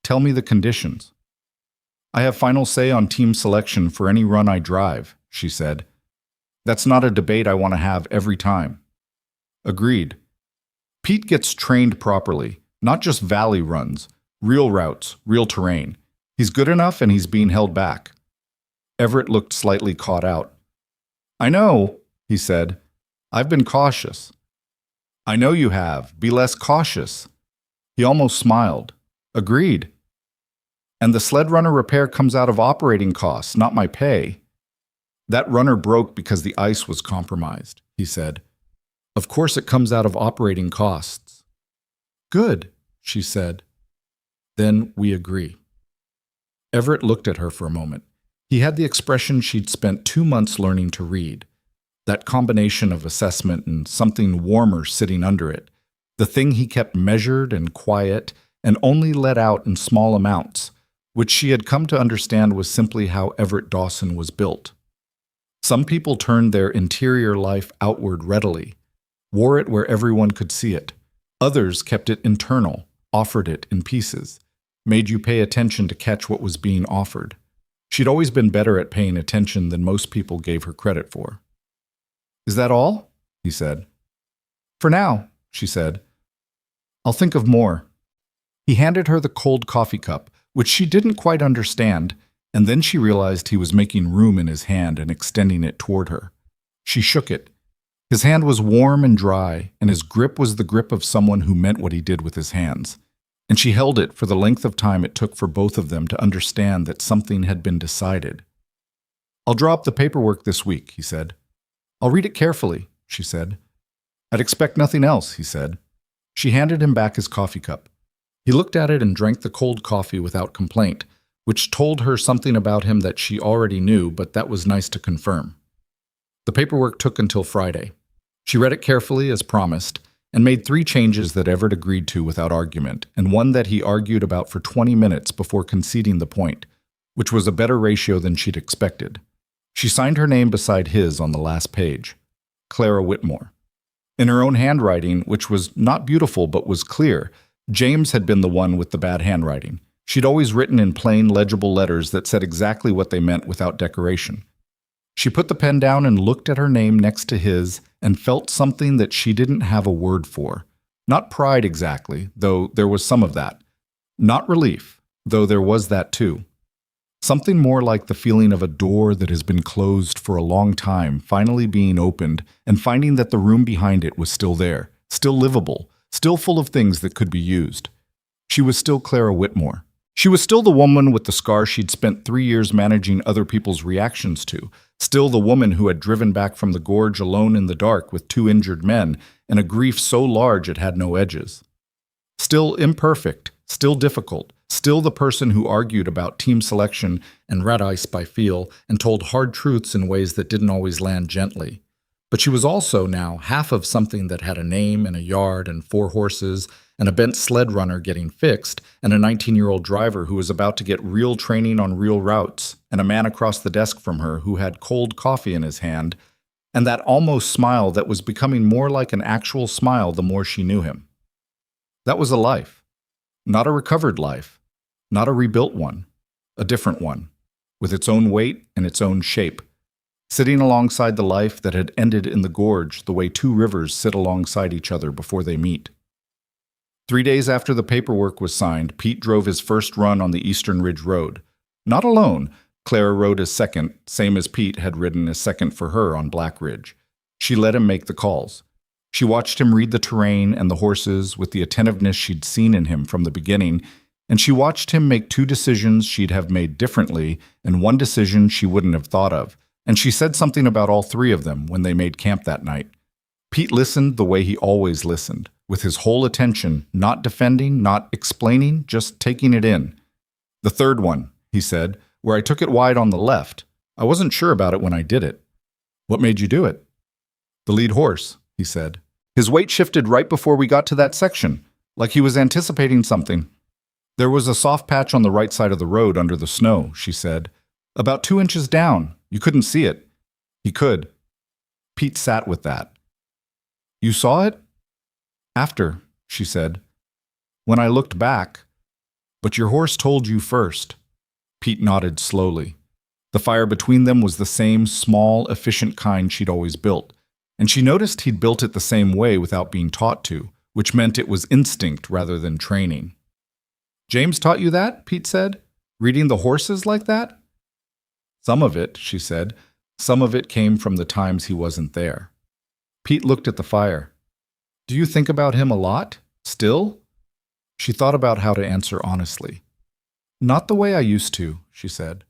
"Tell me the conditions." "I have final say on team selection for any run I drive," she said. "That's not a debate I want to have every time." "Agreed. Pete gets trained properly, not just valley runs, real routes, real terrain. He's good enough and he's being held back." Everett looked slightly caught out. "I know," he said. "I've been cautious." I know you have. Be less cautious. He almost smiled. Agreed. And the sled runner repair comes out of operating costs, not my pay. That runner broke because the ice was compromised, he said. Of course it comes out of operating costs. Good, she said. Then we agree. Everett looked at her for a moment. He had the expression she'd spent 2 months learning to read. That combination of assessment and something warmer sitting under it. The thing he kept measured and quiet and only let out in small amounts, which she had come to understand was simply how Everett Dawson was built. Some people turned their interior life outward readily, wore it where everyone could see it. Others kept it internal, offered it in pieces, made you pay attention to catch what was being offered. She'd always been better at paying attention than most people gave her credit for. Is that all? He said. For now, she said. I'll think of more. He handed her the cold coffee cup, which she didn't quite understand, and then she realized he was making room in his hand and extending it toward her. She shook it. His hand was warm and dry, and his grip was the grip of someone who meant what he did with his hands. And she held it for the length of time it took for both of them to understand that something had been decided. I'll draw up the paperwork this week, he said. I'll read it carefully, she said. I'd expect nothing else, he said. She handed him back his coffee cup. He looked at it and drank the cold coffee without complaint, which told her something about him that she already knew, but that was nice to confirm. The paperwork took until Friday. She read it carefully, as promised, and made 3 changes that Everett agreed to without argument, and one that he argued about for 20 minutes before conceding the point, which was a better ratio than she'd expected. She signed her name beside his on the last page, Clara Whitmore. In her own handwriting, which was not beautiful but was clear, James had been the one with the bad handwriting. She'd always written in plain, legible letters that said exactly what they meant without decoration. She put the pen down and looked at her name next to his and felt something that she didn't have a word for. Not pride exactly, though there was some of that. Not relief, though there was that too. Something more like the feeling of a door that has been closed for a long time finally being opened and finding that the room behind it was still there, still livable, still full of things that could be used. She was still Clara Whitmore. She was still the woman with the scar she'd spent 3 years managing other people's reactions to, still the woman who had driven back from the gorge alone in the dark with 2 injured men and a grief so large it had no edges. Still imperfect, still difficult, still the person who argued about team selection and red ice by feel and told hard truths in ways that didn't always land gently. But she was also now half of something that had a name and a yard and 4 horses and a bent sled runner getting fixed and a 19-year-old driver who was about to get real training on real routes and a man across the desk from her who had cold coffee in his hand and that almost smile that was becoming more like an actual smile the more she knew him. That was a life. Not a recovered life. Not a rebuilt one. A different one. With its own weight and its own shape. Sitting alongside the life that had ended in the gorge the way 2 rivers sit alongside each other before they meet. 3 days after the paperwork was signed, Pete drove his first run on the Eastern Ridge Road. Not alone. Clara rode as second, same as Pete had ridden as second for her on Black Ridge. She let him make the calls. She watched him read the terrain and the horses with the attentiveness she'd seen in him from the beginning, and she watched him make 2 decisions she'd have made differently and 1 decision she wouldn't have thought of, and she said something about all 3 of them when they made camp that night. Pete listened the way he always listened, with his whole attention, not defending, not explaining, just taking it in. The 3rd one, he said, where I took it wide on the left. I wasn't sure about it when I did it. What made you do it? The lead horse, he said. His weight shifted right before we got to that section, like he was anticipating something. There was a soft patch on the right side of the road under the snow, she said. About 2 inches down. You couldn't see it. He could. Pete sat with that. You saw it? After, she said. When I looked back. But your horse told you first. Pete nodded slowly. The fire between them was the same small, efficient kind she'd always built, and she noticed he'd built it the same way without being taught to, which meant it was instinct rather than training. James taught you that? Pete said. Reading the horses like that? Some of it, she said. Some of it came from the times he wasn't there. Pete looked at the fire. Do you think about him a lot? Still? She thought about how to answer honestly. Not the way I used to, she said.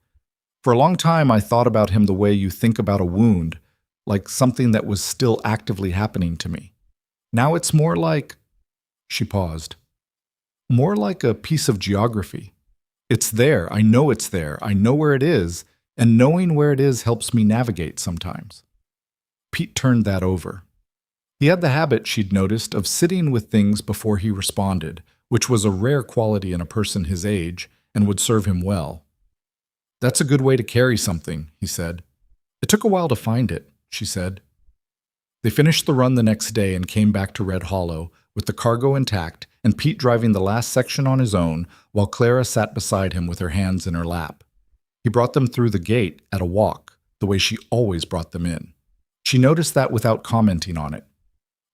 For a long time, I thought about him the way you think about a wound, like something that was still actively happening to me. Now it's more like, she paused, more like a piece of geography. It's there, I know it's there, I know where it is, and knowing where it is helps me navigate sometimes. Pete turned that over. He had the habit, she'd noticed, of sitting with things before he responded, which was a rare quality in a person his age and would serve him well. That's a good way to carry something, he said. It took a while to find it, she said. They finished the run the next day and came back to Red Hollow, with the cargo intact and Pete driving the last section on his own while Clara sat beside him with her hands in her lap. He brought them through the gate at a walk, the way she always brought them in. She noticed that without commenting on it.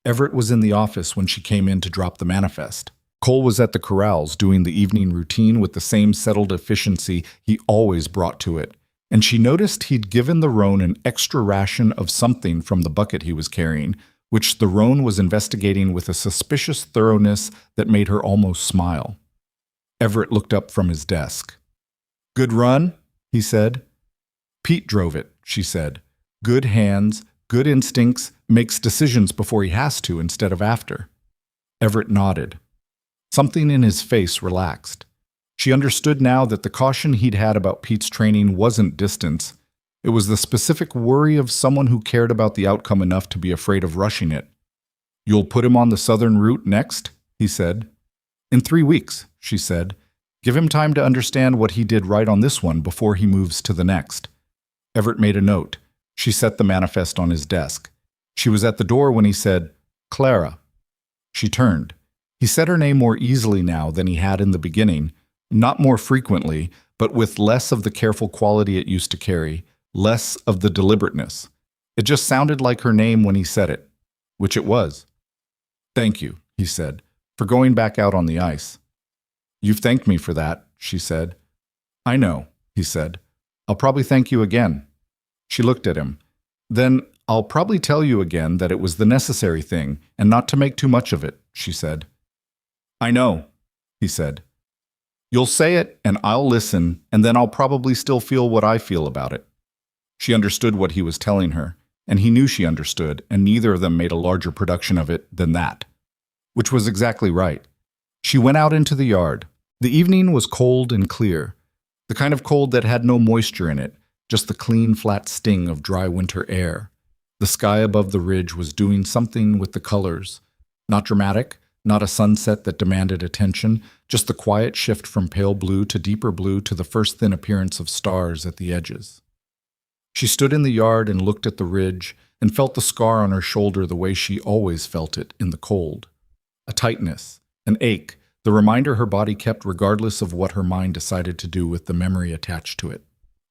Everett was in the office when she came in to drop the manifest. Cole was at the corrals doing the evening routine with the same settled efficiency he always brought to it, and she noticed he'd given the roan an extra ration of something from the bucket he was carrying, which the roan was investigating with a suspicious thoroughness that made her almost smile. Everett looked up from his desk. "Good run?" he said. "Pete drove it," she said. "Good hands, good instincts, makes decisions before he has to instead of after." Everett nodded. Something in his face relaxed. She understood now that the caution he'd had about Pete's training wasn't distance. It was the specific worry of someone who cared about the outcome enough to be afraid of rushing it. "You'll put him on the southern route next?" he said. "In 3 weeks," she said. "Give him time to understand what he did right on this one before he moves to the next." Everett made a note. She set the manifest on his desk. She was at the door when he said, "Clara." She turned. He said her name more easily now than he had in the beginning, not more frequently, but with less of the careful quality it used to carry, less of the deliberateness. It just sounded like her name when he said it, which it was. "Thank you," he said, "for going back out on the ice." "You've thanked me for that," she said. "I know," he said. "I'll probably thank you again." She looked at him. "Then I'll probably tell you again that it was the necessary thing, and not to make too much of it," she said. "I know," he said. "You'll say it, and I'll listen, and then I'll probably still feel what I feel about it." She understood what he was telling her, and he knew she understood, and neither of them made a larger production of it than that. Which was exactly right. She went out into the yard. The evening was cold and clear, the kind of cold that had no moisture in it, just the clean, flat sting of dry winter air. The sky above the ridge was doing something with the colors. Not dramatic, not a sunset that demanded attention, just the quiet shift from pale blue to deeper blue to the first thin appearance of stars at the edges. She stood in the yard and looked at the ridge and felt the scar on her shoulder the way she always felt it in the cold. A tightness, an ache, the reminder her body kept regardless of what her mind decided to do with the memory attached to it.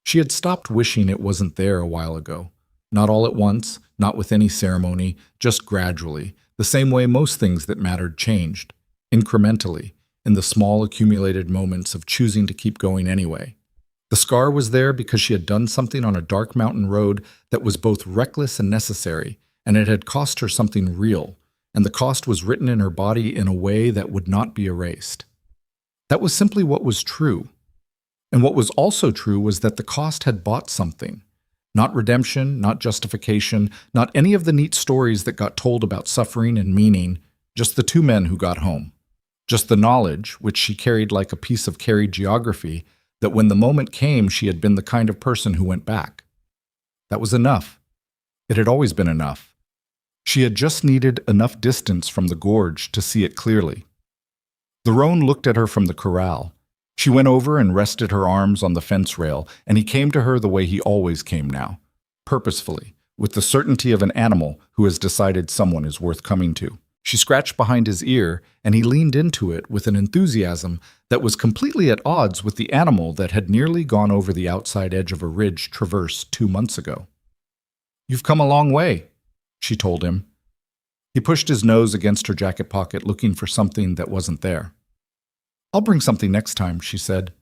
She had stopped wishing it wasn't there a while ago. Not all at once, not with any ceremony, just gradually, the same way most things that mattered changed, incrementally, in the small accumulated moments of choosing to keep going anyway. The scar was there because she had done something on a dark mountain road that was both reckless and necessary, and it had cost her something real, and the cost was written in her body in a way that would not be erased. That was simply what was true. And what was also true was that the cost had bought something. Not redemption, not justification, not any of the neat stories that got told about suffering and meaning, just the 2 men who got home. Just the knowledge, which she carried like a piece of carried geography, that when the moment came she had been the kind of person who went back. That was enough. It had always been enough. She had just needed enough distance from the gorge to see it clearly. The roan looked at her from the corral. She went over and rested her arms on the fence rail, and he came to her the way he always came now, purposefully, with the certainty of an animal who has decided someone is worth coming to. She scratched behind his ear, and he leaned into it with an enthusiasm that was completely at odds with the animal that had nearly gone over the outside edge of a ridge traversed 2 months ago. "You've come a long way," she told him. He pushed his nose against her jacket pocket, looking for something that wasn't there. "I'll bring something next time," she said.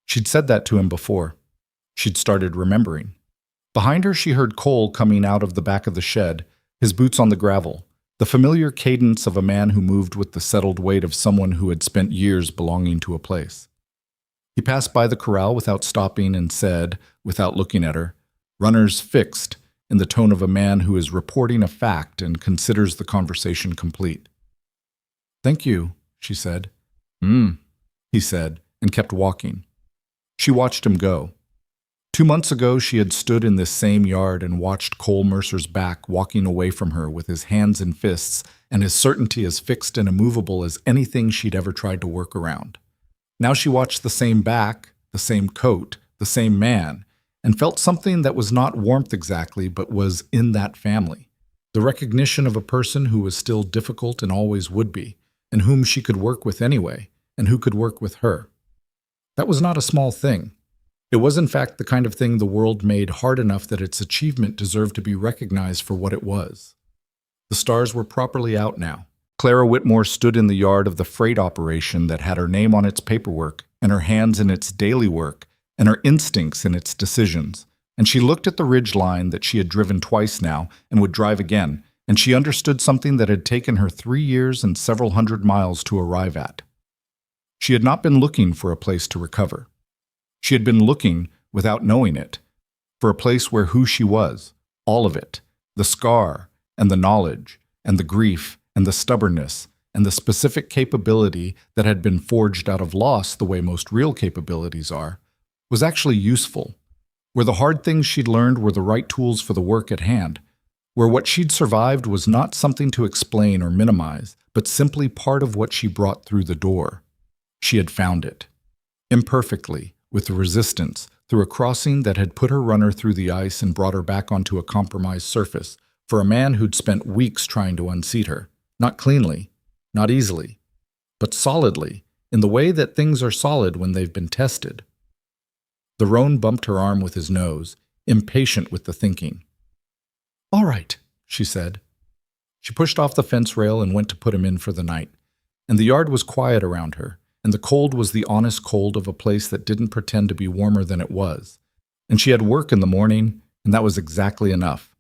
She'd said that to him before. She'd started remembering. Behind her she heard Cole coming out of the back of the shed, his boots on the gravel, the familiar cadence of a man who moved with the settled weight of someone who had spent years belonging to a place. He passed by the corral without stopping and said, without looking at her, "Runners fixed," in the tone of a man who is reporting a fact and considers the conversation complete. "Thank you," she said. He said, and kept walking. She watched him go. 2 months ago, she had stood in this same yard and watched Cole Mercer's back walking away from her with his hands in fists and his certainty as fixed and immovable as anything she'd ever tried to work around. Now she watched the same back, the same coat, the same man, and felt something that was not warmth exactly, but was in that family. The recognition of a person who was still difficult and always would be, and whom she could work with anyway, and who could work with her. That was not a small thing. It was in fact the kind of thing the world made hard enough that its achievement deserved to be recognized for what it was. The stars were properly out now. Clara Whitmore stood in the yard of the freight operation that had her name on its paperwork, and her hands in its daily work, and her instincts in its decisions. And she looked at the ridge line that she had driven twice now and would drive again, and she understood something that had taken her 3 years and several hundred miles to arrive at. She had not been looking for a place to recover. She had been looking, without knowing it, for a place where who she was, all of it, the scar, and the knowledge, and the grief, and the stubbornness, and the specific capability that had been forged out of loss the way most real capabilities are, was actually useful, where the hard things she'd learned were the right tools for the work at hand, where what she'd survived was not something to explain or minimize, but simply part of what she brought through the door. She had found it. Imperfectly, with resistance, through a crossing that had put her runner through the ice and brought her back onto a compromised surface, for a man who'd spent weeks trying to unseat her. Not cleanly, not easily, but solidly, in the way that things are solid when they've been tested. The roan bumped her arm with his nose, impatient with the thinking. "All right," she said. She pushed off the fence rail and went to put him in for the night, and the yard was quiet around her, and the cold was the honest cold of a place that didn't pretend to be warmer than it was. And she had work in the morning, and that was exactly enough.